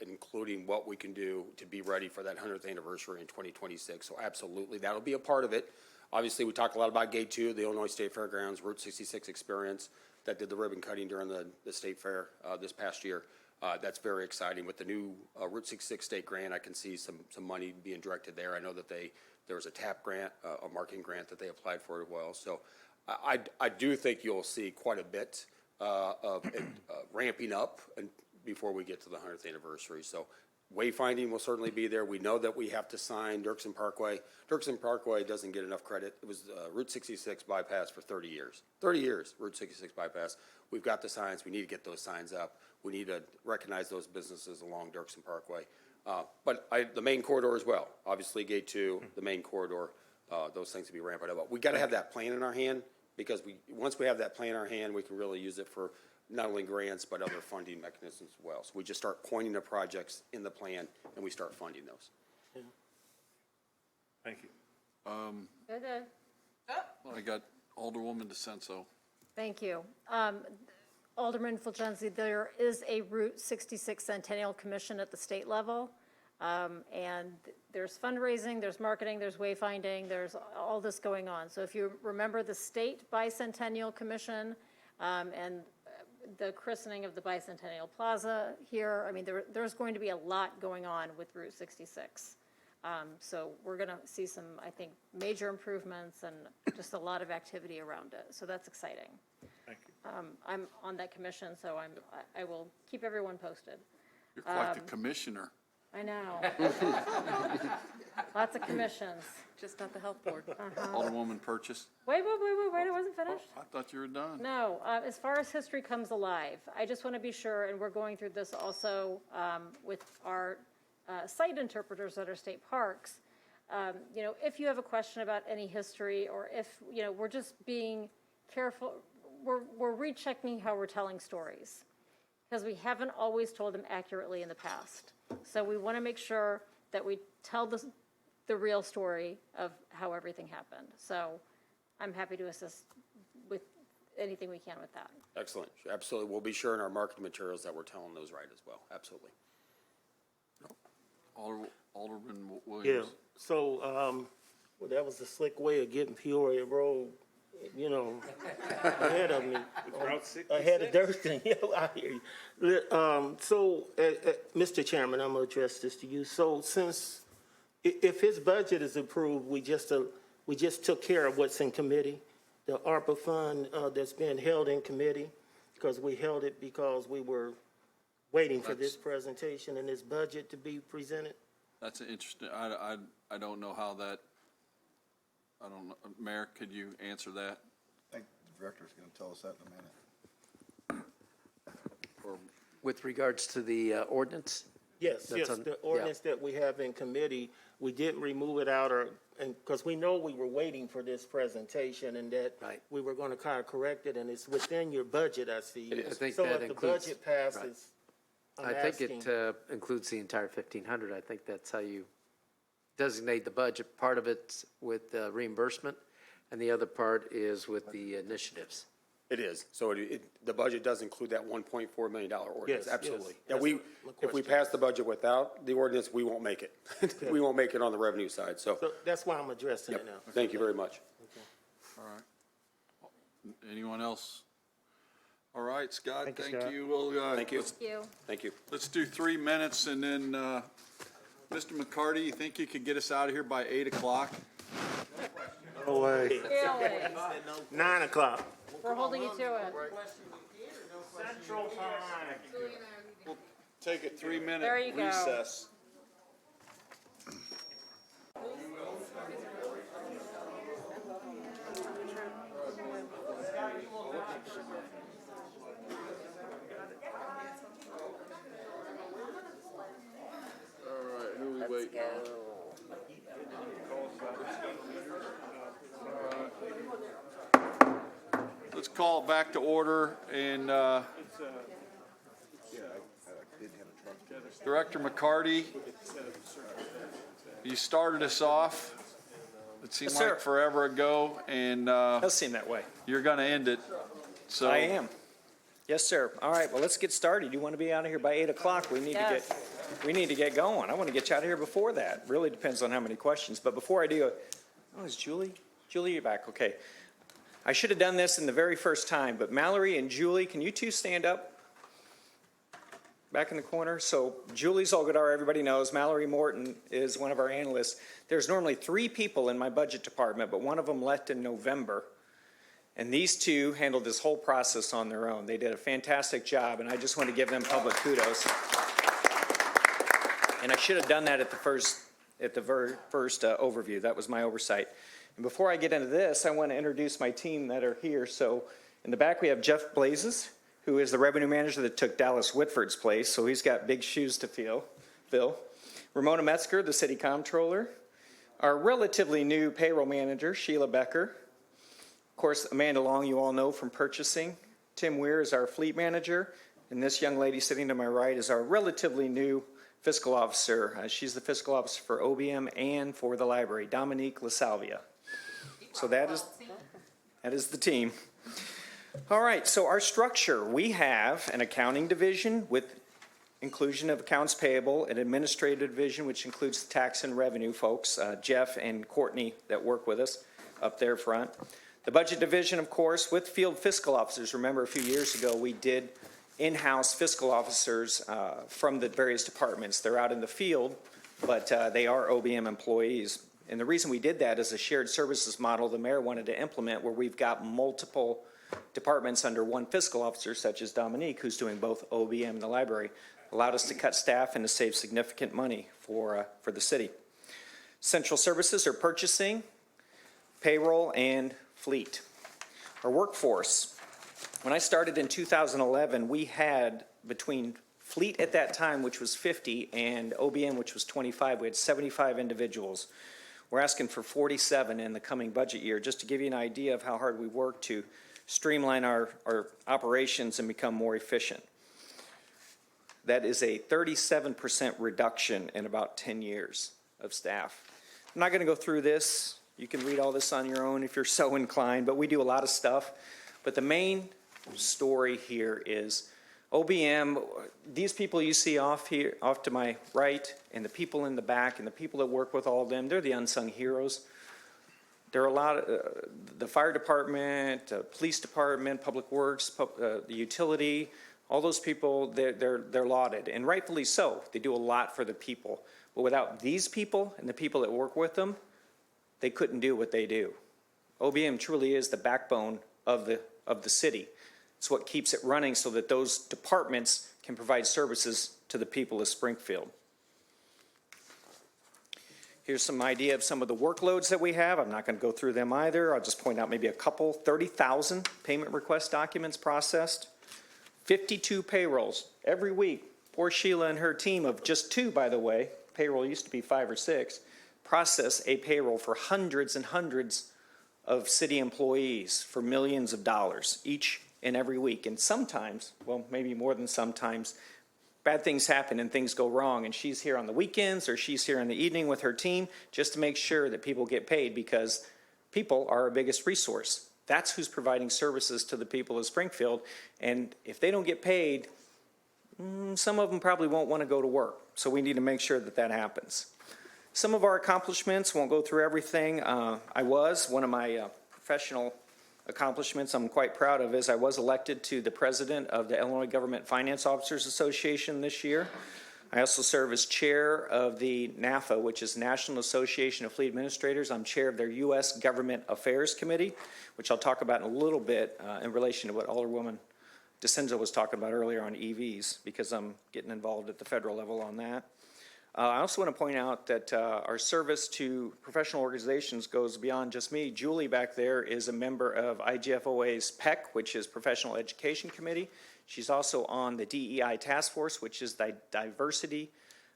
including what we can do to be ready for that 100th anniversary in 2026. So absolutely, that'll be a part of it. Obviously, we talked a lot about Gate 2, the Illinois State Fairgrounds Route 66 experience that did the ribbon cutting during the state fair this past year. That's very exciting. With the new Route 66 state grant, I can see some money being directed there. I know that there was a TAP grant, a marketing grant that they applied for as well. So I do think you'll see quite a bit of it, ramping up before we get to the 100th anniversary. So wayfinding will certainly be there. We know that we have to sign Dirksen Parkway. Dirksen Parkway doesn't get enough credit. It was Route 66 bypass for 30 years. 30 years, Route 66 bypass. We've got the signs. We need to get those signs up. We need to recognize those businesses along Dirksen Parkway. But the main corridor as well. Obviously, Gate 2, the main corridor, those things to be ramped up. But we got to have that plan in our hand, because once we have that plan in our hand, we can really use it for not only grants, but other funding mechanisms as well. So we just start pointing to projects in the plan, and we start funding those. Thank you. Good. I got Alderwoman DeCenso. Thank you. Alderman Fulgenzi, there is a Route 66 Centennial Commission at the state level. And there's fundraising, there's marketing, there's wayfinding, there's all this going on. So if you remember the State Bicentennial Commission and the christening of the Bicentennial Plaza here, I mean, there's going to be a lot going on with Route 66. So we're going to see some, I think, major improvements and just a lot of activity around it. So that's exciting. Thank you. I'm on that commission, so I will keep everyone posted. You're quite the commissioner. I know. Lots of commissions. Just not the health board. Alderwoman Purchase. Wait, it wasn't finished? I thought you were done. No, as far as history comes alive, I just want to be sure, and we're going through this also with our site interpreters at our state parks. You know, if you have a question about any history, or if, you know, we're just being careful, we're rechecking how we're telling stories, because we haven't always told them accurately in the past. So we want to make sure that we tell the real story of how everything happened. So I'm happy to assist with anything we can with that. Excellent. Absolutely. We'll be sure in our marketing materials that we're telling those right as well. Absolutely. Alderman Yeah, Williams. so, well, that was a slick way of getting Peoria Road, you know, ahead of me. Route 66? Ahead of Dirksen, yeah, I hear you. So, Mr. Chairman, I'm gonna address this to you. So since, if his budget is approved, we just took care of what's in committee, the ARPA fund, that's been held in committee, because we held it because we were waiting for this presentation and this budget to be presented. That's interesting. I don't know how that, I don't know. Mayor, could you answer that? I think the director's going to tell us that in a minute. With regards to the ordinance? Yes, That's on- the ordinance that we have in committee, we didn't remove it out or and, because we know we were waiting for this presentation and that Right. we were gonna kind of correct it, and it's within your budget, I see. I think So that if the includes- budget passes, I'm I think asking. it includes the entire 1,500. I think that's how you designate the budget. Part of it's with reimbursement, and the other part is with the initiatives. It is. So the budget does include that $1.4 million ordinance, Yes, absolutely. yes. Yeah, That's my if we question. pass the budget without the ordinance, we won't make it. We won't make it on the revenue side, so, So that's why I'm addressing yep. it now. Thank you very much. All right. Anyone else? All right, Scott, Thank you, thank Scott. you. We'll, Thank you. You. Thank you. let's do 3 minutes, and then, Mr. McCarty, you think you could get us out of here by 8 o'clock? No way. Really? 9 o'clock. We're holding you to it. Take a 3-minute There you go. recess. All right, who we waiting on? Let's call it back to order, and Director McCarty, you started us off. It seemed Yes, sir. like forever ago, and Does seem that way. you're going to end it. So I am. Yes, sir. All right, well, let's get started. You want to be out of here by 8 o'clock? We need to get going. I want to get you out of here before that. Really depends on how many questions. But before I do, is Julie? Julie, you're back. Okay. I should have done this in the very first time, but Mallory and Julie, can you two stand up? Back in the corner. So Julie Zolgadar, everybody knows. Mallory Morton is one of our analysts. There's normally 3 people in my budget department, but one of them left in November. And these two handled this whole process on their own. They did a fantastic job, and I just want to give them public kudos. And I should have done that at the very first overview. That was my oversight. And before I get into this, I want to introduce my team that are here. So in the back, we have Jeff Blazes, who is the revenue manager that took Dallas Whitford's place. So he's got big shoes to fill. Ramona Metzger, the city comptroller. Our relatively new payroll manager, Sheila Becker. Of course, Amanda Long, you all know from purchasing. Tim Weir is our fleet manager. And this young lady sitting to my right is our relatively new fiscal officer. She's the fiscal officer for OBM and for the library, Dominique LaSalvia. So that is the team. All right, so our structure, we have an accounting division with inclusion of accounts payable, an administrative division, which includes the tax and revenue folks, Jeff and Courtney that work with us up there front. The budget division, of course, with field fiscal officers. Remember, a few years ago, we did in-house fiscal officers from the various departments. They're out in the field, but they are OBM employees. And the reason we did that is a shared services model the mayor wanted to implement, where we've got multiple departments under one fiscal officer, such as Dominique, who's doing both OBM and the library, allowed us to cut staff and to save significant money for the city. Central services are purchasing, payroll, and fleet. Our workforce. When I started in 2011, we had between fleet at that time, which was 50, and OBM, which was 25, we had 75 individuals. We're asking for 47 in the coming budget year, just to give you an idea of how hard we work to streamline our operations and become more efficient. That is a 37% reduction in about 10 years of staff. I'm not going to go through this. You can read all this on your own if you're so inclined, but we do a lot of stuff. But the main story here is OBM, these people you see off to my right, and the people in the back, and the people that work with all of them, they're the unsung heroes. There are a lot of, the fire department, police department, public works, the utility, all those people, they're lauded, and rightfully so. They do a lot for the people. But without these people and the people that work with them, they couldn't do what they do. OBM truly is the backbone of the city. It's what keeps it running so that those departments can provide services to the people of Springfield. Here's some idea of some of the workloads that we have. I'm not going to go through them either. I'll just point out maybe a couple. 30,000 payment request documents processed. 52 payrolls every week. Poor Sheila and her team of just 2, by the way. Payroll used to be 5 or 6. process a payroll for hundreds and hundreds of city employees for millions of dollars each and every week. And sometimes, well, maybe more than sometimes, bad things happen and things go wrong, and she's here on the weekends or she's here in the evening with her team just to make sure that people get paid, because people are our biggest resource. That's who's providing services to the people of Springfield, and if they don't get paid, some of them probably won't want to go to work. So we need to make sure that that happens. Some of our accomplishments, won't go through everything. One of my professional accomplishments I'm quite proud of is I was elected to the president of the Illinois Government Finance Officers Association this year. I also serve as chair of the NAFA, which is National Association of Fleet Administrators. I'm chair of their U.S. Government Affairs Committee, which I'll talk about in a little bit in relation to what Alderwoman DeCenzo was talking about earlier on EVs, because I'm getting involved at the federal level on that. I also want to point out that our service to professional organizations goes beyond just me. Julie back there is a member of IGFOA's PEC, which is Professional Education Committee. She's also on the DEI Task Force, which is the Diversity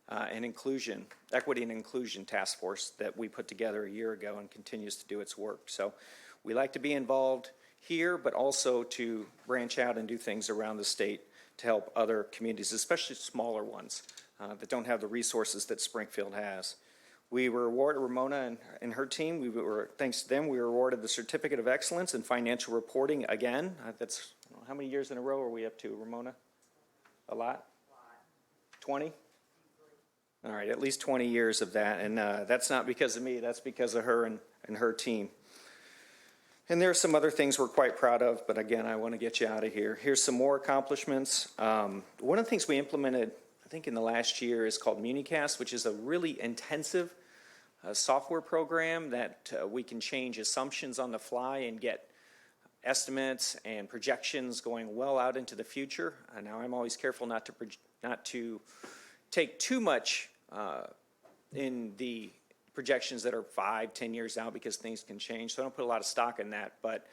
and Inclusion, Equity and Inclusion Task Force that we put together a year ago and continues to do its work. So we like to be involved here, but also to branch out and do things around the state to help other communities, especially smaller ones that don't have the resources that Springfield has. We were awarded, Ramona and her team, thanks to them, we were awarded the Certificate of Excellence in Financial Reporting again. That's, how many years in a row are we up to, Ramona? A lot? 20? All right, at least 20 years of that, and that's not because of me, that's because of her and her team. And there are some other things we're quite proud of, but again, I want to get you out of here. Here's some more accomplishments. One of the things we implemented, I think in the last year, is called Municast, which is a really intensive software program that we can change assumptions on the fly and get estimates and projections going well out into the future. Now, I'm always careful not to take too much in the projections that are 5-10 years out, because things can change. So I don't put a lot of stock in that, but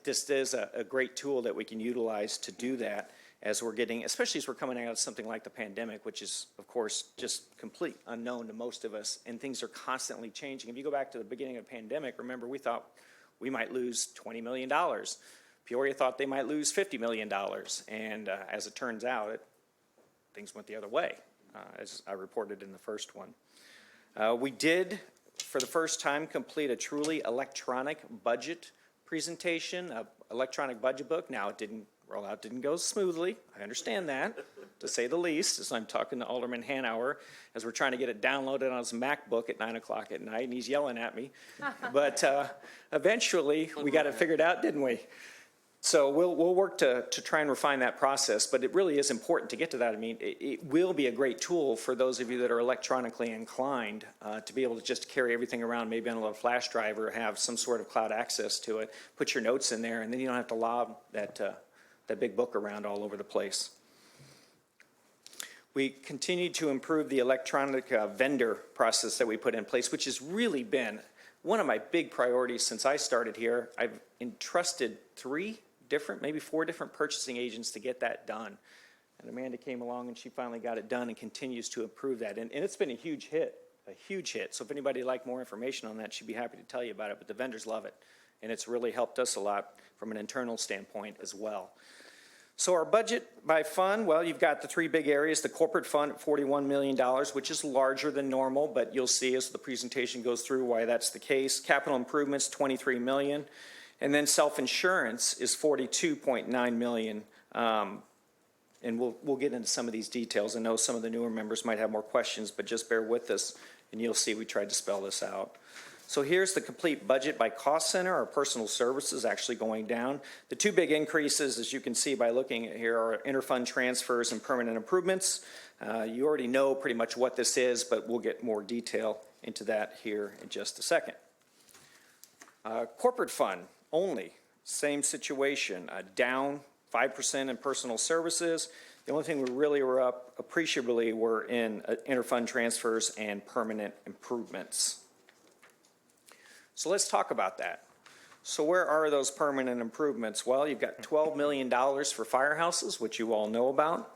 this is a great tool that we can utilize to do that as we're getting, especially as we're coming out of something like the pandemic, which is, of course, just complete unknown to most of us, and things are constantly changing. If you go back to the beginning of the pandemic, remember, we thought we might lose $20 million. Peoria thought they might lose $50 million, and as it turns out, things went the other way, as I reported in the first one. We did, for the first time, complete a truly electronic budget presentation, electronic budget book. Now, it didn't roll out, didn't go smoothly. I understand that, to say the least, as I'm talking to Alderman Hanauer, as we're trying to get it downloaded on his MacBook at 9 o'clock at night, and he's yelling at me. But eventually, we got it figured out, didn't we? So we'll work to try and refine that process, but it really is important to get to that. I mean, it will be a great tool for those of you that are electronically inclined to be able to just carry everything around, maybe on a little flash drive, or have some sort of cloud access to it, put your notes in there, and then you don't have to lob that big book around all over the place. We continue to improve the electronic vendor process that we put in place, which has really been one of my big priorities since I started here. I've entrusted 4 different purchasing agents to get that done. And Amanda came along and she finally got it done and continues to improve that. And it's been a huge hit. So if anybody would like more information on that, she'd be happy to tell you about it. But the vendors love it. And it's really helped us a lot from an internal standpoint as well. So our budget by fund, well, you've got the 3 big areas. The corporate fund at $41 million, which is larger than normal, but you'll see as the presentation goes through why that's the case. Capital improvements, $23 million. And then self-insurance is $42.9 million. And we'll get into some of these details. I know some of the newer members might have more questions, but just bear with us, and you'll see we tried to spell this out. So here's the complete budget by cost center. Our personal services actually going down. The 2 big increases, as you can see by looking at here, are interfund transfers and permanent improvements. You already know pretty much what this is, but we'll get more detail into that here in just a second. Corporate fund only, same situation, down 5% in personal services. The only thing we really were up appreciably were in interfund transfers and permanent improvements. So let's talk about that. So where are those permanent improvements? Well, you've got $12 million for firehouses, which you all know about.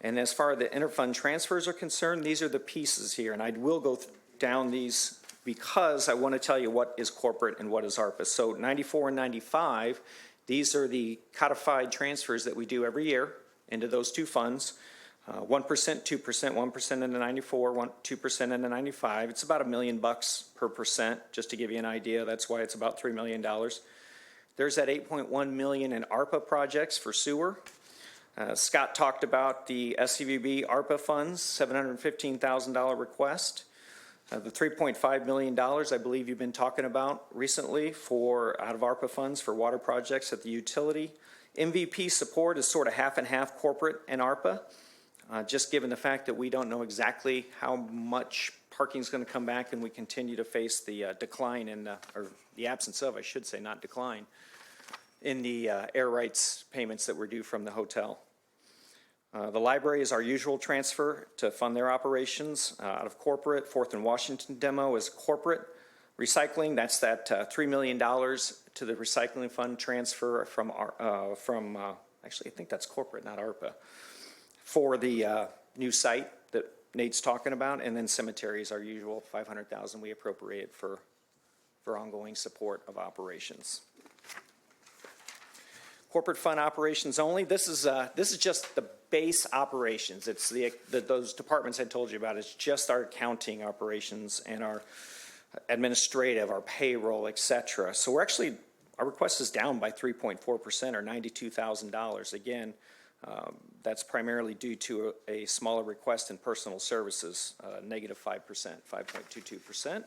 And as far as the interfund transfers are concerned, these are the pieces here. And I will go down these because I want to tell you what is corporate and what is ARPA. So 94 and 95, these are the codified transfers that we do every year into those two funds. 1%, 2%, 1% in the 94, 2% in the 95. It's about $1 million per percent, just to give you an idea. That's why it's about $3 million. There's that 8.1 million in ARPA projects for sewer. Scott talked about the SCVB ARPA funds, $715,000 request. The $3.5 million I believe you've been talking about recently for out of ARPA funds for water projects at the utility. MVP support is sort of half and half corporate and ARPA. Just given the fact that we don't know exactly how much parking is going to come back and we continue to face the decline in, or the absence of, I should say, not decline, in the air rights payments that were due from the hotel. The library is our usual transfer to fund their operations out of corporate. Fourth and Washington demo is corporate. Recycling, that's that $3 million to the recycling fund transfer from actually, I think that's corporate, not ARPA, for the new site that Nate's talking about. And then cemeteries, our usual $500,000 we appropriated for ongoing support of operations. Corporate fund operations only. This is just the base operations. It's those departments I told you about. It's just our accounting operations and our administrative, our payroll, et cetera. So our request is down by 3.4% or $92,000. Again, that's primarily due to a smaller request in personal services, negative 5%, 5.22%.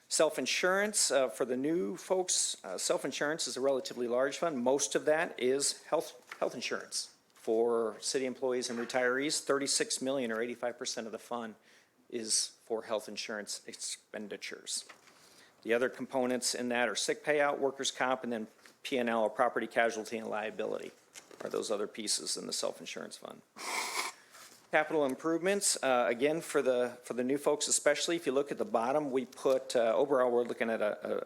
Self-insurance, for the new folks, self-insurance is a relatively large fund. Most of that is health insurance for city employees and retirees. $36 million or 85% of the fund is for health insurance expenditures. The other components in that are sick payout, workers' comp, and then P&L or property casualty and liability are those other pieces in the self-insurance fund. Capital improvements, again, for the new folks especially, if you look at the bottom, we put, overall, we're looking at a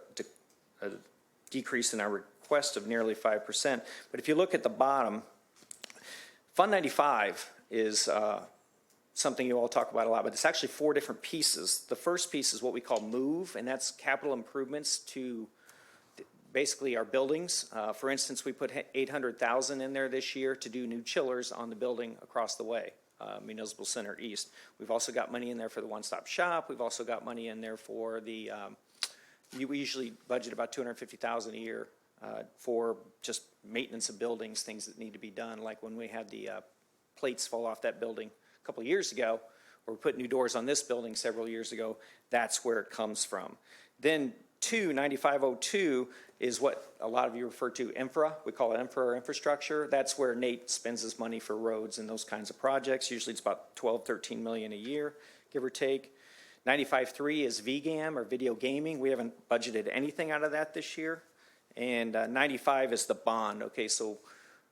decrease in our request of nearly 5%. But if you look at the bottom, Fund 95 is something you all talk about a lot, but it's actually 4 different pieces. The first piece is what we call MOVE, and that's capital improvements to basically our buildings. For instance, we put $800,000 in there this year to do new chillers on the building across the way. Municipal Center East. We've also got money in there for the one-stop shop. We've also got money in there for the, we usually budget about $250,000 a year for just maintenance of buildings, things that need to be done. Like when we had the plates fall off that building a couple of years ago, or we put new doors on this building several years ago, that's where it comes from. Then 9502 is what a lot of you refer to infra. We call it infra or infrastructure. That's where Nate spends his money for roads and those kinds of projects. Usually it's about 13 million a year, give or take. 95.3 is VGAM or video gaming. We haven't budgeted anything out of that this year. And 95 is the bond. Okay, so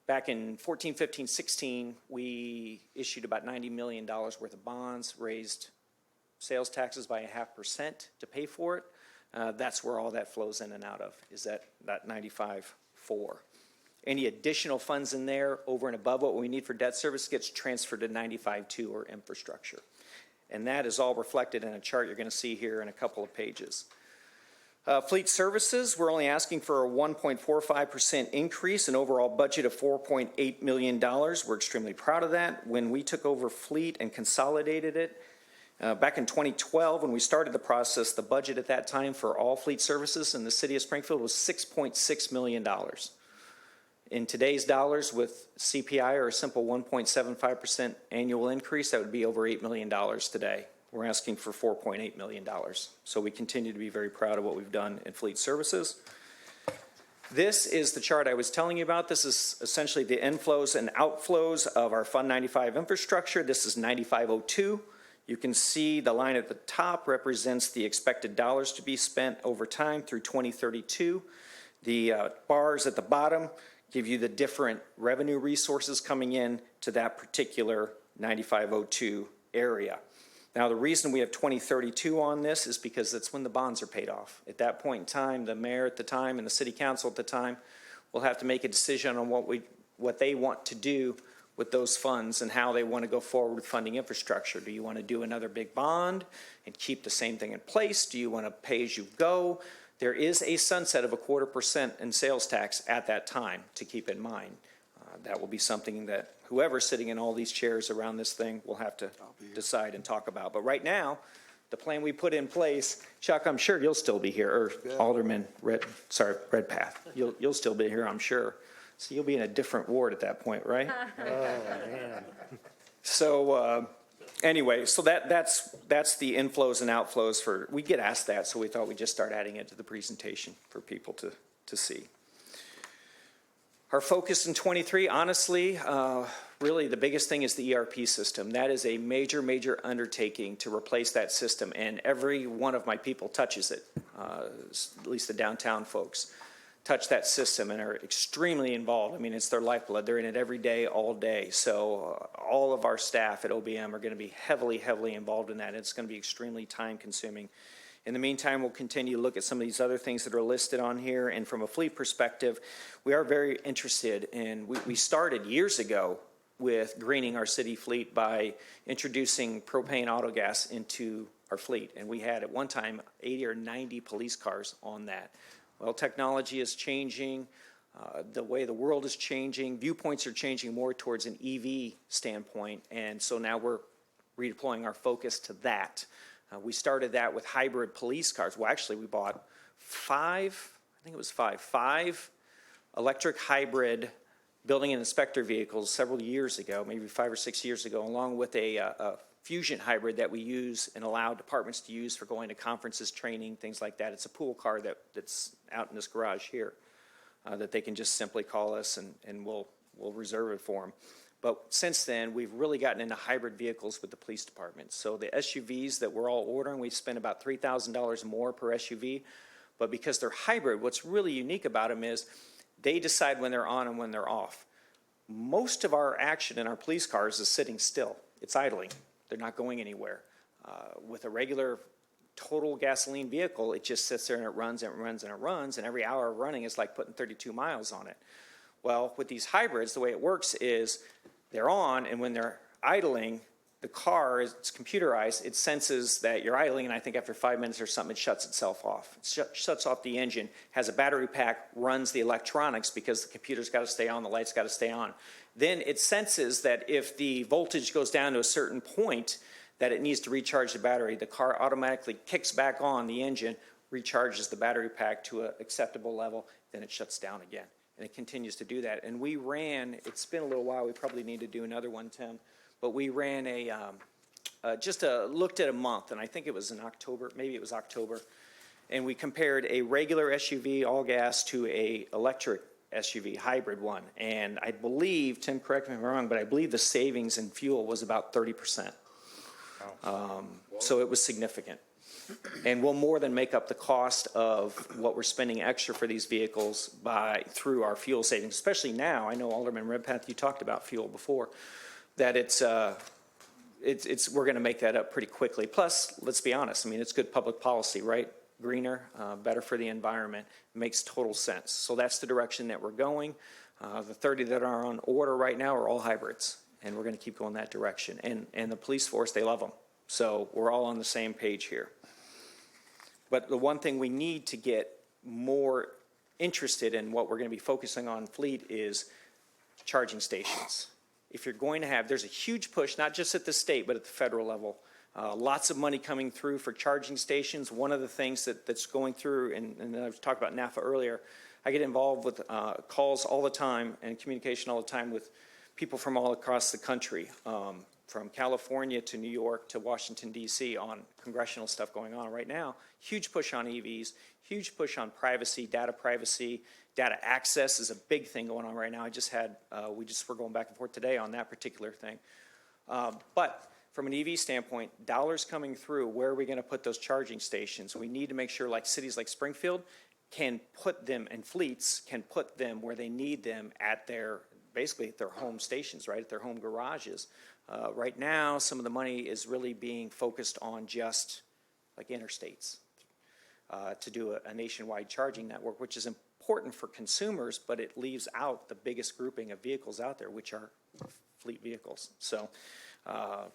back in 14, 15, 16, we issued about $90 million worth of bonds, raised sales taxes by 0.5% to pay for it. That's where all that flows in and out of, is that 95.4. Any additional funds in there over and above what we need for debt service gets transferred to 95.2 or infrastructure. And that is all reflected in a chart you're going to see here in a couple of pages. Fleet services, we're only asking for a 1.45% increase, an overall budget of $4.8 million. We're extremely proud of that. When we took over Fleet and consolidated it, back in 2012, when we started the process, the budget at that time for all fleet services in the city of Springfield was $6.6 million. In today's dollars, with CPI or a simple 1.75% annual increase, that would be over $8 million today. We're asking for $4.8 million. So we continue to be very proud of what we've done in fleet services. This is the chart I was telling you about. This is essentially the inflows and outflows of our Fund 95 infrastructure. This is 9502. You can see the line at the top represents the expected dollars to be spent over time through 2032. The bars at the bottom give you the different revenue resources coming in to that particular 9502 area. Now, the reason we have 2032 on this is because that's when the bonds are paid off. At that point in time, the mayor at the time and the city council at the time will have to make a decision on what they want to do with those funds and how they want to go forward with funding infrastructure. Do you want to do another big bond and keep the same thing in place? Do you want to pay as you go? There is a sunset of 0.25% in sales tax at that time to keep in mind. That will be something that whoever's sitting in all these chairs around this thing will have to decide and talk about. But right now, the plan we put in place, Chuck, I'm sure you'll still be here, or Alderman Redpath. You'll still be here, I'm sure. So you'll be in a different ward at that point, right? Oh, man. So, anyway, so that's the inflows and outflows for, we get asked that, so we thought we'd just start adding it to the presentation for people to see. Our focus in '23, honestly, really the biggest thing is the ERP system. That is a major, major undertaking to replace that system, and every one of my people touches it, at least the downtown folks touch that system and are extremely involved. I mean, it's their lifeblood. They're in it every day, all day. So all of our staff at OBM are going to be heavily, heavily involved in that. It's going to be extremely time-consuming. In the meantime, we'll continue to look at some of these other things that are listed on here. And from a fleet perspective, we are very interested in, we started years ago with greening our city fleet by introducing propane auto gas into our fleet. And we had at one time 80 or 90 police cars on that. Well, technology is changing. The way the world is changing. Viewpoints are changing more towards an EV standpoint. And so now we're redeploying our focus to that. We started that with hybrid police cars. Well, actually, we bought five electric hybrid building and inspector vehicles several years ago, maybe 5 or 6 years ago, along with a Fusion hybrid that we use and allow departments to use for going to conferences, training, things like that. It's a pool car that's out in this garage here that they can just simply call us and we'll reserve it for them. But since then, we've really gotten into hybrid vehicles with the police department. So the SUVs that we're all ordering, we've spent about $3,000 more per SUV. But because they're hybrid, what's really unique about them is they decide when they're on and when they're off. Most of our action in our police cars is sitting still. It's idling. They're not going anywhere. With a regular total gasoline vehicle, it just sits there and it runs and it runs and it runs, and every hour of running is like putting 32 miles on it. Well, with these hybrids, the way it works is they're on, and when they're idling, the car, it's computerized, it senses that you're idling, and I think after 5 minutes or something, it shuts itself off. It shuts off the engine, has a battery pack, runs the electronics because the computer's got to stay on, the light's got to stay on. Then it senses that if the voltage goes down to a certain point, that it needs to recharge the battery. The car automatically kicks back on the engine, recharges the battery pack to an acceptable level, then it shuts down again. And it continues to do that. And we ran, it's been a little while, we probably need to do another one, Tim, but we ran looked at a month, and I think it was in October, maybe it was October, and we compared a regular SUV, all gas, to a electric SUV, hybrid one. And I believe, Tim, correct me if I'm wrong, but I believe the savings in fuel was about 30%. So it was significant. And we'll more than make up the cost of what we're spending extra for these vehicles through our fuel savings, especially now. I know Alderman Redpath, you talked about fuel before, that we're going to make that up pretty quickly. Plus, let's be honest, I mean, it's good public policy, right? Greener, better for the environment, makes total sense. So that's the direction that we're going. The 30 that are on order right now are all hybrids, and we're going to keep going that direction. And the police force, they love them. So we're all on the same page here. But the one thing we need to get more interested in, what we're going to be focusing on fleet, is charging stations. If you're going to have, there's a huge push, not just at the state, but at the federal level. Lots of money coming through for charging stations. One of the things that's going through, and I've talked about NAFA earlier, I get involved with calls all the time and communication all the time with people from all across the country, from California to New York to Washington, D.C. on congressional stuff going on right now. Huge push on EVs, huge push on privacy, data access is a big thing going on right now. We're going back and forth today on that particular thing. But from an EV standpoint, dollars coming through, where are we going to put those charging stations? We need to make sure cities like Springfield can put them, and fleets can put them where they need them at their home stations, right, at their home garages. Right now, some of the money is really being focused on just like interstates to do a nationwide charging network, which is important for consumers, but it leaves out the biggest grouping of vehicles out there, which are fleet vehicles. So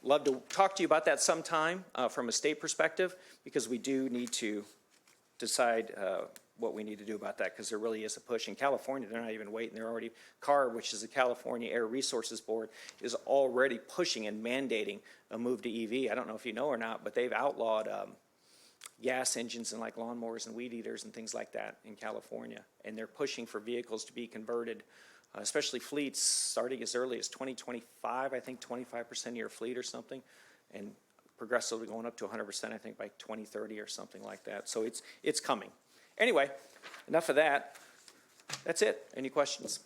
love to talk to you about that sometime from a state perspective, because we do need to decide what we need to do about that, because there really is a push. In California, they're not even waiting. They're already, CARB, which is the California Air Resources Board, is already pushing and mandating a move to EV. I don't know if you know or not, but they've outlawed gas engines and like lawnmowers and weed eaters and things like that in California. And they're pushing for vehicles to be converted, especially fleets, starting as early as 2025, I think 25% of your fleet or something, and progressively going up to 100%, I think, by 2030 or something like that. So it's coming. Anyway, enough of that. That's it. Any questions?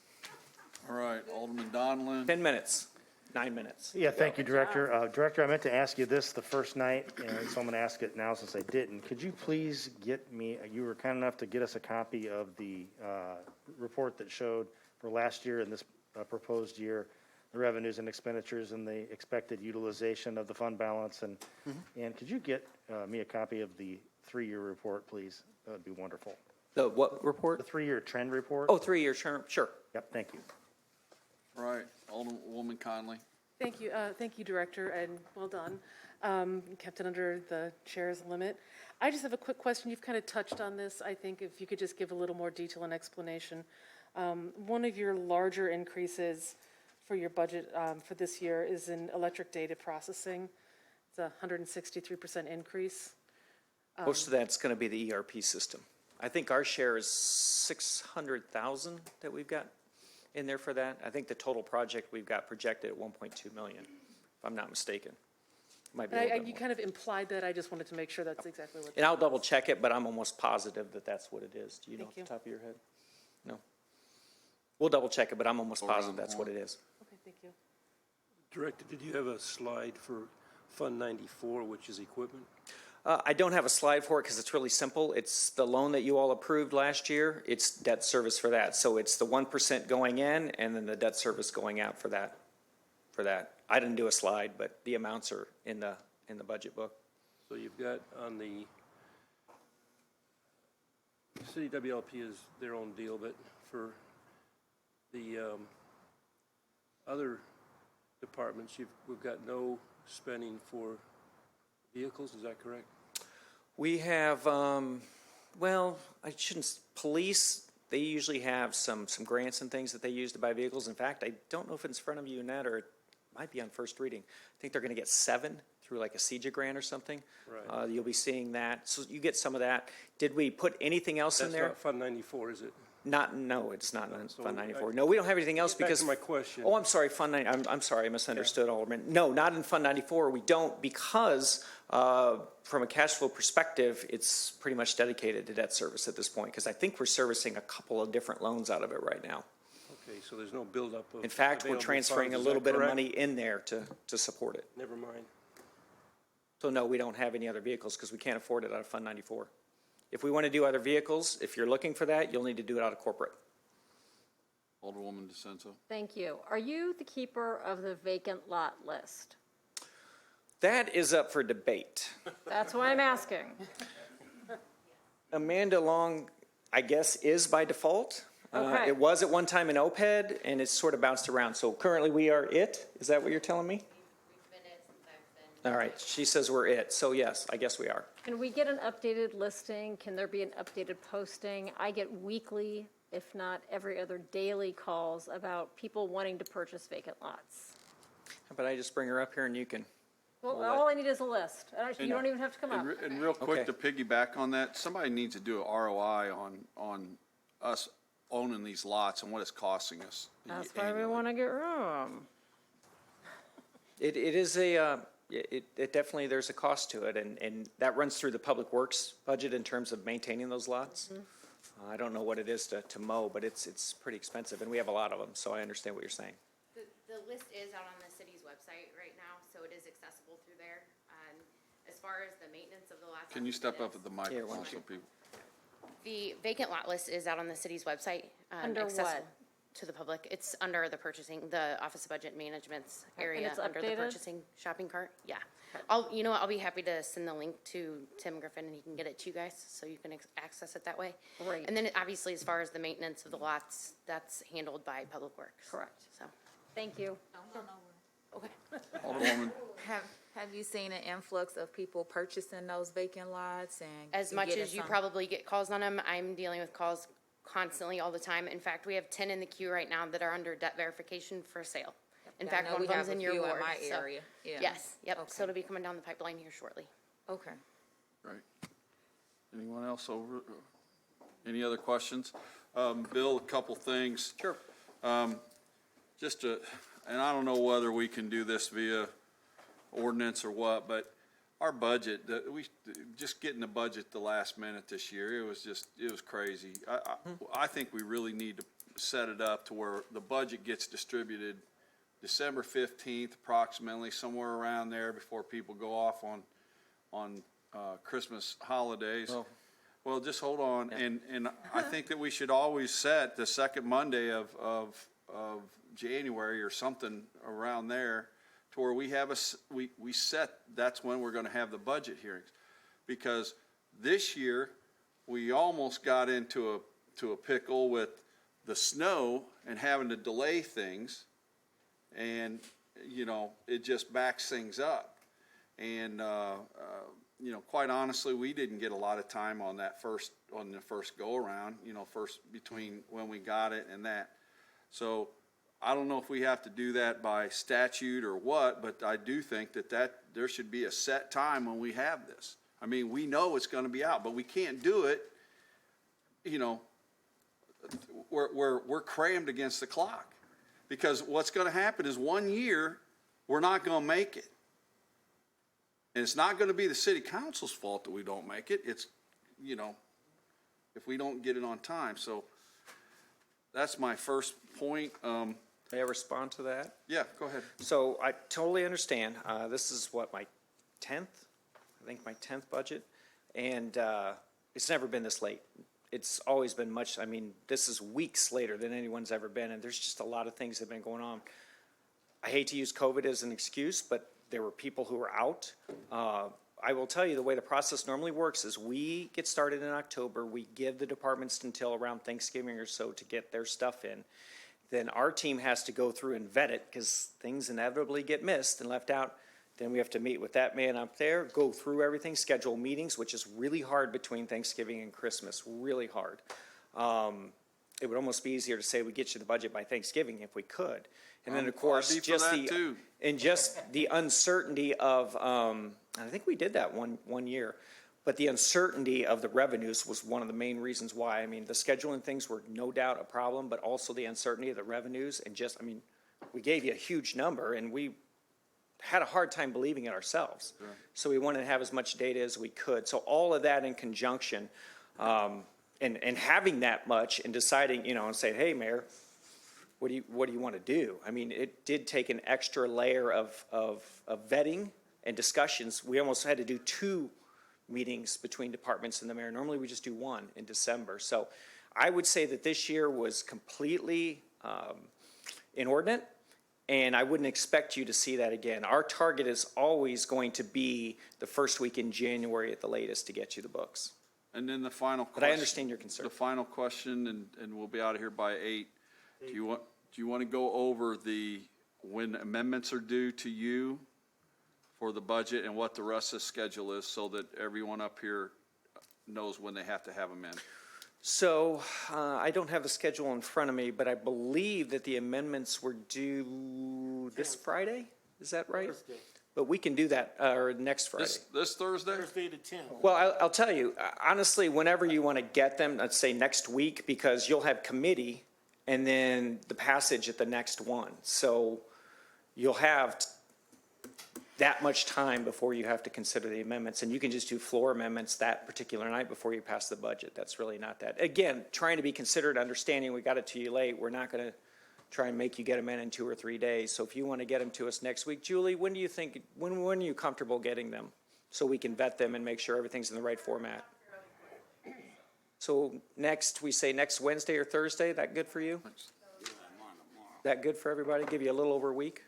All right, Alderman Donlin. 10 minutes, 9 minutes. Yeah, thank you, Director. Director, I meant to ask you this the first night, and so I'm going to ask it now since I didn't. Could you please get me, you were kind enough to get us a copy of the report that showed for last year and this proposed year, the revenues and expenditures and the expected utilization of the fund balance. And could you get me a copy of the 3-year report, please? That would be wonderful. The what report? The 3-year trend report? Oh, 3-year term, sure. Yep, thank you. All right, Alderwoman Conley. Thank you, Director, and well done. Kept it under the chair's limit. I just have a quick question. You've kind of touched on this. I think if you could just give a little more detail and explanation. One of your larger increases for your budget for this year is in electric data processing. It's a 163% increase. Most of that's going to be the ERP system. I think our share is 600,000 that we've got in there for that. I think the total project we've got projected at 1.2 million, if I'm not mistaken. Might be a little bit You more. kind of implied that. I just wanted to make sure that's exactly what. And I'll double check it, but I'm almost positive that that's what it is. Do you know Thank off the you. top of your head? No. We'll double check it, but I'm almost Go around positive the that's horn. what it is. Okay, thank you. Director, did you have a slide for Fund 94, which is equipment? I don't have a slide for it because it's really simple. It's the loan that you all approved last year. It's debt service for that. So it's the 1% going in and then the debt service going out for that. I didn't do a slide, but the amounts are in the budget book. So you've got on the, City WLP is their own deal, but for the other departments, we've got no spending for vehicles, is that correct? We have, police, they usually have some grants and things that they use to buy vehicles. In fact, I don't know if it's in front of you, Ned, or it might be on first reading. I think they're going to get 7 through like a CEJA grant or something. Right. You'll be seeing that. So you get some of that. Did we put anything else in That's there? not Fund 94, is it? No, it's not So Fund 94. No, we don't have anything else Get back because. to my question. Oh, I'm sorry, Fund 90, I'm sorry, I misunderstood, Alderman. No, not in Fund 94, we don't, because from a cash flow perspective, it's pretty much dedicated to debt service at this point, because I think we're servicing a couple of different loans out of it right now. Okay, so there's no buildup of. In fact, we're available transferring a funds, is little that bit of correct? money in there to support it. Never mind. So no, we don't have any other vehicles, because we can't afford it out of Fund 94. If we want to do other vehicles, if you're looking for that, you'll need to do it out of corporate. Alderwoman DeSenso. Thank you. Are you the keeper of the vacant lot list? That is up for debate. That's why I'm asking. Amanda Long, I guess, is by default. Okay. It was at one time in OPED, and it's sort of bounced around. So currently, we are it? Is that what you're telling me? All right, she says we're it. So yes, I guess we are. Can we get an updated listing? Can there be an updated posting? I get weekly, if not every other daily calls about people wanting to purchase vacant lots. How about I just bring her up here and you can. Well, all I need is a list. You don't even have to come up. And real quick, Okay. to piggyback on that, somebody needs to do an ROI on us owning these lots and what it's costing us. That's why we want to get room. It is a, it definitely, there's a cost to it, and that runs through the Public Works budget in terms of maintaining those lots. I don't know what it is to mow, but it's pretty expensive, and we have a lot of them, so I understand what you're saying. The list is out on the city's website right now, so it is accessible through there. As far as the maintenance of the lots. Can you step up at the microphone so people? The vacant lot list is out on the city's website. Under accessible what? To the public. It's under the purchasing, the Office of Budget Management's And area, it's under the updated? purchasing shopping cart. Yeah. You know what, I'll be happy to send the link to Tim Griffin and he can get it to you guys, so you can access it that way. Great. And then obviously, as far as the maintenance of the lots, that's handled by Public Works. Correct. So. Thank you. No, Okay. Alderwoman, Have you seen an influx of people purchasing those vacant lots and? As much getting as you some- probably get calls on them, I'm dealing with calls constantly all the time. In fact, we have 10 in the queue right now that are under debt verification for sale. In Yeah, I fact, know one we of them's have a in your few ward. my so- area, yeah. Yes, yep, so Okay. it'll be coming down the pipeline here shortly. Okay. right. Anyone else over, any other questions? Bill, a couple things. Sure. Just to, and I don't know whether we can do this via ordinance or what, but our budget, just getting the budget the last minute this year, it was crazy. I think we really need to set it up to where the budget gets distributed December 15th approximately, somewhere around there before people go off on Christmas holidays. Well, just hold on, and I think that we should always set the second Monday of January or something around there to where we have we set, that's when we're gonna have the budget hearings. Because this year, we almost got into a pickle with the snow and having to delay things. And, you know, it just backs things up. And, you know, quite honestly, we didn't get a lot of time on the first go around, you know, first between when we got it and that. So I don't know if we have to do that by statute or what, but I do think that there should be a set time when we have this. I mean, we know it's going to be out, but we can't do it, you know, we're crammed against the clock. Because what's going to happen is 1 year, we're not going to make it. And it's not going to be the city council's fault that we don't make it. It's, you know, if we don't get it on time. So that's my first point. May I respond to that? Yeah, go ahead. So I totally understand. This is what, my 10th? I think my 10th budget. And it's never been this late. It's always been much, I mean, this is weeks later than anyone's ever been, and there's just a lot of things that have been going on. I hate to use COVID as an excuse, but there were people who were out. I will tell you, the way the process normally works is we get started in October. We give the departments until around Thanksgiving or so to get their stuff in. Then our team has to go through and vet it because things inevitably get missed and left out. Then we have to meet with that man up there, go through everything, schedule meetings, which is really hard between Thanksgiving and Christmas, really hard. It would almost be easier to say we get you the budget by Thanksgiving if we could. And then, of course, I'd be for just that too. the uncertainty of, and I think we did that one year, but the uncertainty of the revenues was one of the main reasons why. I mean, the scheduling things were no doubt a problem, but also the uncertainty of the revenues and just, I mean, we gave you a huge number and we had a hard time believing it ourselves. Sure. So we wanted to have as much data as we could. So all of that in conjunction, and having that much and deciding, you know, and saying, hey, Mayor, what do you want to do? I mean, it did take an extra layer of vetting and discussions. We almost had to do 2 meetings between departments and the mayor. Normally we just do 1 in December. So I would say that this year was completely inordinate. And I wouldn't expect you to see that again. Our target is always going to be the first week in January at the latest to get you the books. And then the final question. But I understand your concern. The final question, and we'll be out of here by 8. Do you want to go over when amendments are due to you for the budget and what the rest of the schedule is so that everyone up here knows when they have to have them in? So I don't have the schedule in front of me, but I believe that the amendments were due this Friday? Is that right? Thursday. But we can do that, or next Friday. This Thursday? Thursday the 10th. Well, I'll tell you, honestly, whenever you want to get them, let's say next week, because you'll have committee and then the passage at the next one. So you'll have that much time before you have to consider the amendments. And you can just do floor amendments that particular night before you pass the budget. That's really not that. Again, trying to be considerate, understanding we got it to you late. We're not going to try and make you get them in 2 or 3 days. So if you want to get them to us next week, Julie, when are you comfortable getting them? So we can vet them and make sure everything's in the right format. So we say next Wednesday or Thursday, that good for you? That good for everybody? Give you a little over a week?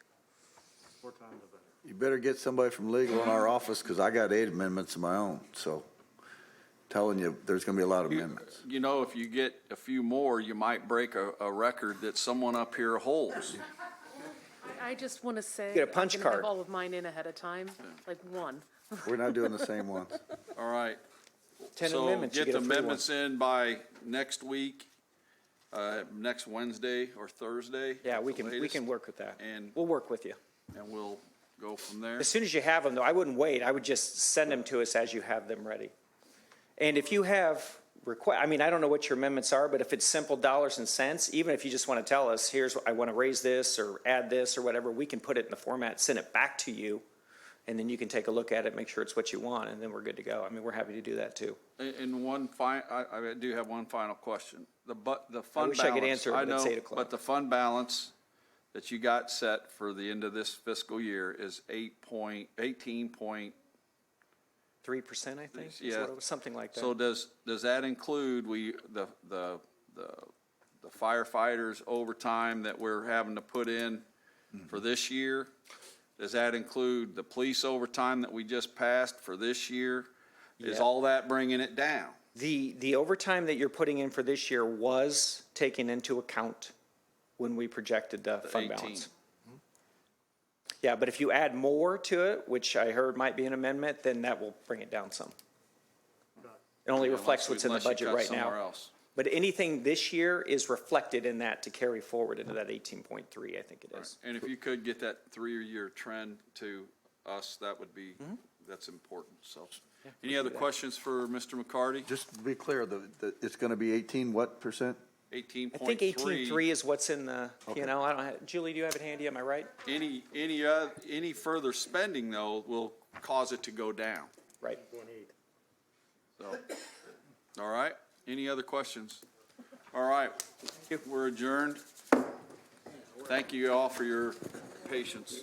You better get somebody from legal in our office, because I got 8 amendments of my own, so telling you, there's going to be a lot of amendments. You know, if you get a few more, you might break a record that someone up here holds. I I just want to say. Get a punch I'm gonna card. have all of mine in ahead of time, like one. We're not doing the same ones. All right. 10 So amendments, you get get the a free one. amendments in by next week, next Wednesday or Thursday. Yeah, we at the can latest, work with that. And, We'll work with you. and we'll go from there. As soon as you have them, though, I wouldn't wait. I would just send them to us as you have them ready. And if you have I mean, I don't know what your amendments are, but if it's simple dollars and cents, even if you just want to tell us, here's, I want to raise this or add this or whatever, we can put it in the format, send it back to you, and then you can take a look at it, make sure it's what you want, and then we're good to go. I mean, we're happy to do that, too. And I do have one final question. The fund balance. wish I could answer it, I but it's know, 8 o'clock. But the fund balance that you got set for the end of this fiscal year is 18.3%, 3%, I think, is Yeah. what it was, something like that. So does that include the firefighters overtime that we're having to put in for this year? Does that include the police overtime that we just passed for this year? Is Yeah. all that bringing it down? The overtime that you're putting in for this year was taken into account when we projected the fund 18. balance. Yeah, but if you add more to it, which I heard might be an amendment, then that will bring it down some. It only reflects what's in the Unless you budget cut right somewhere now. else. But anything this year is reflected in that to carry forward into that 18.3, I think it is. And if you could get that 3-year trend to us, that would be, that's important, so. Any other questions for Mr. McCarty? Just to be clear, it's going to be 18 what percent? 18.3. I think 18.3 is what's in the, you know, I don't have, Julie, do you have it handy, am I right? Any further spending, though, will cause it to go down. Right. So, all right, any other questions? All right, we're adjourned. Thank you all for your patience.